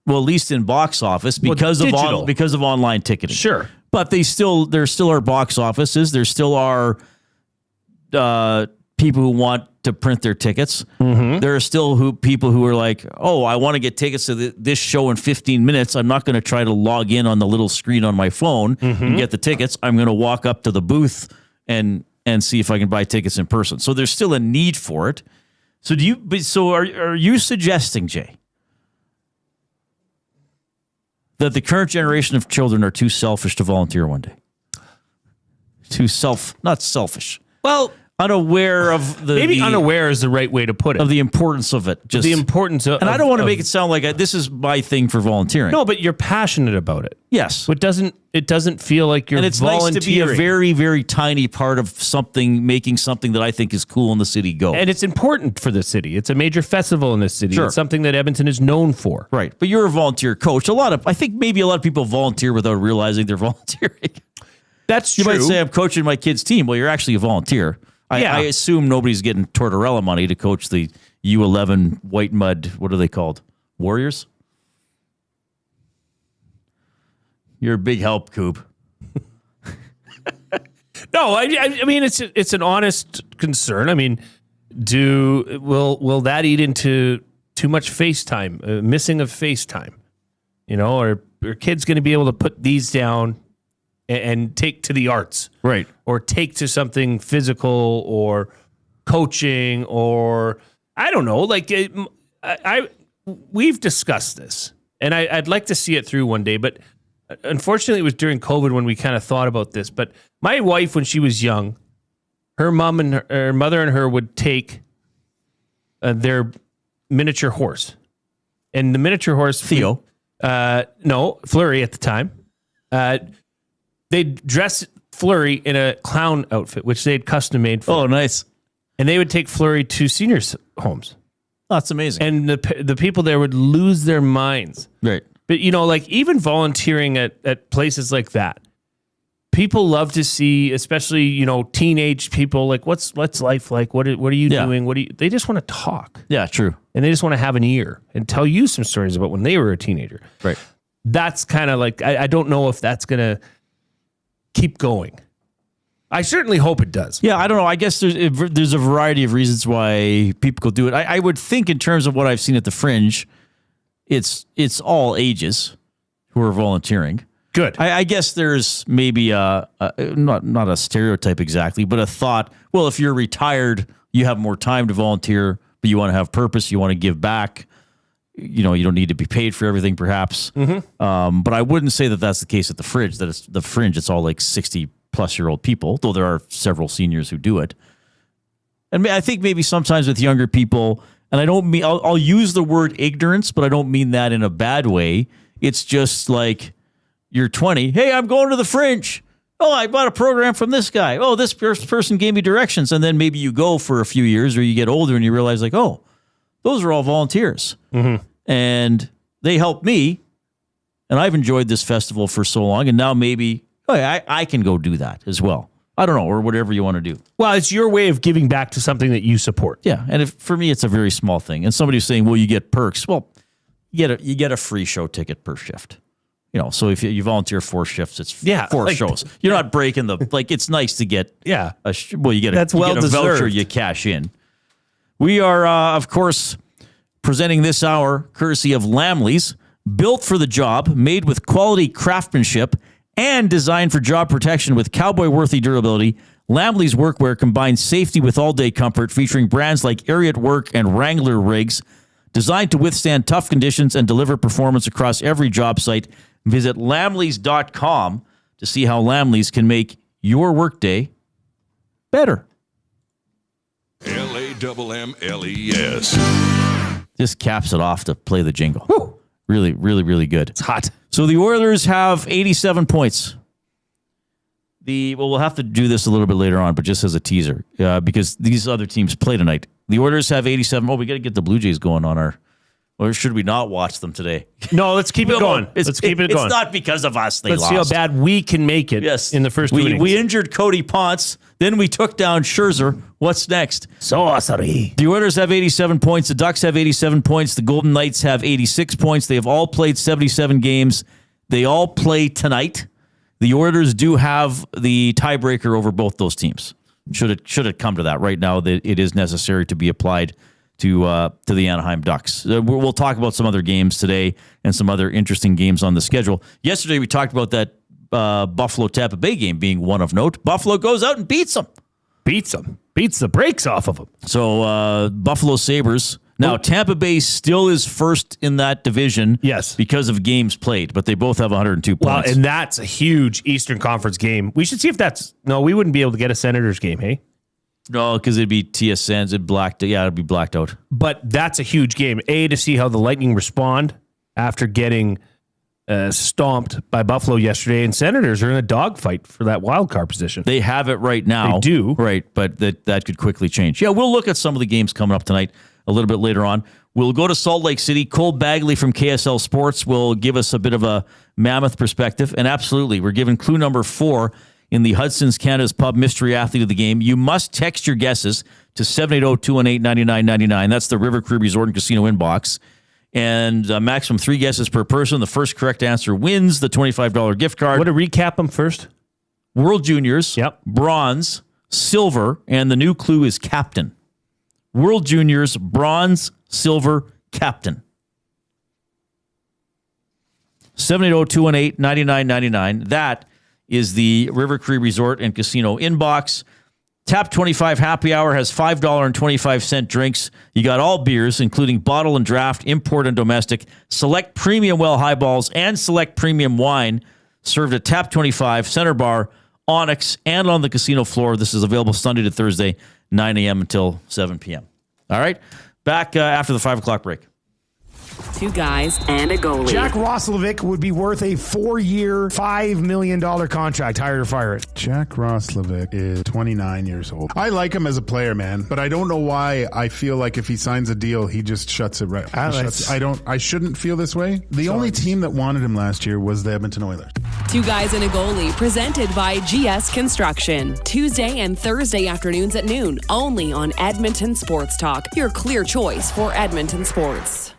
Speaker 3: Well, at least in box office because of online ticketing.
Speaker 2: Sure.
Speaker 3: But there still are box offices. There still are people who want to print their tickets.
Speaker 2: Mm-hmm.
Speaker 3: There are still people who are like, oh, I want to get tickets to this show in 15 minutes. I'm not going to try to log in on the little screen on my phone and get the tickets. I'm going to walk up to the booth and see if I can buy tickets in person. So there's still a need for it. So are you suggesting, Jay, that the current generation of children are too selfish to volunteer one day? Not selfish.
Speaker 2: Well,
Speaker 3: unaware of
Speaker 2: unaware is the right way to put it.
Speaker 3: Of the importance of it.
Speaker 2: The importance of...
Speaker 3: And I don't want to make it sound like this is my thing for volunteering.
Speaker 2: No, but you're passionate about it.
Speaker 3: Yes.
Speaker 2: It doesn't feel like you're volunteering.
Speaker 3: And it's nice to be a very, very tiny part of making something that I think is cool in the city go.
Speaker 2: And it's important for the city. It's a major festival in the city.
Speaker 3: Sure.
Speaker 2: It's something that Edmonton is known for.
Speaker 3: Right. But you're a volunteer coach. I think maybe a lot of people volunteer without realizing they're volunteering.
Speaker 2: That's true.
Speaker 3: You might say, I'm coaching my kid's team. Well, you're actually a volunteer. I assume nobody's getting Tortorella money to coach the U11 White Mud, what are they called? Warriors? You're a big help, Coop.
Speaker 2: No, I mean, it's an honest concern. I mean, will that eat into too much FaceTime, missing of FaceTime? You know, are kids going to be able to put these down and take to the arts,
Speaker 3: right?
Speaker 2: Or take to something physical or coaching, or I don't know. Like we've discussed this, and I'd like to see it through one day. But unfortunately, it was during COVID when we kind of thought about this. But my wife, when she was young, her mom and her mother and her would take their miniature horse, and the miniature horse
Speaker 3: Theo,
Speaker 2: Flurry at the time. They'd dress Flurry in a clown outfit, which they'd custom made for.
Speaker 3: Oh, nice.
Speaker 2: And they would take Flurry to seniors' homes.
Speaker 3: Oh, that's amazing.
Speaker 2: And the people there would lose their minds.
Speaker 3: Right.
Speaker 2: But, like even volunteering at places like that, people love to see, especially, teenage people, like, what's life like? What are you doing? They just want to talk.
Speaker 3: Yeah, true.
Speaker 2: And they just want to have an ear and tell you some stories about when they were a teenager.
Speaker 3: Right.
Speaker 2: That's kind of like, I don't know if that's going to keep going. I certainly hope it does.
Speaker 3: Yeah, I don't know. I guess there's a variety of reasons why people could do it. I would think in terms of what I've seen at the Fringe, it's all ages who are volunteering.
Speaker 2: Good.
Speaker 3: I guess there's maybe not a stereotype exactly, but a thought, well, if you're retired, you have more time to volunteer, but you want to have purpose, you want to give back. You don't need to be paid for everything, perhaps.
Speaker 2: Mm-hmm.
Speaker 3: But I wouldn't say that that's the case at the Fringe. That it's the Fringe. It's all like 60-plus-year-old people, though there are several seniors who do it. And I think maybe sometimes with younger people, and I don't mean I'll use the word ignorance, but I don't mean that in a bad way. It's just like you're 20. Hey, I'm going to the Fringe. Oh, I bought a program from this guy. Oh, this person gave me directions, and then maybe you go for a few years, or you get older and you realize like, oh, those are all volunteers.
Speaker 2: Mm-hmm.
Speaker 3: And they helped me, and I've enjoyed this festival for so long, and now maybe I can go do that as well. I don't know, or whatever you want to do.
Speaker 2: Well, it's your way of giving back to something that you support.
Speaker 3: Yeah, and for me, it's a very small thing. And somebody's saying, well, you get perks. Well, you get a free show ticket per shift. So if you volunteer 4 shifts, it's 4 shows. You're not breaking it's nice to get you get a voucher you cash in. We are, of course, Presenting this hour, courtesy of Lamley's, built for the job, made with quality craftsmanship, and designed for job protection with cowboy-worthy durability. Lamley's workwear combines safety with all-day comfort, featuring brands like Ariat Work and Wrangler rigs, designed to withstand tough conditions and deliver performance across every job site. Visit lamleys.com to see how Lamley's can make your workday better.
Speaker 1: LAMMLES.
Speaker 3: This caps it off to play the jingle.
Speaker 2: Woo.
Speaker 3: Really, really, really good.
Speaker 2: It's hot.
Speaker 3: So the Oilers have 87 points. We'll have to do this a little bit later on, but just as a teaser, because these other teams play tonight. The Oilers have 87. Oh, we got to get the Blue Jays going on or should we not watch them today?
Speaker 2: No, let's keep it going. Let's keep it going.
Speaker 3: It's not because of us they
Speaker 2: Let's
Speaker 3: lost.
Speaker 2: see how bad we can make it in the first 2 innings.
Speaker 3: We injured Cody Ponce. Then we took down Scherzer. What's next?
Speaker 2: Sorry.
Speaker 3: The Oilers have 87 points. The Ducks have 87 points. The Golden Knights have 86 points. They have all played 77 games. They all play tonight. The Oilers do have the tiebreaker over both those teams. Should it come to that? Right now, it is necessary to be applied to the Anaheim Ducks. We'll talk about some other games today and some other interesting games on the schedule. Yesterday, we talked about that Buffalo-Tampa Bay game being one of note. Buffalo goes out and beats them.
Speaker 2: Beats the brakes off of them.
Speaker 3: So Buffalo Sabres. Now, Tampa Bay still is first in that division because of games played, but they both have 102 points.
Speaker 2: Well, and that's a huge Eastern Conference game. We should see if that's... No, we wouldn't be able to get a Senators game, hey?
Speaker 3: No, because it'd be TSNs. It'd be blacked out.
Speaker 2: But that's a huge game. To see how the Lightning respond after getting stomped by Buffalo yesterday, and Senators are in a dogfight for that wild card position.
Speaker 3: They have it right now.
Speaker 2: They do.
Speaker 3: Right, but that could quickly change. Yeah, we'll look at some of the games coming up tonight a little bit later on. We'll go to Salt Lake City. Cole Bagley from KSL Sports will give us a bit of a Mammoth perspective. And absolutely, we're giving clue number 4 in the Hudson's Canada's Pub Mystery Athlete of the Game. You must text your guesses to 780-218-9999. That's the River Cree Resort and Casino inbox. And maximum 3 guesses per person. The first correct answer wins the $25 gift card.
Speaker 2: Want to recap them first?
Speaker 3: World Juniors, bronze, silver, and the new clue is captain. World Juniors, bronze, silver, captain. 780-218-9999. That is the River Cree Resort and Casino inbox. Tap 25 Happy Hour has $5.25 drinks. You got all beers, including bottle and draft, import and domestic, select premium well highballs, and select premium wine served at Tap 25, Center Bar, Onyx, and on the casino floor. This is available Sunday to Thursday, 9 a.m. until 7 p.m. All right, back after the 5 o'clock break.
Speaker 7: 2 guys and a goalie.
Speaker 25: Jack Roslovic would be worth a 4-year, $5 million contract. Hire or fire it.
Speaker 8: Jack Roslovic is 29 years old. I like him as a player, man, but I don't know why I feel like if he signs a deal, he just shuts it right. I shouldn't feel this way. The only team that wanted him last year was the Edmonton Oilers.
Speaker 7: 2 guys and a goalie, presented by GS Construction. Tuesday and Thursday afternoons at noon, only on Edmonton Sports Talk, your clear choice for Edmonton sports.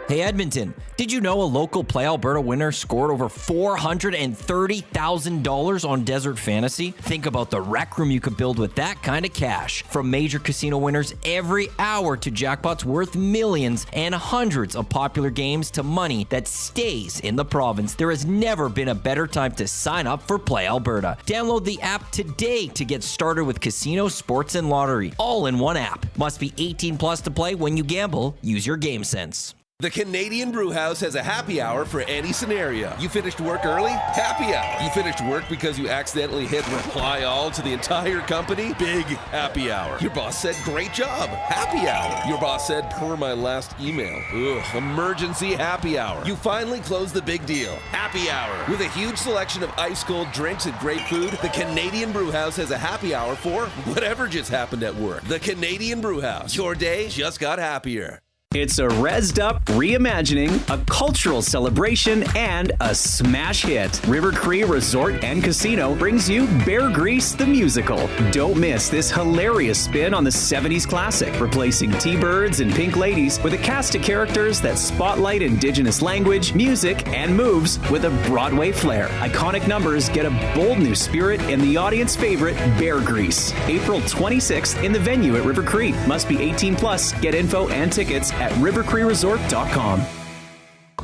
Speaker 13: Hey Edmonton, did you know a local Play Alberta winner scored over $430,000 on Desert Fantasy? Think about the rec room you could build with that kind of cash. From major casino winners every hour to jackpots worth millions and hundreds of popular games to money that stays in the province, there has never been a better time to sign up for Play Alberta. Download the app today to get started with casino, sports, and lottery, all in one app. Must be 18 plus to play. When you gamble, use your game sense.
Speaker 9: The Canadian Brewhouse has a happy hour for any scenario. You finished work early? Happy hour. You finished work because you accidentally hit reply all to the entire company? Big happy hour. Your boss said, great job. Happy hour. Your boss said, per my last email. Ugh. Emergency happy hour. You finally closed the big deal. Happy hour. With a huge selection of ice cold drinks and great food, the Canadian Brewhouse has a happy hour for whatever just happened at work. The Canadian Brewhouse. Your day just got happier.
Speaker 10: It's a rezzed up reimagining, a cultural celebration, and a smash hit. River Cree Resort and Casino brings you Bear Grease the Musical. Don't miss this hilarious spin on the 70s classic, replacing T-Birds and Pink Ladies with a cast of characters that spotlight Indigenous language, music, and moves with a Broadway flair. Iconic numbers get a bold new spirit in the audience favorite, Bear Grease. April 26th in the venue at River Cree. Must be 18 plus. Get info and tickets at rivercreeresort.com.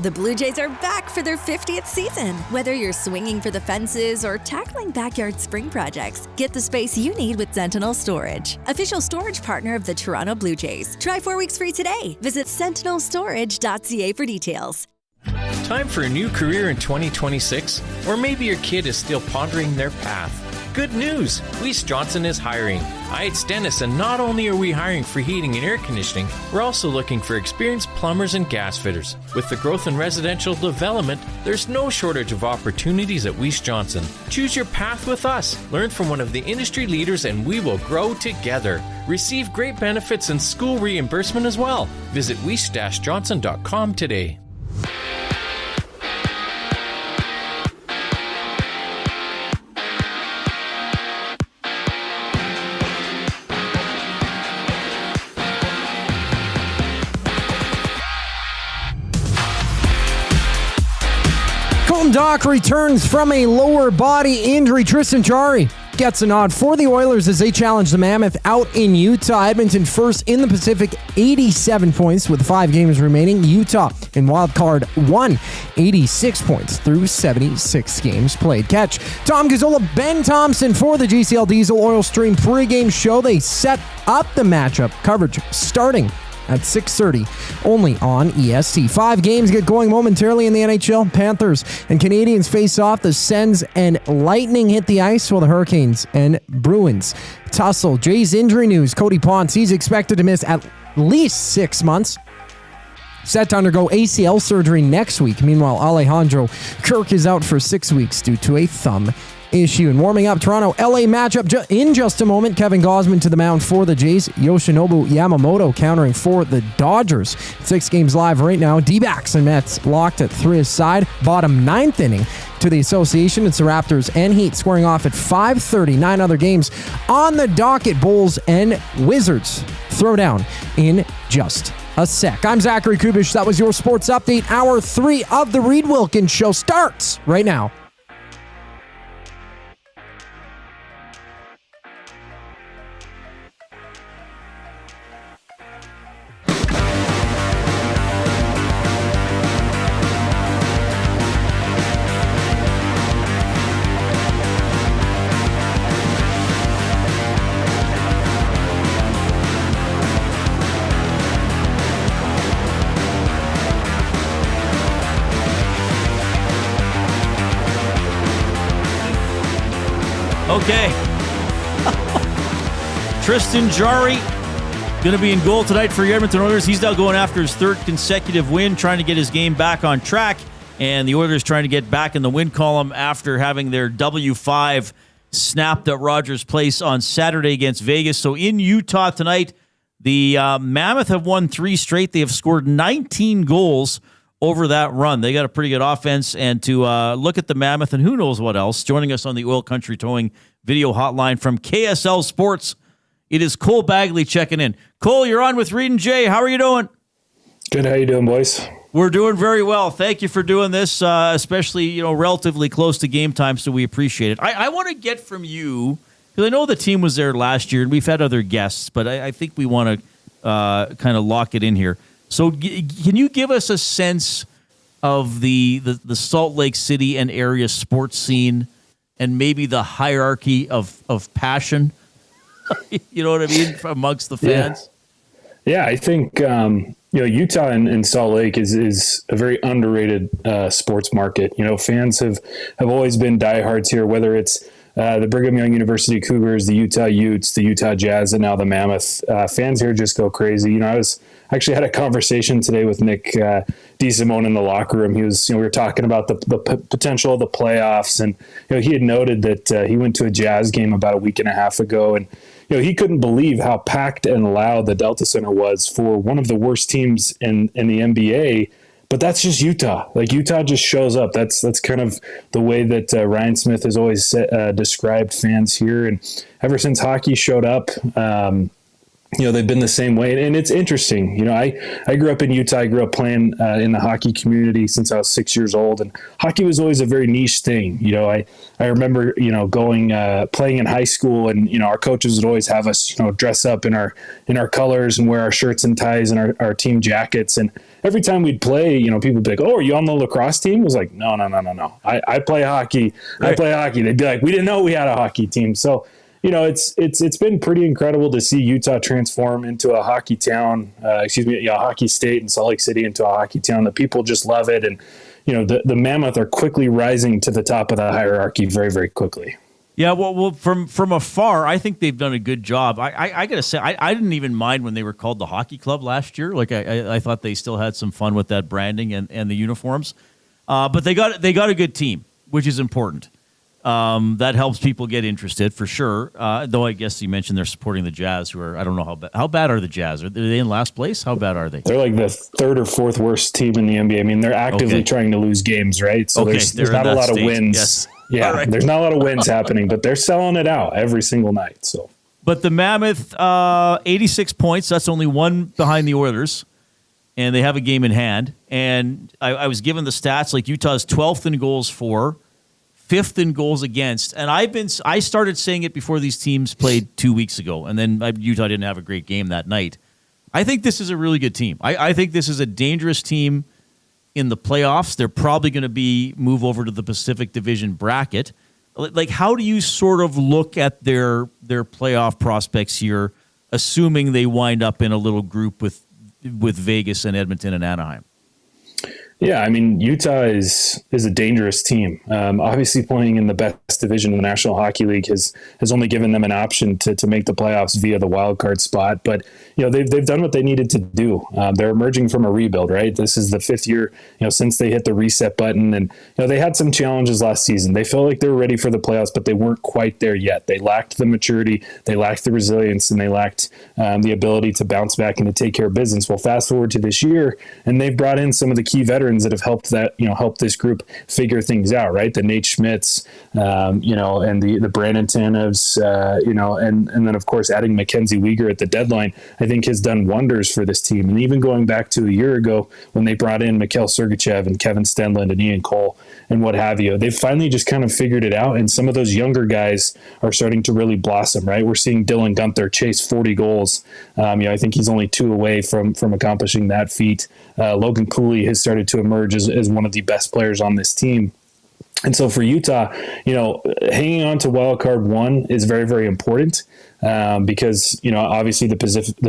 Speaker 18: The Blue Jays are back for their 50th season. Whether you're swinging for the fences or tackling backyard spring projects, get the space you need with Sentinel Storage, official storage partner of the Toronto Blue Jays. Try 4 weeks free today. Visit sentinelstorage.ca for details.
Speaker 11: Time for a new career in 2026? Or maybe your kid is still pondering their path. Good news! Weiss Johnson is hiring. It's Dennis, and not only are we hiring for heating and air conditioning, we're also looking for experienced plumbers and gas fitters. With the growth in residential development, there's no shortage of opportunities at Weiss Johnson. Choose your path with us. Learn from one of the industry leaders, and we will grow together. Receive great benefits and school reimbursement as well. Visit weiss-johnson.com today.
Speaker 4: Doc returns from a lower body injury. Tristan Jarry gets a nod for the Oilers as they challenge the Mammoth out in Utah. Edmonton first in the Pacific, 87 points with 5 games remaining. Utah in wild card 1, 86 points through 76 games played. Catch Tom Gazzola, Ben Thompson for the GCL Diesel Oil Stream pregame show. They set up the matchup coverage starting at 6:30, only on EST. 5 games get going momentarily in the NHL. Panthers and Canadians face off. The Sens and Lightning hit the ice, while the Hurricanes and Bruins tussle. Jays injury news. Cody Ponce, he's expected to miss at least 6 months. Set to undergo ACL surgery next week. Meanwhile, Alejandro Kirk is out for 6 weeks due to a thumb issue. And warming up, Toronto-LA matchup in just a moment. Kevin Gausman to the mound for the Jays. Yoshinobu Yamamoto countering for the Dodgers. 6 games live right now. D-backs and Mets locked at 3 side. Bottom 9th inning to the association. It's the Raptors and Heat squaring off at 5:30. 9 other games on the docket. Bulls and Wizards throw down in just a sec. I'm Zachary Kubish. That was your sports update. Hour 3 of the Reid Wilkins Show starts right now.
Speaker 3: Okay. Tristan Jarry going to be in goal tonight for your Edmonton Oilers. He's now going after his 3rd consecutive win, trying to get his game back on track. And the Oilers trying to get back in the win column after having their W5 snapped at Rogers Place on Saturday against Vegas. So in Utah tonight, the Mammoth have won 3 straight. They have scored 19 goals over that run. They got a pretty good offense. And to look at the Mammoth and who knows what else, joining us on the Oil Country Towing video hotline from KSL Sports, it is Cole Bagley checking in. Cole, you're on with Reid and Jay. How are you doing?
Speaker 14: Good. How you doing, boys?
Speaker 3: We're doing very well. Thank you for doing this, especially relatively close to game time, so we appreciate it. I want to get from you, because I know the team was there last year, and we've had other guests, but I think we want to kind of lock it in here. So can you give us a sense of the Salt Lake City and area sports scene and maybe the hierarchy of passion? You know what I mean? Amongst the fans?
Speaker 14: Yeah, I think Utah and Salt Lake is a very underrated sports market. Fans have always been diehards here, whether it's the Brigham Young University Cougars, the Utah Utes, the Utah Jazz, and now the Mammoth. Fans here just go crazy. I actually had a conversation today with Nick DeSimone in the locker room. He was, we were talking about the potential of the playoffs, and he had noted that he went to a Jazz game about a week and a half ago, and he couldn't believe how packed and loud the Delta Center was for one of the worst teams in the NBA. But that's just Utah. Like, Utah just shows up. That's kind of the way that Ryan Smith has always described fans here. And ever since hockey showed up, they've been the same way. And it's interesting. I grew up in Utah. I grew up playing in the hockey community since I was 6 years old. And hockey was always a very niche thing. I remember, going, playing in high school, and, our coaches would always have us, dress up in our colors and wear our shirts and ties and our team jackets. And every time we'd play, people would be like, "Oh, are you on the lacrosse team?" I was like, no. I play hockey. Right. I play hockey. They'd be like, "We didn't know we had a hockey team." So, it's been pretty incredible to see Utah transform into a hockey town, a hockey state, and Salt Lake City into a hockey town. The people just love it. And, the Mammoth are quickly rising to the top of the hierarchy very, very quickly.
Speaker 3: Yeah, well, from afar, I think they've done a good job. I got to say, I didn't even mind when they were called the Hockey Club last year. Like, I thought they still had some fun with that branding and the uniforms. But they got a good team, which is important. That helps people get interested for sure. Though I guess you mentioned they're supporting the Jazz, who are, I don't know how bad are the Jazz? Are they in last place? How bad are they?
Speaker 14: They're like the third or fourth worst team in the NBA. I mean, they're actively trying to lose games, right? So there's not a lot of wins.
Speaker 3: Yes.
Speaker 14: Yeah, right. There's not a lot of wins happening, but they're selling it out every single night. So,
Speaker 3: but the Mammoth, 86 points. That's only one behind the Oilers, and they have a game in hand. And I was given the stats, like Utah's 12th in goals for, 5th in goals against. And I started saying it before these teams played 2 weeks ago, and then Utah didn't have a great game that night. I think this is a really good team. I think this is a dangerous team in the playoffs. They're probably going to move over to the Pacific Division bracket. Like, how do you sort of look at their playoff prospects here, assuming they wind up in a little group with Vegas and Edmonton and Anaheim?
Speaker 14: Yeah, I mean, Utah is a dangerous team. Obviously, playing in the best division in the National Hockey League has only given them an option to make the playoffs via the wild card spot. But they've done what they needed to do. They're emerging from a rebuild, right? This is the 5th year since they hit the reset button, and they had some challenges last season. They felt like they were ready for the playoffs, but they weren't quite there yet. They lacked the maturity, they lacked the resilience, and they lacked the ability to bounce back and to take care of business. Well, fast forward to this year, and they've brought in some of the key veterans that have helped this group figure things out, right? The Nate Schmitz, and the Brandon Tanevs, and then of course adding Mackenzie Weegar at the deadline, I think has done wonders for this team. And even going back to a year ago when they brought in Mikhail Sergachev and Kevin Stenlund and Ian Cole and what have you, they've finally just kind of figured it out. And some of those younger guys are starting to really blossom, right? We're seeing Dylan Gunther chase 40 goals. I think he's only 2 away from accomplishing that feat. Logan Cooley has started to emerge as one of the best players on this team. And so for Utah, hanging on to wild card 1 is very, very important because, obviously the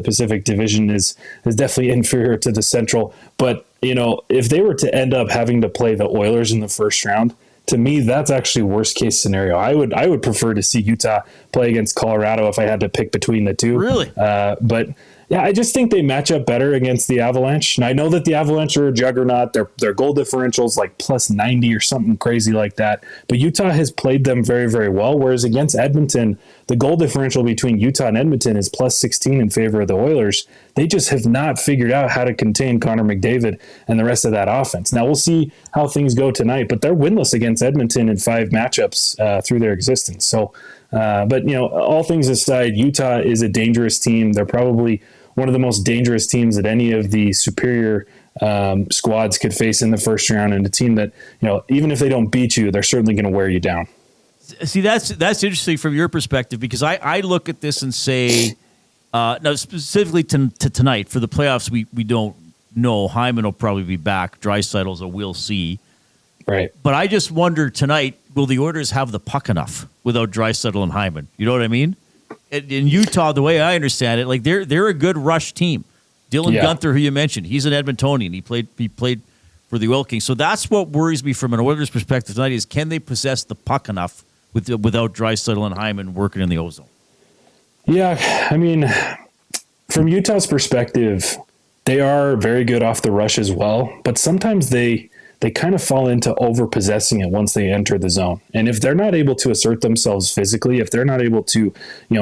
Speaker 14: Pacific Division is definitely inferior to the Central. But, if they were to end up having to play the Oilers in the first round, to me, that's actually worst case scenario. I would prefer to see Utah play against Colorado if I had to pick between the two.
Speaker 3: Really?
Speaker 14: But yeah, I just think they match up better against the Avalanche. And I know that the Avalanche are a juggernaut. Their goal differentials like plus 90 or something crazy like that. But Utah has played them very, very well. Whereas against Edmonton, the goal differential between Utah and Edmonton is plus 16 in favor of the Oilers. They just have not figured out how to contain Connor McDavid and the rest of that offense. Now we'll see how things go tonight, but they're winless against Edmonton in 5 matchups through their existence. So, but all things aside, Utah is a dangerous team. They're probably one of the most dangerous teams that any of the superior squads could face in the first round, and a team that, even if they don't beat you, they're certainly going to wear you down.
Speaker 3: See, that's interesting from your perspective, because I look at this and say, now specifically to tonight, for the playoffs, we don't know. Hyman will probably be back. Draisaitl's a we'll see.
Speaker 14: Right.
Speaker 3: But I just wonder tonight, will the Oilers have the puck enough without Draisaitl and Hyman? You know what I mean? In Utah, the way I understand it, like they're a good rush team. Dylan Gunther, who you mentioned, he's an Edmontonian. He played for the Oil Kings. So that's what worries me from an Oilers perspective tonight is, can they possess the puck enough without Draisaitl and Hyman working in the ozone?
Speaker 14: Yeah, I mean, from Utah's perspective, they are very good off the rush as well, but sometimes they kind of fall into over-possessing it once they enter the zone. And if they're not able to assert themselves physically, if they're not able to,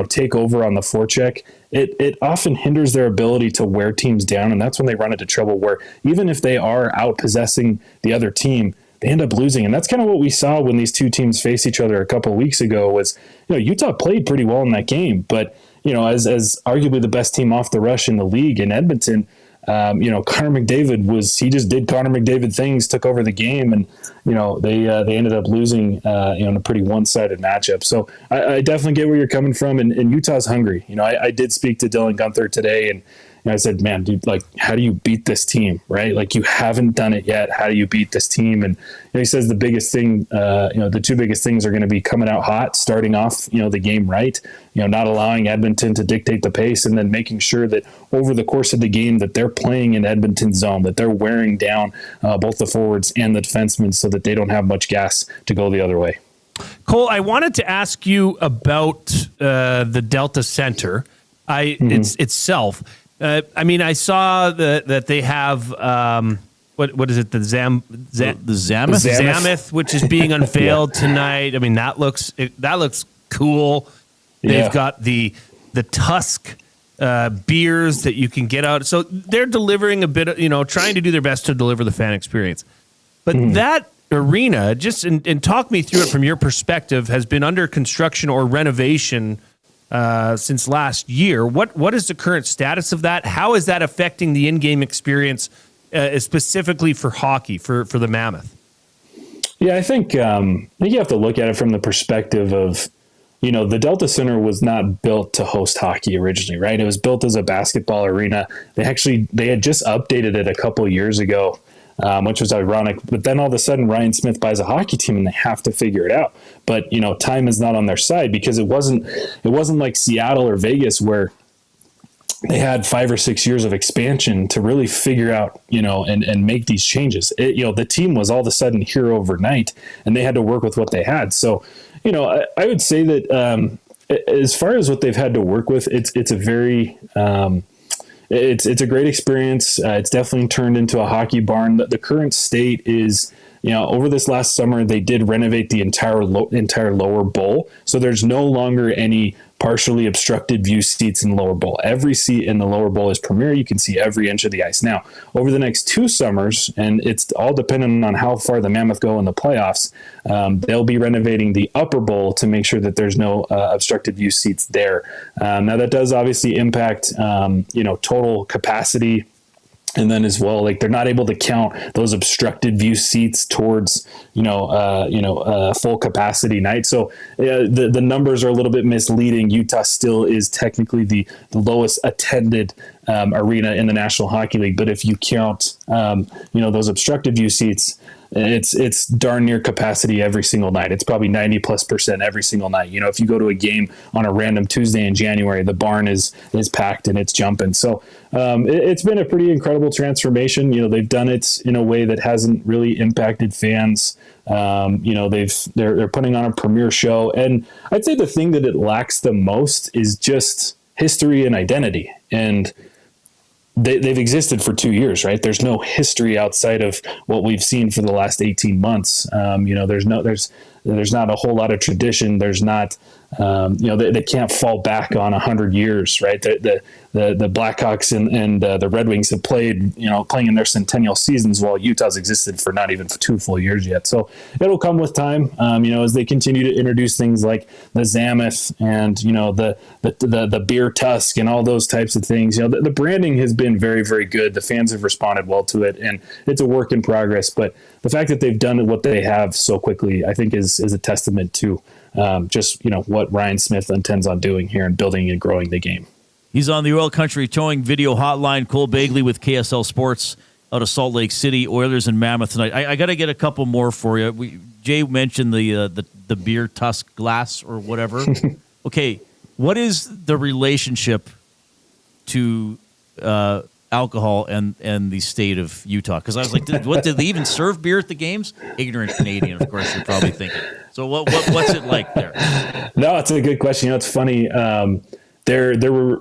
Speaker 14: take over on the forecheck, it often hinders their ability to wear teams down. And that's when they run into trouble, where even if they are out-possessing the other team, they end up losing. And that's kind of what we saw when these two teams faced each other a couple of weeks ago was, Utah played pretty well in that game, but as arguably the best team off the rush in the league in Edmonton, Connor McDavid he just did Connor McDavid things, took over the game, and they ended up losing in a pretty one-sided matchup. So I definitely get where you're coming from, and Utah's hungry. I did speak to Dylan Guenther today, and I said, man, dude, like, how do you beat this team, right? Like, you haven't done it yet. How do you beat this team? And he says the biggest thing, the two biggest things are going to be coming out hot, starting off, the game right, not allowing Edmonton to dictate the pace, and then making sure that over the course of the game that they're playing in Edmonton's zone, that they're wearing down both the forwards and the defensemen so that they don't have much gas to go the other way.
Speaker 2: Cole, I wanted to ask you about the Delta Center. It's itself. I saw that they have what is it? The
Speaker 3: Mammoth,
Speaker 2: Mammoth, which is being unveiled tonight. I mean, that looks cool. They've got the Tusk beers that you can get out. So they're delivering a bit of, trying to do their best to deliver the fan experience. But that arena, and talk me through it from your perspective, has been under construction or renovation since last year. What is the current status of that? How is that affecting the in-game experience, specifically for hockey, for the Mammoth?
Speaker 14: Yeah, I think you have to look at it from the perspective of, the Delta Center was not built to host hockey originally, right? It was built as a basketball arena. They had just updated it a couple of years ago, which was ironic. But then all of a sudden, Ryan Smith buys a hockey team, and they have to figure it out. But time is not on their side, because it wasn't like Seattle or Vegas where they had 5 or 6 years of expansion to really figure out, and make these changes. The team was all of a sudden here overnight, and they had to work with what they had. So, I would say that as far as what they've had to work with, it's a very it's a great experience. It's definitely turned into a hockey barn. The current state is, over this last summer, they did renovate the entire lower bowl. So there's no longer any partially obstructed view seats in the lower bowl. Every seat in the lower bowl is premier. You can see every inch of the ice. Now, over the next 2 summers, and it's all dependent on how far the Mammoth go in the playoffs, they'll be renovating the upper bowl to make sure that there's no obstructed view seats there. Now, that does obviously impact, total capacity. And then as well, like, they're not able to count those obstructed view seats towards, full capacity night. So the numbers are a little bit misleading. Utah still is technically the lowest attended arena in the National Hockey League. But if you count, those obstructed view seats, it's darn near capacity every single night. It's probably 90+% every single night. If you go to a game on a random Tuesday in January, the barn is packed and it's jumping. So it's been a pretty incredible transformation. They've done it in a way that hasn't really impacted fans. They're putting on a premier show, and I'd say the thing that it lacks the most is just history and identity. And they've existed for 2 years, right? There's no history outside of what we've seen for the last 18 months. There's not a whole lot of tradition. There's not, they can't fall back on 100 years, right? The Blackhawks and the Red Wings have playing in their centennial seasons, while Utah's existed for not even 2 full years yet. So it'll come with time, as they continue to introduce things like the Mammoth and, the beer tusk and all those types of things. The branding has been very, very good. The fans have responded well to it, and it's a work in progress. But the fact that they've done what they have so quickly, I think is a testament to what Ryan Smith intends on doing here and building and growing the game.
Speaker 3: He's on the Oil Country Towing Video Hotline. Cole Bagley with KSL Sports out of Salt Lake City. Oilers and Mammoth tonight. I got to get a couple more for you. Jay mentioned the beer tusk glass or whatever. Okay, what is the relationship to alcohol and the state of Utah? Because I was like, did they even serve beer at the games? Ignorant Canadian, of course, you're probably thinking. So what's it like there? No, it's a good question. It's funny. They're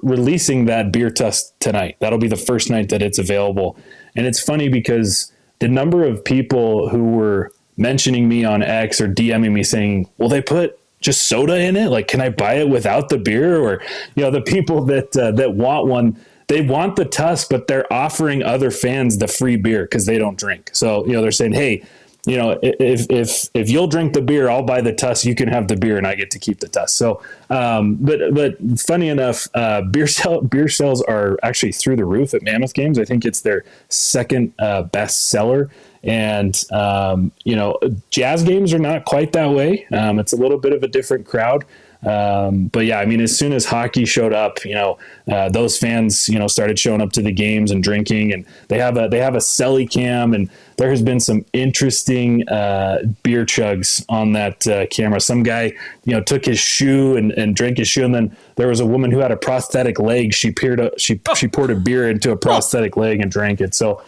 Speaker 3: releasing that beer tusk tonight. That'll be the first night that it's available. And it's funny because the number of people who were mentioning me on X or DMing me saying, well, they put just soda in it. Like, can I buy it without the beer? Or, the people that want one, they want the tusk, but they're offering other fans the free beer because they don't drink. So, they're saying, hey,
Speaker 14: if you'll drink the beer, I'll buy the tusk. You can have the beer, and I get to keep the tusk. So, but funny enough, beer sales are actually through the roof at Mammoth games. I think it's their second best seller. And, Jazz games are not quite that way. It's a little bit of a different crowd. But yeah, I mean, as soon as hockey showed up, those fans, started showing up to the games and drinking, and they have a celly cam, and there has been some interesting, beer chugs on that, camera. Some guy, took his shoe and drank his shoe. And then there was a woman who had a prosthetic leg. She poured a beer into a prosthetic leg and drank it. So,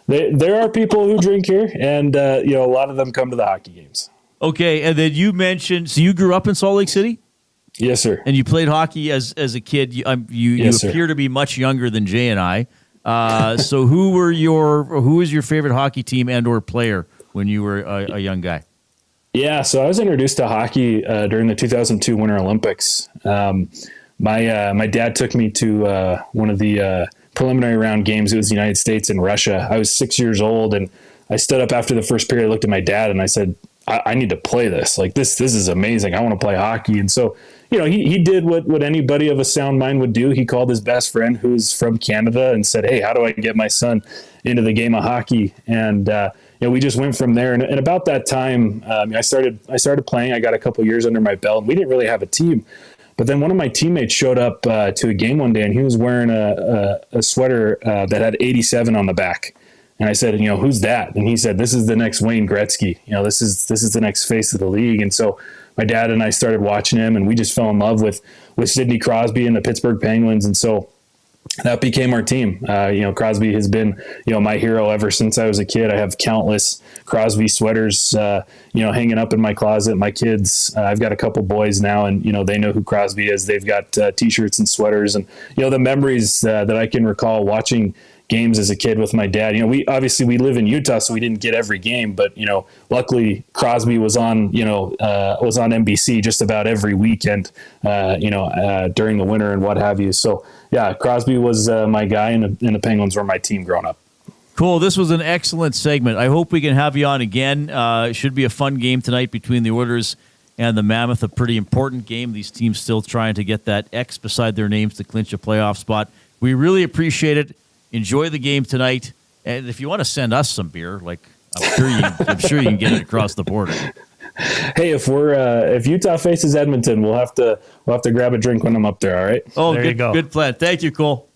Speaker 14: there are people who drink here, and, a lot of them come to the hockey games.
Speaker 3: Okay, and then you mentioned, so you grew up in Salt Lake City?
Speaker 14: Yes, sir.
Speaker 3: And you played hockey as a kid. You appear to be much younger than Jay and I. So who was your favorite hockey team and or player when you were a young guy?
Speaker 14: Yeah, so I was introduced to hockey during the 2002 Winter Olympics. My dad took me to one of the preliminary round games. It was the United States and Russia. I was 6 years old, and I stood up after the first period. I looked at my dad and I said, I need to play this. Like this is amazing. I want to play hockey. And so, he did what anybody of a sound mind would do. He called his best friend who's from Canada and said, hey, how do I get my son into the game of hockey? And, we just went from there. And about that time, I started playing. I got a couple years under my belt. We didn't really have a team. But then one of my teammates showed up to a game one day, and he was wearing a sweater that had 87 on the back. And I said, who's that? And he said, this is the next Wayne Gretzky. This is the next face of the league. And so my dad and I started watching him, and we just fell in love with Sidney Crosby and the Pittsburgh Penguins. And so that became our team. Crosby has been, my hero ever since I was a kid. I have countless Crosby sweaters, hanging up in my closet. My kids, I've got a couple boys now, and, they know who Crosby is. They've got T-shirts and sweaters, and, the memories that I can recall watching games as a kid with my dad. We live in Utah, so we didn't get every game, but luckily Crosby was on NBC just about every weekend, during the winter and what have you. So yeah, Crosby was my guy, and the Penguins were my team growing up.
Speaker 3: Cool. This was an excellent segment. I hope we can have you on again. It should be a fun game tonight between the Oilers and the Mammoth. A pretty important game. These teams still trying to get that X beside their names to clinch a playoff spot. We really appreciate it. Enjoy the game tonight, and if you want to send us some beer, I'm sure you can get it across the border.
Speaker 14: Hey, if Utah faces Edmonton, we'll have to grab a drink when I'm up there. All right.
Speaker 3: Oh, there you go. Good plan. Thank you, Cole.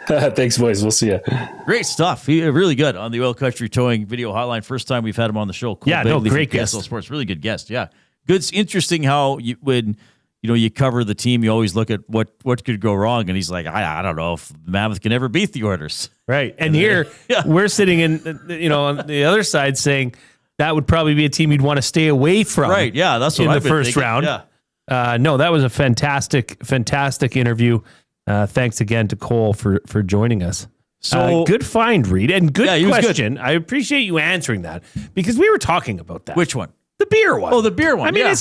Speaker 14: Thanks, boys. We'll see you.
Speaker 3: Great stuff. He really good on the Oil Country Towing video hotline. First time we've had him on the show. Cole Bagley,
Speaker 2: great guest.
Speaker 3: Sports, really good guest. Yeah, good. It's interesting how when you cover the team, you always look at what could go wrong, and he's like, I don't know if Mammoth can ever beat the Oilers.
Speaker 2: Right. And here we're sitting in, on the other side saying that would probably be a team you'd want to stay away from.
Speaker 3: Right. Yeah. That's what
Speaker 2: in
Speaker 3: I've
Speaker 2: the
Speaker 3: been
Speaker 2: first
Speaker 3: thinking.
Speaker 2: round.
Speaker 3: Yeah.
Speaker 2: No, that was a fantastic interview. Thanks again to Cole for joining us. So good find, Reid, and good question. Good. I appreciate you answering that because we were talking about that.
Speaker 3: Which one?
Speaker 2: The beer one.
Speaker 3: Oh, the beer one.
Speaker 2: I mean,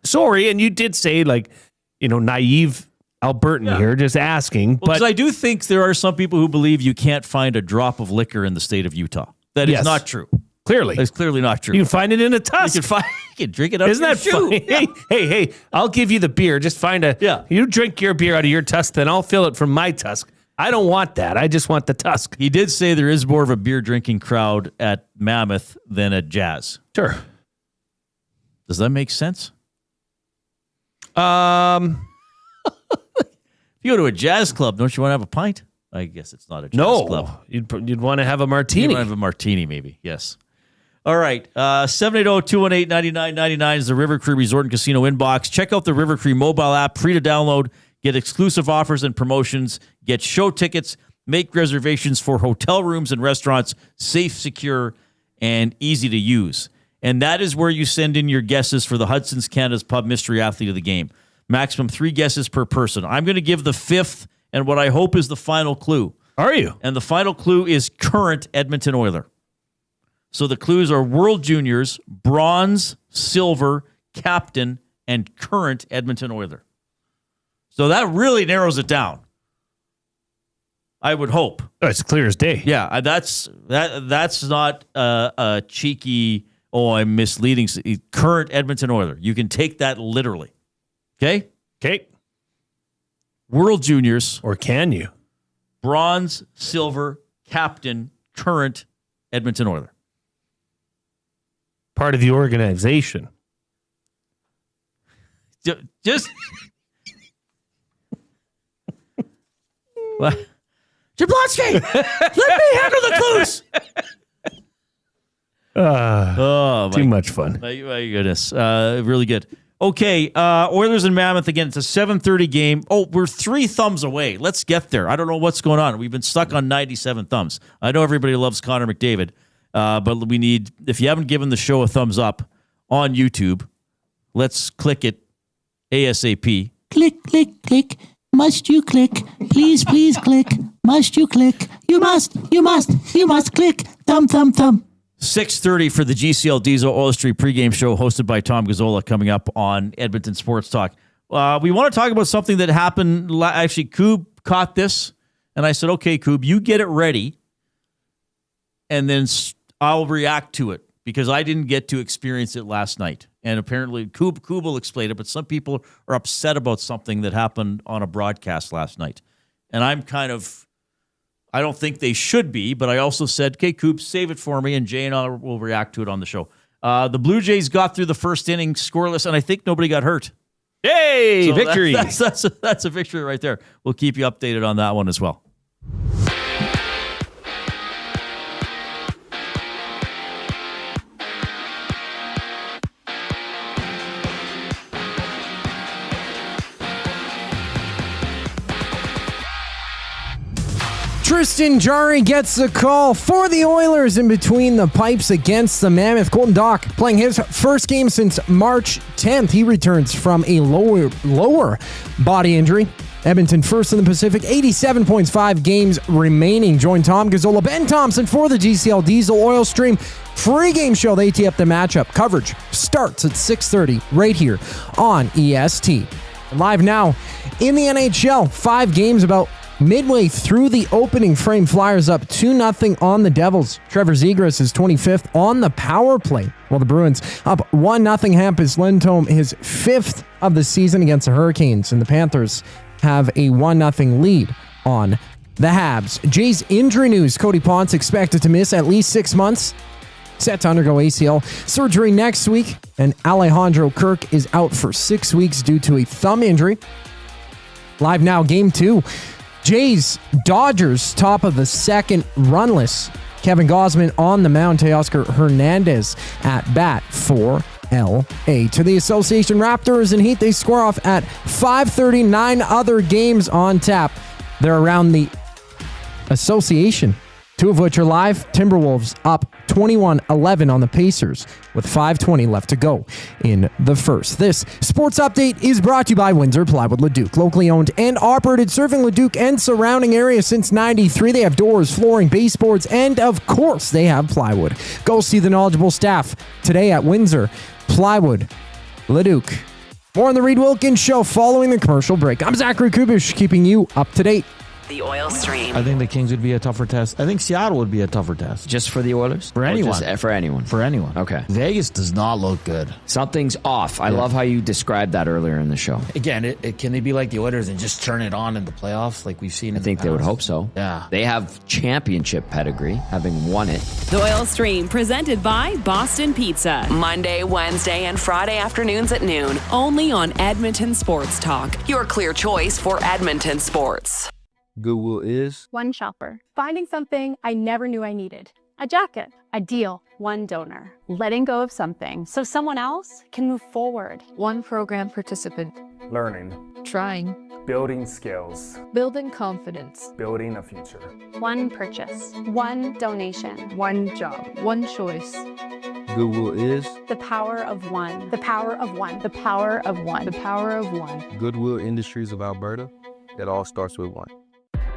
Speaker 2: sorry, and you did say naive Albertan here, just asking.
Speaker 3: But I do think there are some people who believe you can't find a drop of liquor in the state of Utah. That is not true.
Speaker 2: Clearly,
Speaker 3: it's clearly not true.
Speaker 2: You can find it in a tusk.
Speaker 3: You can drink it out of your shoe.
Speaker 2: Funny? Hey, I'll give you the beer. Just find you drink your beer out of your tusk, then I'll fill it from my tusk. I don't want that. I just want the tusk.
Speaker 3: He did say there is more of a beer drinking crowd at Mammoth than at Jazz.
Speaker 2: Sure.
Speaker 3: Does that make sense?
Speaker 2: If
Speaker 3: you go to a jazz club, don't you want to have a pint? I guess it's not a jazz club.
Speaker 2: You'd want to have a martini.
Speaker 3: You'd want to have a martini, maybe. Yes. All right. 780-218-9999 is the River Cree Resort and Casino inbox. Check out the River Cree mobile app, free to download. Get exclusive offers and promotions. Get show tickets. Make reservations for hotel rooms and restaurants. Safe, secure, and easy to use. And that is where you send in your guesses for the Hudson's Canada's Pub Mystery Athlete of the Game. Maximum 3 guesses per person. I'm going to give the 5th and what I hope is the final clue.
Speaker 2: Are you?
Speaker 3: And the final clue is current Edmonton Oiler. So the clues are World Juniors, bronze, silver, captain, and current Edmonton Oiler. So that really narrows it down. I would hope.
Speaker 2: Oh, it's clear as day.
Speaker 3: Yeah, that's not a cheeky, I'm misleading. Current Edmonton Oiler. You can take that literally. Okay?
Speaker 2: Okay.
Speaker 3: World Juniors.
Speaker 2: Or can you?
Speaker 3: Bronze, silver, captain, current Edmonton Oiler.
Speaker 2: Part of the organization.
Speaker 3: Just... What? Jablonski, let me handle the clues.
Speaker 2: Too much fun.
Speaker 3: My goodness. Really good. Okay, Oilers and Mammoth again. It's a 7:30 game. Oh, we're 3 thumbs away. Let's get there. I don't know what's going on. We've been stuck on 97 thumbs. I know everybody loves Connor McDavid, but we need, if you haven't given the show a thumbs up on YouTube, let's click it ASAP.
Speaker 5: Click, click, click. Must you click? Please, please click. Must you click? You must click. Thumb, thumb, thumb.
Speaker 3: 6:30 for the GCL Diesel Oil Street pregame show hosted by Tom Gazzola coming up on Edmonton Sports Talk. We want to talk about something that happened. Actually, Koob caught this, and I said, okay, Koob, you get it ready, and then I'll react to it because I didn't get to experience it last night. And apparently, Koob will explain it, but some people are upset about something that happened on a broadcast last night. And I'm I don't think they should be, but I also said, okay, Koob, save it for me, and Jay and I will react to it on the show. The Blue Jays got through the first inning scoreless, and I think nobody got hurt.
Speaker 2: Hey,
Speaker 3: so
Speaker 2: victory.
Speaker 3: That's a victory right there. We'll keep you updated on that one as well.
Speaker 4: Tristan Jarry gets the call for the Oilers in between the pipes against the Mammoth. Colton Dock playing his first game since March 10th. He returns from a lower body injury. Edmonton first in the Pacific, 87 points, 5 games remaining. Join Tom Gazzola, Ben Thompson for the GCL Diesel Oil Stream pregame show. They tee up the matchup. Coverage starts at 6:30 right here on EST. Live now in the NHL, 5 games about midway through the opening frame. Flyers up 2-0 on the Devils. Trevor Zegras is 25th on the power play, while the Bruins up 1-0. Hampus Lindholm, his 5th of the season against the Hurricanes, and the Panthers have a 1-0 lead on the Habs. Jays injury news. Cody Ponce expected to miss at least 6 months. Set to undergo ACL surgery next week, and Alejandro Kirk is out for 6 weeks due to a thumb injury. Live now, Game 2. Jays, Dodgers, top of the second, runless. Kevin Gausman on the mound. Teoscar Hernandez at bat for LA. To the Association, Raptors and Heat, they square off at 5:30. 9 other games on tap. They're around the Association, 2 of which are live. Timberwolves up 21-11 on the Pacers with 5:20 left to go in the first. This sports update is brought to you by Windsor Plywood Leduc. Locally owned and operated, serving Leduc and surrounding areas since 93. They have doors, flooring, baseboards, and of course, they have plywood. Go see the knowledgeable staff today at Windsor Plywood Leduc. More on the Reid Wilkins Show following the commercial break. I'm Zachary Kubish, keeping you up to date.
Speaker 7: The Oil Stream.
Speaker 12: I think the Kings would be a tougher test. I think Seattle would be a tougher test.
Speaker 6: Just for the Oilers?
Speaker 12: For anyone.
Speaker 6: For anyone.
Speaker 12: For anyone.
Speaker 6: Okay.
Speaker 12: Vegas does not look good.
Speaker 6: Something's off. I love how you described that earlier in the show.
Speaker 12: Again, can they be like the Oilers and just turn it on in the playoffs like we've seen in the past?
Speaker 6: I think they would hope so.
Speaker 12: Yeah.
Speaker 6: They have championship pedigree, having won it.
Speaker 7: The Oil Stream, presented by Boston Pizza. Monday, Wednesday, and Friday afternoons at noon. Only on Edmonton Sports Talk. Your clear choice for Edmonton sports.
Speaker 19: Goodwill is
Speaker 20: one shopper, finding something I never knew I needed. A jacket, a deal, one donor. Letting go of something so someone else can move forward.
Speaker 23: One program participant.
Speaker 27: learning,
Speaker 23: Trying.
Speaker 27: building skills,
Speaker 23: Building confidence.
Speaker 27: building a future.
Speaker 20: One purchase, one donation,
Speaker 23: One job. One choice.
Speaker 19: Goodwill is
Speaker 20: the power of one, the power of one, the power of one,
Speaker 23: The power of one.
Speaker 19: Goodwill Industries of Alberta. It all starts with one.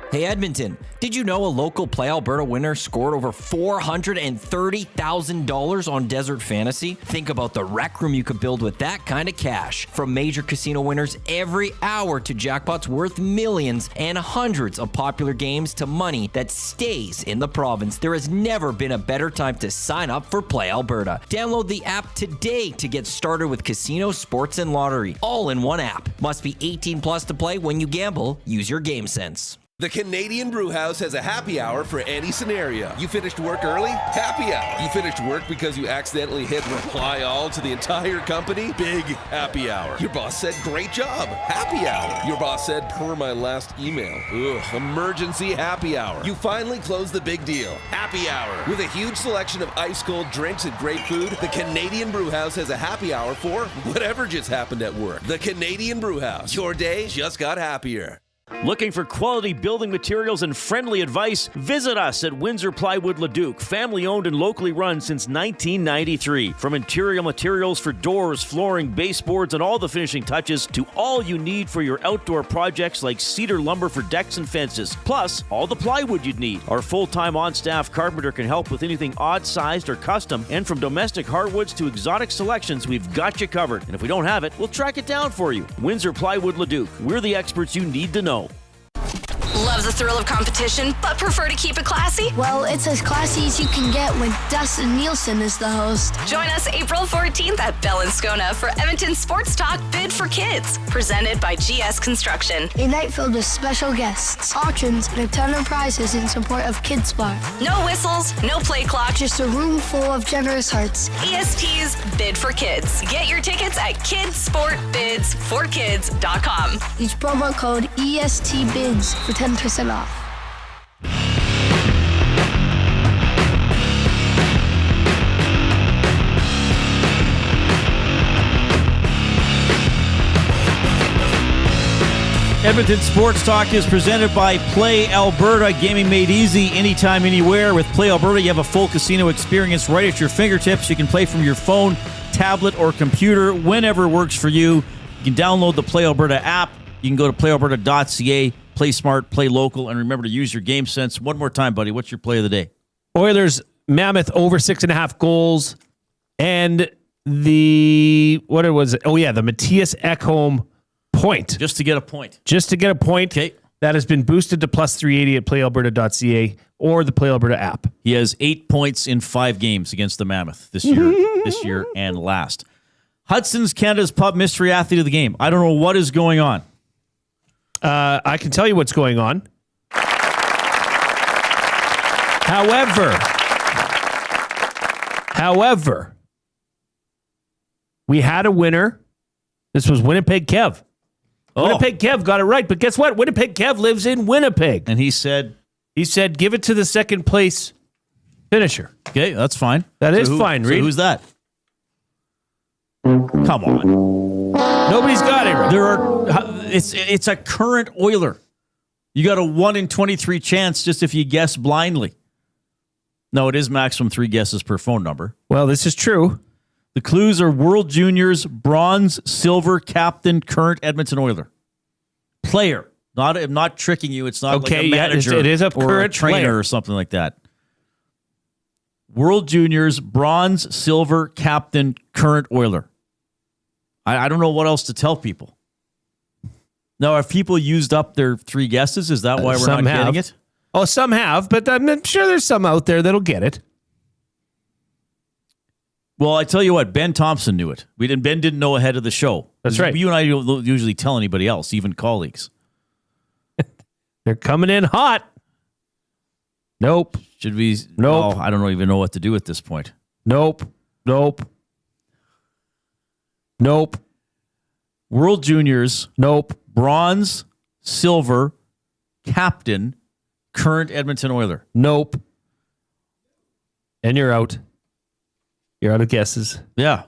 Speaker 13: Hey Edmonton, did you know a local Play Alberta winner scored over $430,000 on Desert Fantasy? Think about the rec room you could build with that kind of cash. From major casino winners every hour to jackpots worth millions and hundreds of popular games to money that stays in the province, there has never been a better time to sign up for Play Alberta. Download the app today to get started with casino, sports, and lottery, all in one app. Must be 18 plus to play. When you gamble, use your game sense.
Speaker 9: The Canadian Brewhouse has a happy hour for any scenario. You finished work early? Happy hour. You finished work because you accidentally hit reply all to the entire company? Big happy hour. Your boss said, great job. Happy hour. Your boss said, per my last email. Ugh, emergency happy hour. You finally closed the big deal. Happy hour. With a huge selection of ice cold drinks and great food, the Canadian Brewhouse has a happy hour for whatever just happened at work. The Canadian Brewhouse. Your day just got happier.
Speaker 3: Looking for quality building materials and friendly advice? Visit us at Windsor Plywood Leduc, family owned and locally run since 1993. From interior materials for doors, flooring, baseboards, and all the finishing touches to all you need for your outdoor projects like cedar lumber for decks and fences, plus all the plywood you'd need. Our full-time on-staff carpenter can help with anything odd-sized or custom, and from domestic hardwoods to exotic selections, we've got you covered. And if we don't have it, we'll track it down for you. Windsor Plywood Leduc. We're the experts you need to know.
Speaker 15: Loves the thrill of competition, but prefer to keep it classy?
Speaker 16: Well, it's as classy as you can get when Dustin Nielsen is the host.
Speaker 15: Join us April 14th at Bell and Scona for Edmonton Sports Talk Bid for Kids, presented by GS Construction.
Speaker 16: A night filled with special guests, auctions, and a ton of prizes in support of Kids Bar.
Speaker 15: No whistles, no play clock,
Speaker 16: just a room full of generous hearts.
Speaker 15: EST's Bid for Kids. Get your tickets at kidsportbidsforkids.com.
Speaker 16: Use promo code ESTBIDS for 10% off.
Speaker 3: Edmonton Sports Talk is presented by Play Alberta. Gaming made easy anytime, anywhere. With Play Alberta, you have a full casino experience right at your fingertips. You can play from your phone, tablet, or computer whenever works for you. You can download the Play Alberta app. You can go to playalberta.ca. Play smart, play local, and remember to use your game sense. One more time, buddy. What's your play of the day?
Speaker 2: Oilers, Mammoth over 6.5 goals. And the, what was it? Oh, yeah, the Matthias Ekholm point.
Speaker 3: Just to get a point.
Speaker 2: Just to get a point.
Speaker 3: Okay.
Speaker 2: That has been boosted to plus 380 at playalberta.ca or the Play Alberta app.
Speaker 3: He has 8 points in 5 games against the Mammoth this year and last. Hudson's Canada's Pub Mystery Athlete of the Game. I don't know what is going on.
Speaker 2: I can tell you what's going on. However, we had a winner. This was Winnipeg Kev. Winnipeg Kev got it right, but guess what? Winnipeg Kev lives in Winnipeg.
Speaker 3: And he said,
Speaker 2: give it to the second place finisher.
Speaker 3: Okay, that's fine.
Speaker 2: That is fine, Reid.
Speaker 3: So who's that? Come on.
Speaker 2: Nobody's got it right.
Speaker 3: There are. It's a current Oiler. You got a 1 in 23 chance just if you guess blindly. No, it is maximum 3 guesses per phone number.
Speaker 2: Well, this is true.
Speaker 3: The clues are World Juniors, bronze, silver, captain, current Edmonton Oiler. Player. I'm not tricking you. It's not like a manager
Speaker 2: it is a
Speaker 3: or
Speaker 2: current
Speaker 3: a trainer
Speaker 2: player
Speaker 3: or something like that. World Juniors, bronze, silver, captain, current Oiler. I don't know what else to tell people. Now, have people used up their 3 guesses? Is that why we're not getting it?
Speaker 2: Oh, some have, but I'm sure there's some out there that'll get it.
Speaker 3: Well, I tell you what, Ben Thompson knew it. Ben didn't know ahead of the show.
Speaker 2: That's right.
Speaker 3: You and I don't usually tell anybody else, even colleagues.
Speaker 2: They're coming in hot. Nope.
Speaker 3: Should we?
Speaker 2: Nope.
Speaker 3: Oh, I don't even know what to do at this point.
Speaker 2: Nope.
Speaker 3: World Juniors.
Speaker 2: Nope.
Speaker 3: Bronze, silver, captain, current Edmonton Oiler.
Speaker 2: Nope. And you're out. You're out of guesses.
Speaker 3: Yeah.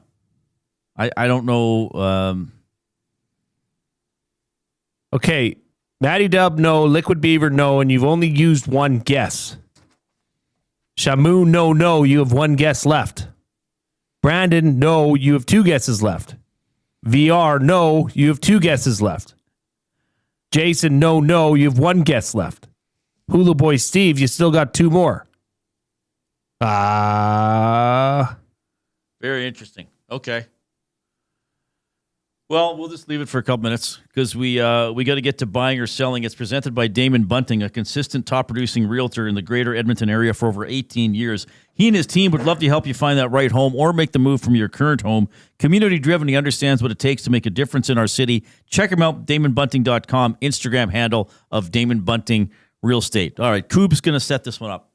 Speaker 3: I don't know.
Speaker 2: Okay. Matty Dub, no. Liquid Beaver, no. And you've only used 1 guess. Shamu, no. You have 1 guess left. Brandon, no. You have 2 guesses left. VR, no. You have 2 guesses left. Jason, no. You have 1 guess left. Hula Boy Steve, you still got 2 more.
Speaker 3: Very interesting. Okay. Well, we'll just leave it for a couple minutes because we got to get to buying or selling. It's presented by Damon Bunting, a consistent top-producing realtor in the greater Edmonton area for over 18 years. He and his team would love to help you find that right home or make the move from your current home. Community-driven, he understands what it takes to make a difference in our city. Check him out, DamonBunting.com, Instagram handle of Damon Bunting Real Estate. All right, Coop's going to set this one up.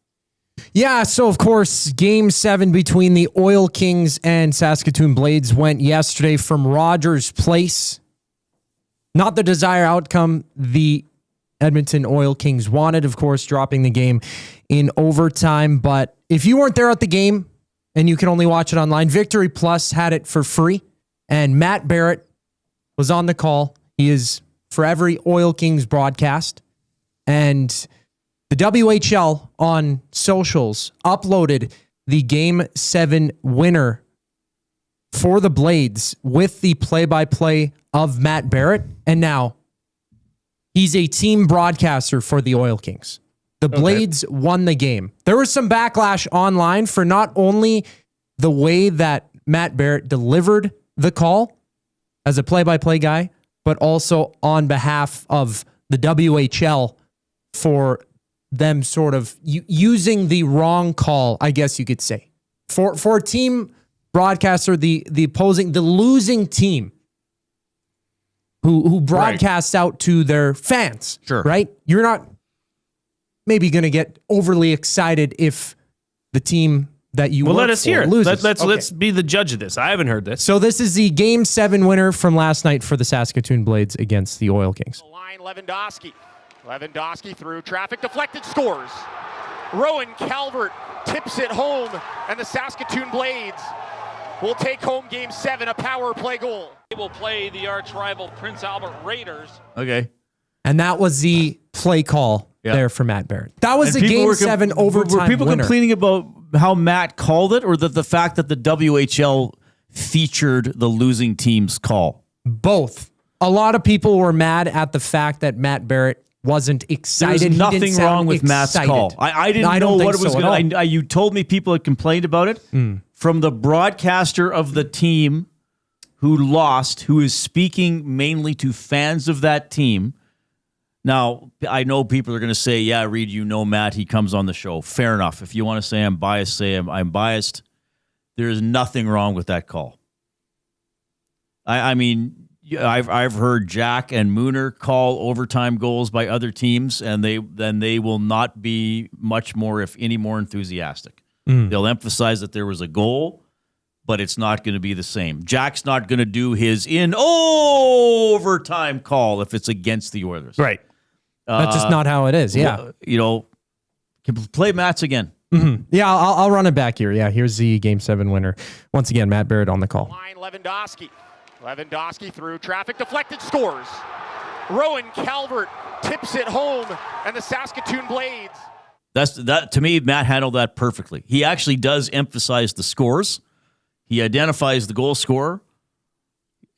Speaker 4: Yeah, so of course, Game 7 between the Oil Kings and Saskatoon Blades went yesterday from Rogers Place. Not the desired outcome the Edmonton Oil Kings wanted, of course, dropping the game in overtime. But if you weren't there at the game and you can only watch it online, Victory Plus had it for free. And Matt Barrett was on the call. He is for every Oil Kings broadcast. And the WHL on socials uploaded the Game 7 winner for the Blades with the play-by-play of Matt Barrett. And now he's a team broadcaster for the Oil Kings. The Blades won the game. There was some backlash online for not only the way that Matt Barrett delivered the call as a play-by-play guy, but also on behalf of the WHL for them sort of using the wrong call, I guess you could say. For a team broadcaster, the losing team who broadcasts out to their fans, right? You're not maybe going to get overly excited if the team that you
Speaker 2: let us hear it.
Speaker 4: Loses.
Speaker 2: Let's be the judge of this. I haven't heard this.
Speaker 4: So this is the Game 7 winner from last night for the Saskatoon Blades against the Oil Kings.
Speaker 1: Lewandowski through traffic, deflected, scores. Rowan Calvert tips it home, and the Saskatoon Blades will take home Game 7, a power play goal.
Speaker 17: They will play the arch rival Prince Albert Raiders.
Speaker 3: Okay.
Speaker 4: And that was the play call there for Matt Barrett. That was the Game 7 overtime
Speaker 3: Were people
Speaker 4: winner.
Speaker 3: complaining about how Matt called it, or the fact that the WHL featured the losing team's call?
Speaker 4: Both. A lot of people were mad at the fact that Matt Barrett wasn't excited.
Speaker 3: There's nothing wrong with Matt's call. I didn't know what it was going to. You told me people had complained about it. From the broadcaster of the team who lost, who is speaking mainly to fans of that team. Now, I know people are going to say, yeah, Reid, you know Matt, he comes on the show. Fair enough. If you want to say I'm biased, say I'm biased. There is nothing wrong with that call. I mean, I've heard Jack and Mooner call overtime goals by other teams, and they will not be much more, if any more, enthusiastic. They'll emphasize that there was a goal, but it's not going to be the same. Jack's not going to do his in overtime call if it's against the Oilers.
Speaker 2: Right.
Speaker 4: That's just not how it is. Yeah.
Speaker 3: Can play Matt's again.
Speaker 4: Yeah, I'll run it back here. Yeah, here's the Game 7 winner. Once again, Matt Barrett on the call.
Speaker 1: Lewandowski through traffic, deflected, scores. Rowan Calvert tips it home, and the Saskatoon Blades.
Speaker 3: That to me, Matt handled that perfectly. He actually does emphasize the scores. He identifies the goal scorer,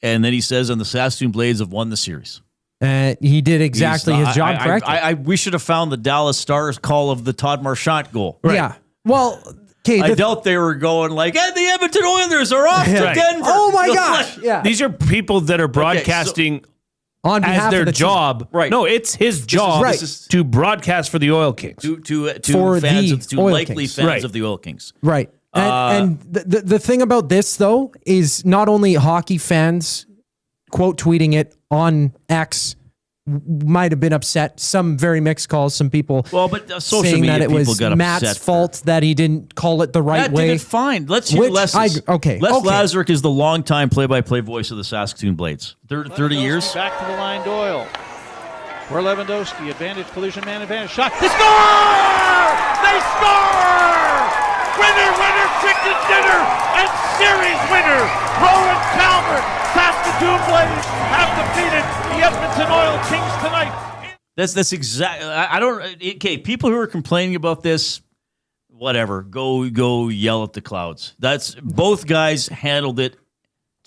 Speaker 3: and then he says, "And the Saskatoon Blades have won the series."
Speaker 4: He did exactly his job correctly.
Speaker 3: We should have found the Dallas Stars call of the Todd Marchant goal.
Speaker 4: Right. Yeah. Well, okay.
Speaker 3: I doubt they were going like, "And the Edmonton Oilers are off to Denver."
Speaker 4: Oh my gosh! Yeah.
Speaker 2: These are people that are broadcasting
Speaker 4: on behalf
Speaker 2: as their
Speaker 4: of the
Speaker 2: job.
Speaker 4: team.
Speaker 2: Right. No, it's his job to broadcast for the Oil Kings.
Speaker 3: To
Speaker 4: For
Speaker 3: fans,
Speaker 4: the
Speaker 3: to
Speaker 4: Oil
Speaker 3: likely
Speaker 4: Kings.
Speaker 3: fans
Speaker 4: Right.
Speaker 3: of the Oil Kings.
Speaker 4: Right. And the thing about this, though, is not only hockey fans quote tweeting it on X might have been upset. Some very mixed calls. Some people
Speaker 3: social
Speaker 4: saying
Speaker 3: media
Speaker 4: that it
Speaker 3: people
Speaker 4: was
Speaker 3: got
Speaker 4: Matt's
Speaker 3: upset
Speaker 4: fault that he didn't call it the right
Speaker 3: Matt
Speaker 4: way.
Speaker 3: did it fine. Let's hear Les. Les
Speaker 4: Okay.
Speaker 3: Lazaruk is the longtime play-by-play voice of the Saskatoon Blades. 30 years.
Speaker 21: Back to the line, Doyle. For Lewandowski, advantage, collision, man advantage, shot. They score! They score! Winner, winner, chicken dinner, and series winner, Rowan Calvert. Saskatoon Blades have defeated the Edmonton Oil Kings tonight.
Speaker 3: That's exactly. I don't. Okay, people who are complaining about this, whatever. Go yell at the clouds. That's both guys handled it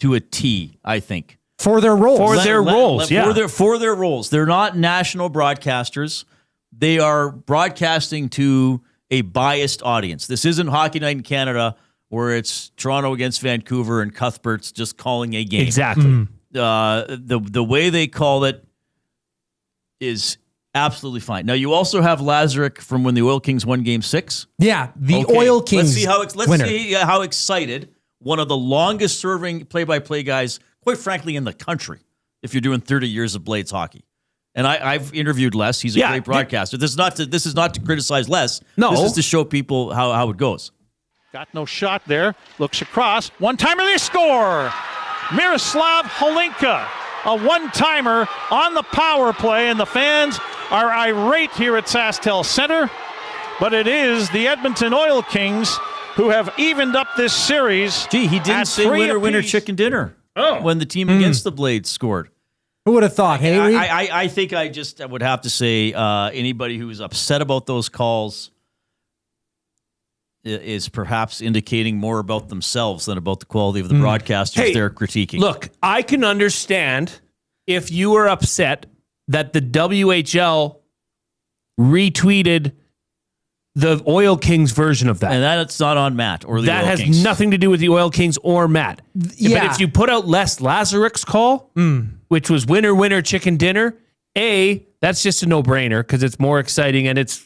Speaker 3: to a T. I think.
Speaker 4: For their roles.
Speaker 2: For their roles, yeah.
Speaker 3: For their roles. They're not national broadcasters, they are broadcasting to a biased audience. This isn't Hockey Night in Canada where it's Toronto against Vancouver and Cuthbert's just calling a game.
Speaker 2: Exactly.
Speaker 3: The way they call it is absolutely fine. Now, you also have Lazarick from when the Oil Kings won Game 6.
Speaker 4: Yeah, the Oil Kings
Speaker 3: Let's see how excited one of the longest-serving play-by-play guys, quite frankly, in the country, if you're doing 30 years of Blades hockey. And I've interviewed Les. He's a great broadcaster. This is not to criticize Les.
Speaker 2: No.
Speaker 3: This is to show people how it goes.
Speaker 21: Got no shot there. Looks across. One-timer, they score! Miroslav Holinka, a one-timer on the power play, and the fans are irate here at SaskTel Center. But it is the Edmonton Oil Kings who have evened up this series.
Speaker 3: Gee, he didn't say winner, chicken dinner when the team against the Blades scored.
Speaker 4: Who would have thought, hey, Reid?
Speaker 3: I think I would have to say anybody who's upset about those calls is perhaps indicating more about themselves than about the quality of the broadcasters they're critiquing.
Speaker 2: Look, I can understand if you were upset that the WHL retweeted the Oil Kings version of that.
Speaker 3: And that's not on Matt or the Oil Kings. That
Speaker 2: has nothing to do with the Oil Kings or Matt. Yeah. But if you put out Les Lazarick's call, which was winner, chicken dinner, that's just a no-brainer because it's more exciting and it's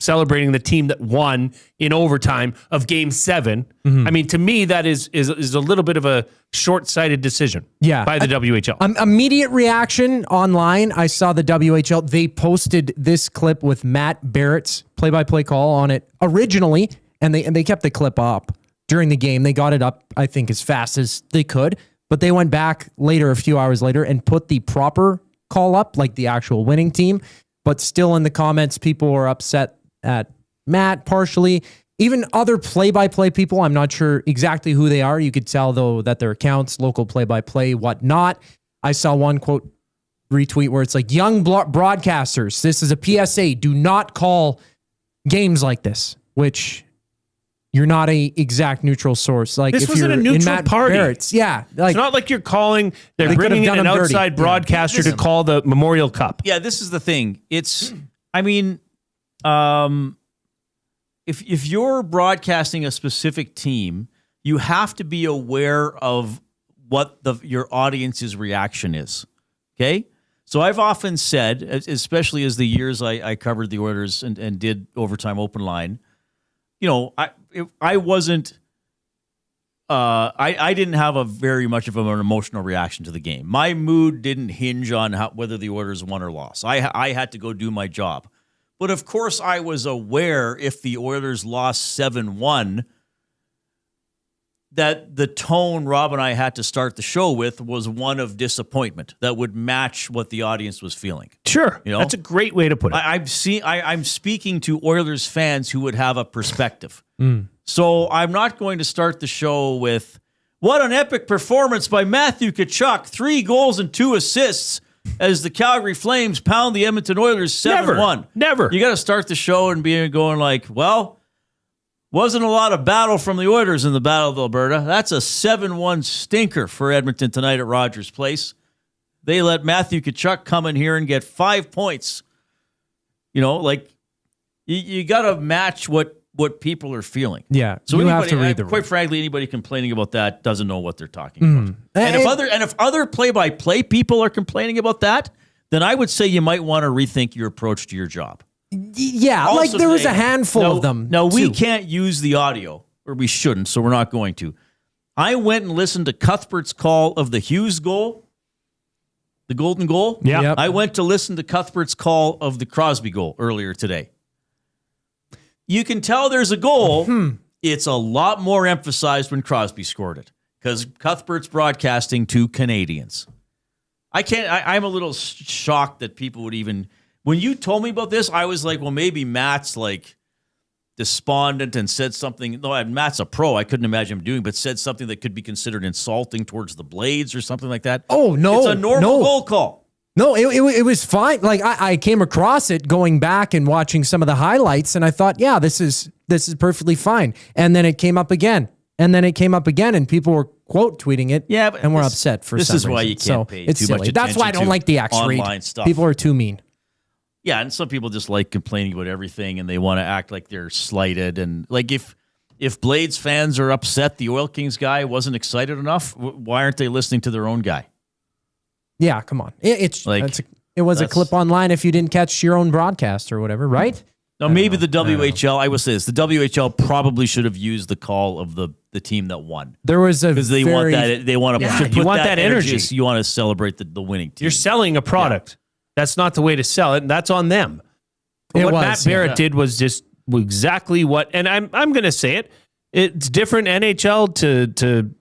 Speaker 2: celebrating the team that won in overtime of Game 7. I mean, to me, that is a little bit of a short-sighted decision by the WHL.
Speaker 4: Immediate reaction online, I saw the WHL. They posted this clip with Matt Barrett's play-by-play call on it originally, and they kept the clip up during the game. They got it up, I think, as fast as they could, but they went back later, a few hours later, and put the proper call up, like the actual winning team. But still in the comments, people were upset at Matt partially. Even other play-by-play people, I'm not sure exactly who they are. You could tell, though, that their accounts, local play-by-play, whatnot. I saw one quote retweet where it's like, young broadcasters, this is a PSA, do not call games like this, which you're not a exact neutral source. Like
Speaker 2: this
Speaker 4: if
Speaker 2: wasn't
Speaker 4: you're
Speaker 2: a neutral
Speaker 4: in Matt
Speaker 2: party.
Speaker 4: Barrett's, like,
Speaker 2: it's not like you're calling, they're bringing in an outside broadcaster to call the Memorial Cup.
Speaker 3: Yeah, this is the thing. It's, I mean, if you're broadcasting a specific team, you have to be aware of what your audience's reaction is. Okay? So I've often said, especially as the years I covered the Oilers and did Overtime Open Line, I wasn't, I didn't have a very much of an emotional reaction to the game. My mood didn't hinge on whether the Oilers won or lost. I had to go do my job. But of course, I was aware if the Oilers lost 7-1, that the tone Rob and I had to start the show with was one of disappointment that would match what the audience was feeling.
Speaker 2: Sure, that's a great way to put it.
Speaker 3: I'm speaking to Oilers fans who would have a perspective. So I'm not going to start the show with, what an epic performance by Matthew Tkachuk, 3 goals and 2 assists. As the Calgary Flames pound the Edmonton Oilers 7-1.
Speaker 2: Never.
Speaker 3: You got to start the show and be going like, well, wasn't a lot of battle from the Oilers in the Battle of Alberta. That's a 7-1 stinker for Edmonton tonight at Rogers Place. They let Matthew Tkachuk come in here and get 5 points. You got to match what people are feeling.
Speaker 4: Yeah,
Speaker 3: so
Speaker 4: you have to read the
Speaker 3: quite frankly, anybody complaining about that doesn't know what they're talking about. And if other play-by-play people are complaining about that, then I would say you might want to rethink your approach to your job.
Speaker 4: Yeah, also like there was a handful of them.
Speaker 3: No, we can't use the audio, or we shouldn't, so we're not going to. I went and listened to Cuthbert's call of the Hughes goal, the golden goal.
Speaker 2: Yeah. Yep.
Speaker 3: I went to listen to Cuthbert's call of the Crosby goal earlier today. You can tell there's a goal. It's a lot more emphasized when Crosby scored it because Cuthbert's broadcasting to Canadians. I'm a little shocked that people would even, when you told me about this, I was like, well, maybe Matt's like despondent and said something. No, Matt's a pro. I couldn't imagine him doing, but said something that could be considered insulting towards the Blades or something like that.
Speaker 4: Oh, no.
Speaker 3: It's a normal goal call.
Speaker 4: No, it was fine. Like I came across it going back and watching some of the highlights, and I thought, yeah, this is perfectly fine. And then it came up again, and people were quote tweeting it.
Speaker 3: Yeah, but
Speaker 4: and we're upset for
Speaker 3: this
Speaker 4: some
Speaker 3: is why
Speaker 4: reason.
Speaker 3: you can't pay
Speaker 4: it's
Speaker 3: too
Speaker 4: silly.
Speaker 3: much attention.
Speaker 4: That's why I don't like the X-Read.
Speaker 3: Online stuff.
Speaker 4: People are too mean.
Speaker 3: Yeah, and some people just like complaining about everything, and they want to act like they're slighted. And like if Blades fans are upset the Oil Kings guy wasn't excited enough, why aren't they listening to their own guy?
Speaker 4: Yeah, come on. It was a clip online if you didn't catch your own broadcast or whatever, right?
Speaker 3: No, maybe the WHL. I will say this: the WHL probably should have used the call of the team that won.
Speaker 4: There was a
Speaker 3: because they want that. They want to.
Speaker 2: Yeah, you want that energy.
Speaker 3: You want to celebrate the winning team.
Speaker 2: You're selling a product. That's not the way to sell it, and that's on them. But what Matt Barrett did was just exactly what, and I'm going to say it. It's different NHL to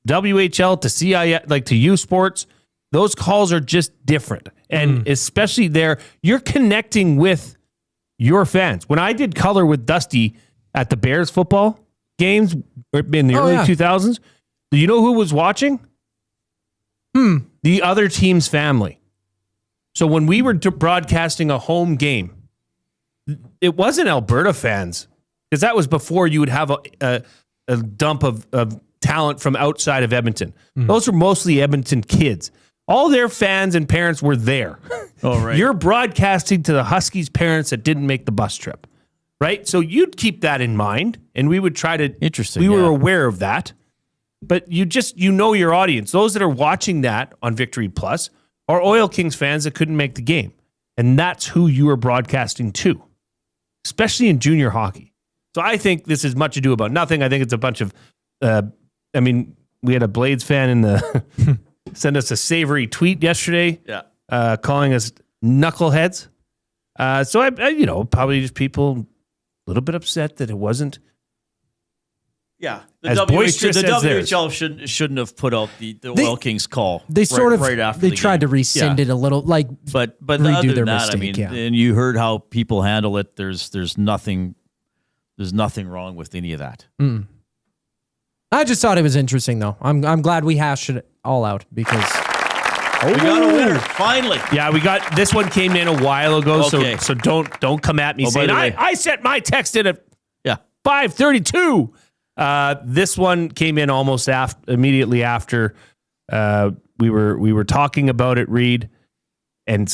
Speaker 2: WHL to CI, like to U Sports. Those calls are just different, and especially there, you're connecting with your fans. When I did color with Dusty at the Bears football games in the early 2000s, do you know who was watching? The other team's family. So when we were broadcasting a home game, it wasn't Alberta fans, because that was before you would have a dump of talent from outside of Edmonton. Those were mostly Edmonton kids. All their fans and parents were there.
Speaker 3: Oh, right.
Speaker 2: You're broadcasting to the Huskies' parents that didn't make the bus trip, right? So you'd keep that in mind, and we would try to.
Speaker 3: Interesting.
Speaker 2: We were aware of that, but you know your audience. Those that are watching that on Victory Plus are Oil Kings fans that couldn't make the game, and that's who you are broadcasting to, especially in junior hockey. So I think this is much ado about nothing. I think it's a bunch of. We had a Blades fan in the. Send us a savory tweet yesterday, calling us knuckleheads. So I probably just people a little bit upset that it wasn't.
Speaker 3: Yeah,
Speaker 2: as boisterous as theirs.
Speaker 3: WHL shouldn't have put out the Oil Kings call.
Speaker 4: They
Speaker 3: right after
Speaker 4: they
Speaker 3: the
Speaker 4: tried
Speaker 3: game.
Speaker 4: to rescind it a little, like
Speaker 3: but
Speaker 4: redo
Speaker 3: other
Speaker 4: their
Speaker 3: than that,
Speaker 4: mistake.
Speaker 3: and you heard how people handle it. There's nothing wrong with any of that.
Speaker 4: I just thought it was interesting, though. I'm glad we hashed it all out because
Speaker 3: we got a winner finally.
Speaker 2: Yeah, we got this one came in a while ago,
Speaker 3: Okay.
Speaker 2: so don't come at me saying I sent my text in at 5:32. This one came in almost immediately after we were talking about it, Reid, and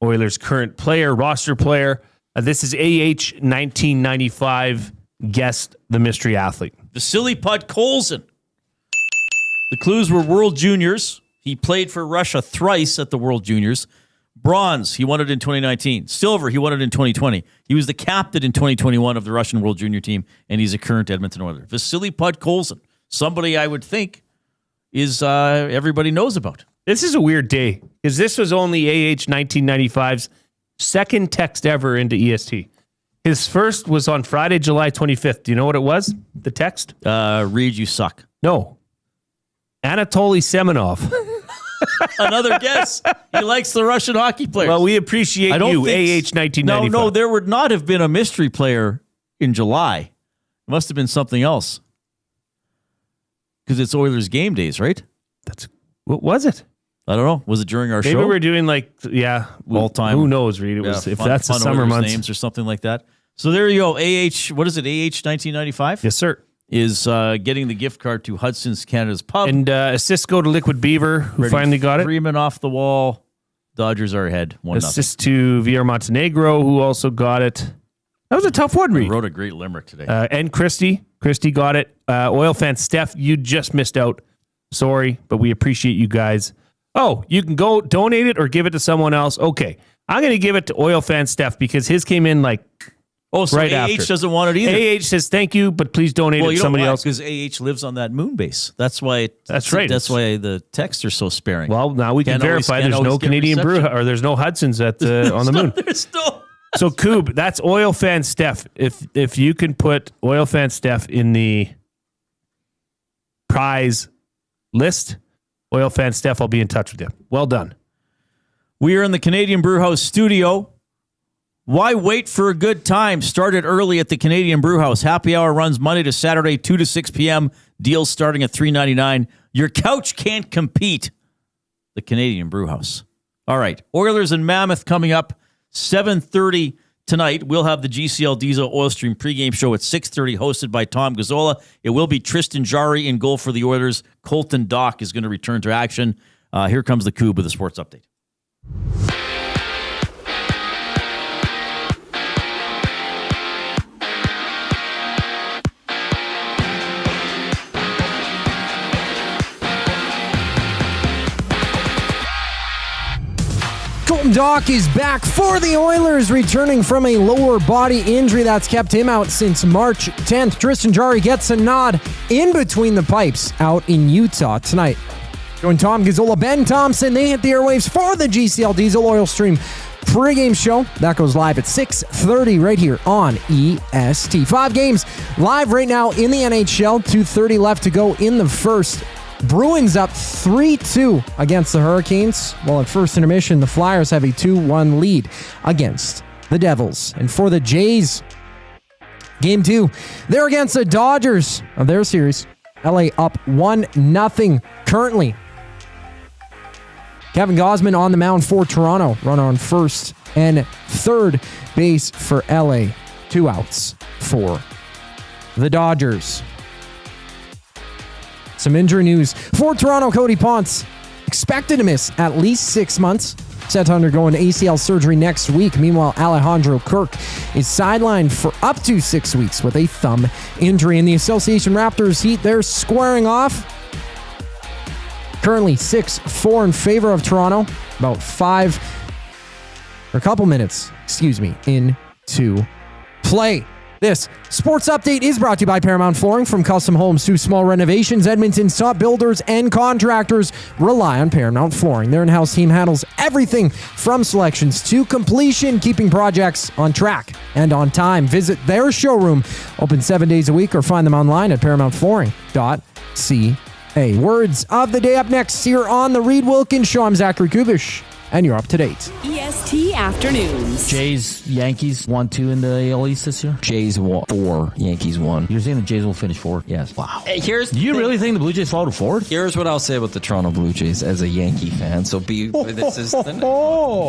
Speaker 2: Oilers' current player, roster player. This is AH 1995. Guessed the mystery athlete.
Speaker 3: Vasily Podkolzin. The clues were World Juniors. He played for Russia thrice at the World Juniors. Bronze, he won it in 2019. Silver, he won it in 2020. He was the captain in 2021 of the Russian World Junior team, and he's a current Edmonton Oiler. Vasily Podkolzin, somebody I would think is everybody knows about.
Speaker 2: This is a weird day, because this was only AH 1995's second text ever into EST. His first was on Friday, July 25th. Do you know what it was? The text?
Speaker 3: Reid, you suck.
Speaker 2: No. Anatoly Semenov.
Speaker 3: Another guess. He likes the Russian hockey players.
Speaker 2: Well, we appreciate you, AH 1995.
Speaker 3: No, there would not have been a mystery player in July. It must have been something else. Because it's Oilers game days, right?
Speaker 2: What was it?
Speaker 3: I don't know. Was it during our show?
Speaker 2: Maybe we're doing all time. Who knows, Reid? It was if that's the summer
Speaker 3: Oilers
Speaker 2: months
Speaker 3: names or something like that. So there you go. AH, what is it? AH 1995?
Speaker 2: Yes, sir.
Speaker 3: Is getting the gift card to Hudson's Canada's Pub.
Speaker 2: And assist go to Liquid Beaver, who finally got it.
Speaker 3: Freeman off the wall. Dodgers are ahead. 1-0.
Speaker 2: Assist to VR Montenegro, who also got it. That was a tough one, Reid.
Speaker 3: Wrote a great limerick today.
Speaker 2: And Christy got it. Oil fan Steph, you just missed out. Sorry, but we appreciate you guys. Oh, you can go donate it or give it to someone else. Okay. I'm going to give it to Oil fan Steph because his came in
Speaker 3: so
Speaker 2: right
Speaker 3: AH
Speaker 2: after.
Speaker 3: Doesn't want it either.
Speaker 2: AH says thank you, but please donate it to somebody else.
Speaker 3: Because AH lives on that moon base. That's why.
Speaker 2: That's right.
Speaker 3: That's why the texts are so sparing.
Speaker 2: Well, now we can verify there's no Canadian brew or there's no Hudsons on the moon.
Speaker 3: There's no.
Speaker 2: So Coob, that's Oil fan Steph. If you can put Oil fan Steph in the prize list, Oil fan Steph, I'll be in touch with you. Well done.
Speaker 3: We are in the Canadian Brewhouse studio. Why wait for a good time? Started early at the Canadian Brewhouse. Happy hour runs Monday to Saturday, 2 to 6 p.m. Deals starting at $3.99. Your couch can't compete. The Canadian Brewhouse. All right. Oilers and Mammoth coming up 7:30 tonight. We'll have the GCL Diesel Oil Stream pregame show at 6:30, hosted by Tom Gazzola. It will be Tristan Jarry in goal for the Oilers. Colton Dock is going to return to action. Here comes the Coob with a sports update.
Speaker 4: Adam Dock is back for the Oilers, returning from a lower body injury that's kept him out since March 10th. Tristan Jarry gets a nod in between the pipes out in Utah tonight. Join Tom Gazzola, Ben Thompson. They hit the airwaves for the GCL Diesel Oil Stream pregame show. That goes live at 6:30 right here on EST. 5 games live right now in the NHL. 2:30 left to go in the first. Bruins up 3-2 against the Hurricanes, while at first intermission, the Flyers have a 2-1 lead against the Devils. And for the Jays, Game 2, they're against the Dodgers of their series. LA up 1-0 currently. Kevin Gausman on the mound for Toronto. Runner on first and third base for LA. 2 outs for the Dodgers. Some injury news for Toronto. Cody Ponce expected to miss at least 6 months. Set to undergo an ACL surgery next week. Meanwhile, Alejandro Kirk is sidelined for up to 6 weeks with a thumb injury. In the Association Raptors Heat, they're squaring off. Currently 6-4 in favor of Toronto. About a couple minutes, into play. This sports update is brought to you by Paramount Flooring. From custom homes to small renovations, Edmonton's top builders and contractors rely on Paramount Flooring. Their in-house team handles everything from selections to completion, keeping projects on track and on time. Visit their showroom, open 7 days a week, or find them online at paramountflooring.ca. Words of the day up next here on the Reid Wilkins Show. I'm Zachary Kubish, and you're up to date.
Speaker 7: EST Afternoons.
Speaker 3: Jays, Yankees 1-2 in the AL East this year?
Speaker 13: Jays 4, Yankees 1.
Speaker 3: You're saying the Jays will finish 4? Yes.
Speaker 13: Wow.
Speaker 3: Do you really think the Blue Jays fall to 4?
Speaker 13: Here's what I'll say about the Toronto Blue Jays as a Yankee fan. The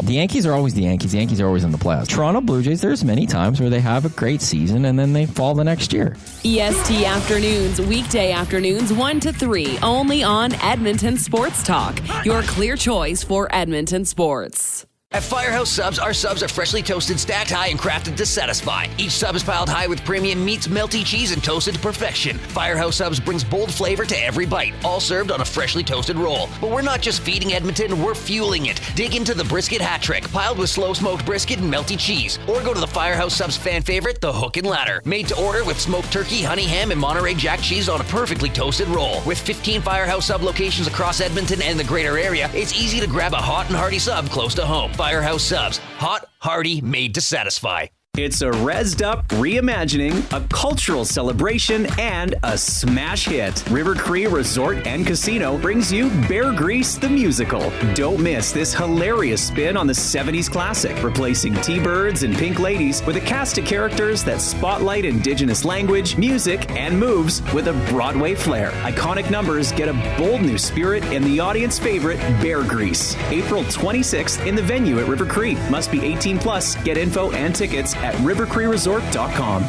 Speaker 13: Yankees are always the Yankees. The Yankees are always in the playoffs. Toronto Blue Jays, there's many times where they have a great season and then they fall the next year.
Speaker 7: EST Afternoons, weekday afternoons 1 to 3, only on Edmonton Sports Talk. Your clear choice for Edmonton sports.
Speaker 8: At Firehouse Subs, our subs are freshly toasted, stacked high, and crafted to satisfy. Each sub is piled high with premium meats, melty cheese, and toasted to perfection. Firehouse Subs brings bold flavor to every bite, all served on a freshly toasted roll. But we're not just feeding Edmonton, we're fueling it. Dig into the brisket hat trick, piled with slow-smoked brisket and melty cheese. Or go to the Firehouse Subs fan favorite, the Hook and Ladder. Made to order with smoked turkey, honey ham, and Monterey Jack cheese on a perfectly toasted roll. With 15 Firehouse Sub locations across Edmonton and the greater area, it's easy to grab a hot and hearty sub close to home. Firehouse Subs. Hot, hearty, made to satisfy.
Speaker 10: It's a rezzed up reimagining, a cultural celebration, and a smash hit. River Cree Resort and Casino brings you Bear Grease the Musical. Don't miss this hilarious spin on the 70s classic, replacing T-Birds and Pink Ladies with a cast of characters that spotlight Indigenous language, music, and moves with a Broadway flair. Iconic numbers get a bold new spirit and the audience favorite, Bear Grease. April 26th in the venue at River Cree. Must be 18 plus. Get info and tickets at rivercreeresort.com.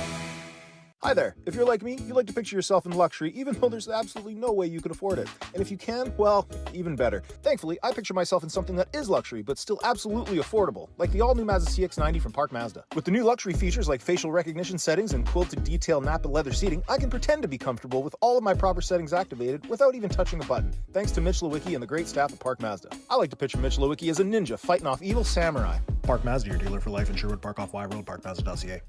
Speaker 18: Hi there. If you're like me, you like to picture yourself in luxury, even though there's absolutely no way you could afford it. And if you can, well, even better. Thankfully, I picture myself in something that is luxury, but still absolutely affordable, like the all-new Mazda CX-90 from Park Mazda. With the new luxury features like facial recognition settings and quilted detail Napa leather seating, I can pretend to be comfortable with all of my proper settings activated without even touching a button, thanks to Mitch Lewicki and the great staff at Park Mazda. I like to picture Mitch Lewicki as a ninja fighting off evil samurai.
Speaker 22: Park Mazda, your dealer for life in Sherwood Park off Y Road, parkmazda.ca.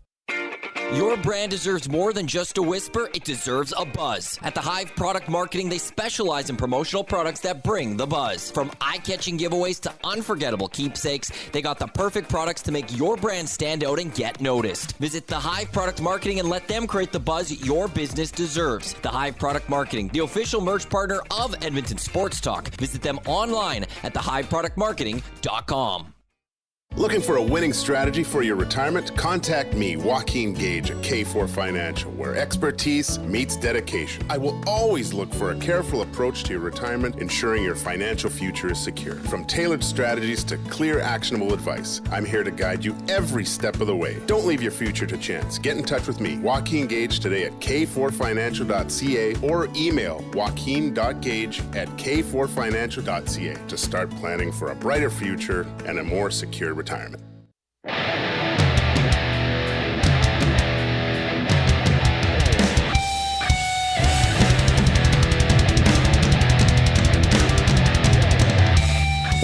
Speaker 13: Your brand deserves more than just a whisper, it deserves a buzz. At the Hive Product Marketing, they specialize in promotional products that bring the buzz. From eye-catching giveaways to unforgettable keepsakes, they got the perfect products to make your brand stand out and get noticed. Visit the Hive Product Marketing and let them create the buzz your business deserves. The Hive Product Marketing, the official merch partner of Edmonton Sports Talk. Visit them online at thehiveproductmarketing.com.
Speaker 24: Looking for a winning strategy for your retirement? Contact me, Joaquin Gage at K4 Financial, where expertise meets dedication. I will always look for a careful approach to your retirement, ensuring your financial future is secure. From tailored strategies to clear, actionable advice, I'm here to guide you every step of the way. Don't leave your future to chance. Get in touch with me, Joaquin Gage, today at k4financial.ca or email joaquin.gage@k4financial.ca to start planning for a brighter future and a more secure retirement.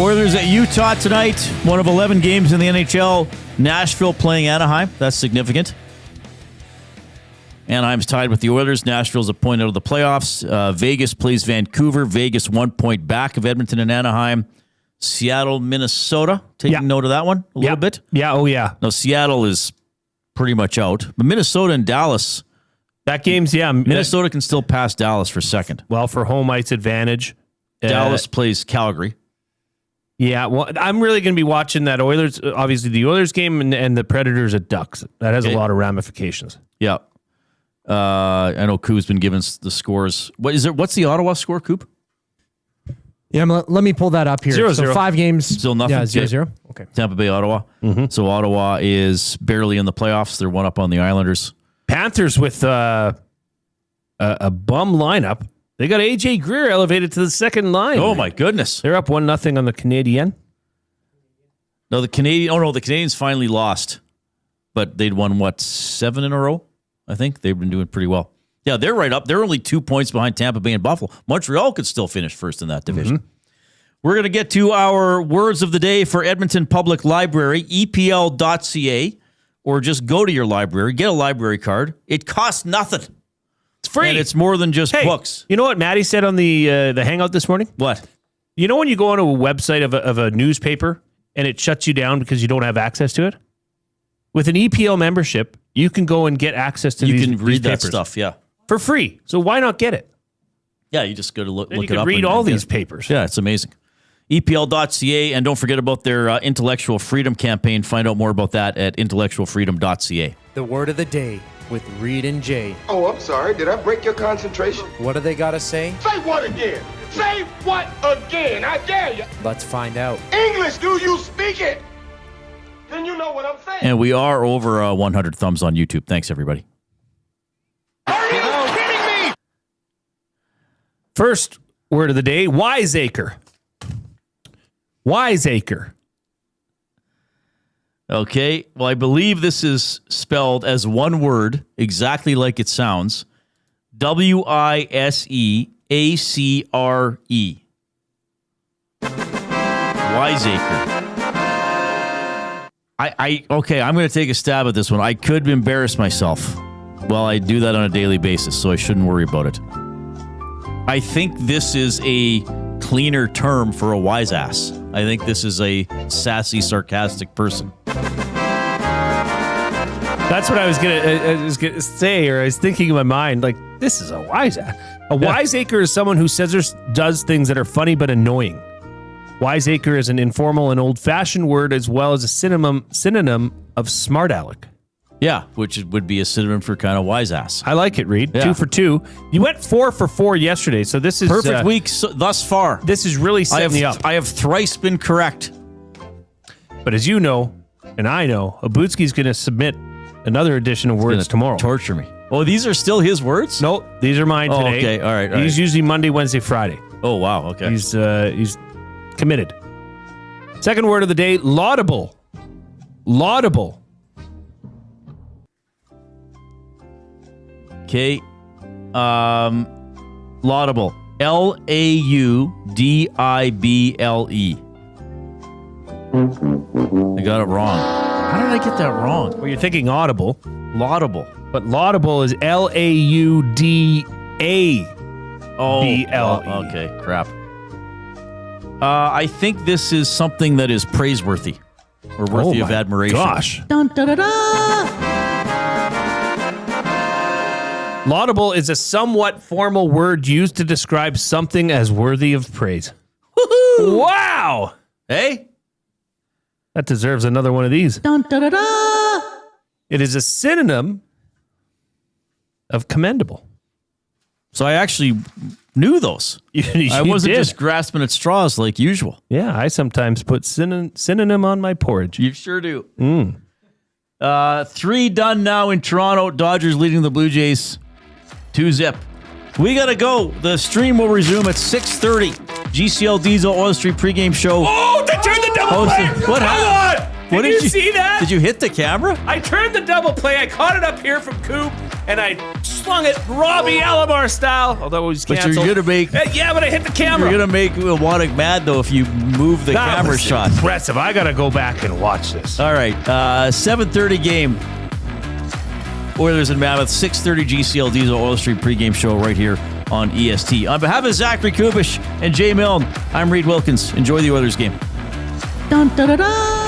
Speaker 3: Oilers at Utah tonight. One of 11 games in the NHL. Nashville playing Anaheim. That's significant. Anaheim's tied with the Oilers. Nashville's a point out of the playoffs. Vegas plays Vancouver. Vegas 1 point back of Edmonton and Anaheim. Seattle, Minnesota. Taking note of that one a little bit.
Speaker 2: Yeah, oh yeah.
Speaker 3: No, Seattle is pretty much out. But Minnesota and Dallas.
Speaker 2: That game's,
Speaker 3: Minnesota can still pass Dallas for second.
Speaker 2: Well, for home ice advantage.
Speaker 3: Dallas plays Calgary.
Speaker 2: Yeah, well, I'm really going to be watching that Oilers, obviously the Oilers game and the Predators at Ducks. That has a lot of ramifications.
Speaker 3: Yeah. I know Coop's been given the scores. What's the Ottawa score, Coop?
Speaker 4: Yeah, let me pull that up here.
Speaker 2: 0-0.
Speaker 4: So 5 games.
Speaker 3: Still nothing.
Speaker 4: Yeah, 0-0. Okay.
Speaker 3: Tampa Bay, Ottawa. So Ottawa is barely in the playoffs. They're one up on the Islanders.
Speaker 2: Panthers with a bum lineup. They got AJ Greer elevated to the second line.
Speaker 3: Oh, my goodness.
Speaker 2: They're up 1-0 on the Canadian.
Speaker 3: No, the Canadians finally lost. But they'd won, 7 in a row? I think they've been doing pretty well. Yeah, they're right up. They're only 2 points behind Tampa Bay and Buffalo. Montreal could still finish first in that division. We're going to get to our words of the day for Edmonton Public Library, EPL.ca, or just go to your library, get a library card. It costs nothing.
Speaker 2: It's free.
Speaker 3: And it's more than just books.
Speaker 2: You know what Maddie said on the Hangout this morning?
Speaker 3: What?
Speaker 2: You know when you go onto a website of a newspaper and it shuts you down because you don't have access to it? With an EPL membership, you can go and get access to these
Speaker 3: You can read that
Speaker 2: papers
Speaker 3: stuff, yeah.
Speaker 2: for free. So why not get it?
Speaker 3: Yeah, you just go to look
Speaker 2: You
Speaker 3: it
Speaker 2: can
Speaker 3: up.
Speaker 2: read
Speaker 3: and
Speaker 2: all
Speaker 3: get
Speaker 2: these
Speaker 3: it.
Speaker 2: papers.
Speaker 3: Yeah, it's amazing. EPL.ca, and don't forget about their intellectual freedom campaign. Find out more about that at intellectualfreedom.ca.
Speaker 5: The word of the day with Reid and Jay.
Speaker 6: Oh, I'm sorry. Did I break your concentration?
Speaker 5: What do they got to say?
Speaker 6: Say what again? Say what again? I dare you.
Speaker 5: Let's find out.
Speaker 6: English, do you speak it? Then you know what I'm saying.
Speaker 3: And we are over 100 thumbs on YouTube. Thanks, everybody.
Speaker 6: Are you kidding me?
Speaker 2: First word of the day, wiseacre. Wiseacre.
Speaker 3: Okay, well, I believe this is spelled as one word, exactly like it sounds. Wiseacre. Wiseacre. Okay, I'm going to take a stab at this one. I could embarrass myself. Well, I do that on a daily basis, so I shouldn't worry about it. I think this is a cleaner term for a wise ass. I think this is a sassy, sarcastic person.
Speaker 2: That's what I was gonna say, or I was thinking in my mind, like, this is a wiseacre. A wiseacre is someone who says or does things that are funny but annoying. Wiseacre is an informal and old-fashioned word as well as a synonym of smart aleck.
Speaker 3: Yeah, which would be a synonym for kind of wise ass.
Speaker 2: I like it, Reid.
Speaker 3: Yeah.
Speaker 2: 2 for 2. You went 4 for 4 yesterday, so this is
Speaker 3: perfect week thus far.
Speaker 2: This is really setting me up.
Speaker 3: I have thrice been correct.
Speaker 2: But as you know, and I know, Obutski's going to submit another edition of words tomorrow.
Speaker 3: Torture me. Oh, these are still his words?
Speaker 2: No, these are mine today.
Speaker 3: Okay, all right.
Speaker 2: He's usually Monday, Wednesday, Friday.
Speaker 3: Oh, wow, okay.
Speaker 2: He's committed. Second word of the day, laudable. Laudable.
Speaker 3: Okay. Laudable. Laudible. I got it wrong. How did I get that wrong?
Speaker 2: Well, you're thinking audible.
Speaker 3: Laudable.
Speaker 2: But laudable is Laudable.
Speaker 3: Oh, okay. Crap. I think this is something that is praiseworthy or worthy of admiration.
Speaker 2: Gosh.
Speaker 3: Dun, da, da, da.
Speaker 2: Laudable is a somewhat formal word used to describe something as worthy of praise. Woohoo! Wow!
Speaker 3: Hey?
Speaker 2: That deserves another one of these.
Speaker 3: Dun, da, da, da.
Speaker 2: It is a synonym of commendable.
Speaker 3: So I actually knew those. I wasn't just grasping at straws like usual.
Speaker 2: Yeah, I sometimes put synonym on my porridge.
Speaker 3: You sure do. 3 done now in Toronto. Dodgers leading the Blue Jays 2-0. We got to go. The stream will resume at 6:30. GCL Diesel Oil Street pregame show.
Speaker 2: Oh, they turned the double play.
Speaker 3: What happened?
Speaker 2: Did you see that?
Speaker 3: Did you hit the camera?
Speaker 2: I turned the double play. I caught it up here from Coop. and I slung it Robbie Alomar style, although it was canceled.
Speaker 3: But you're going to make...
Speaker 2: Yeah, but I hit the camera.
Speaker 3: You're going to make Wanek mad, though, if you move the camera shot.
Speaker 2: Impressive. I got to go back and watch this.
Speaker 3: All right. 7:30 game. Oilers and Mammoth. 6:30 GCLD's Oil Street pregame show right here on EST. On behalf of Zachary Kubish and Jay Milne, I'm Reid Wilkins. Enjoy the Oilers game. Dun, da, da, da.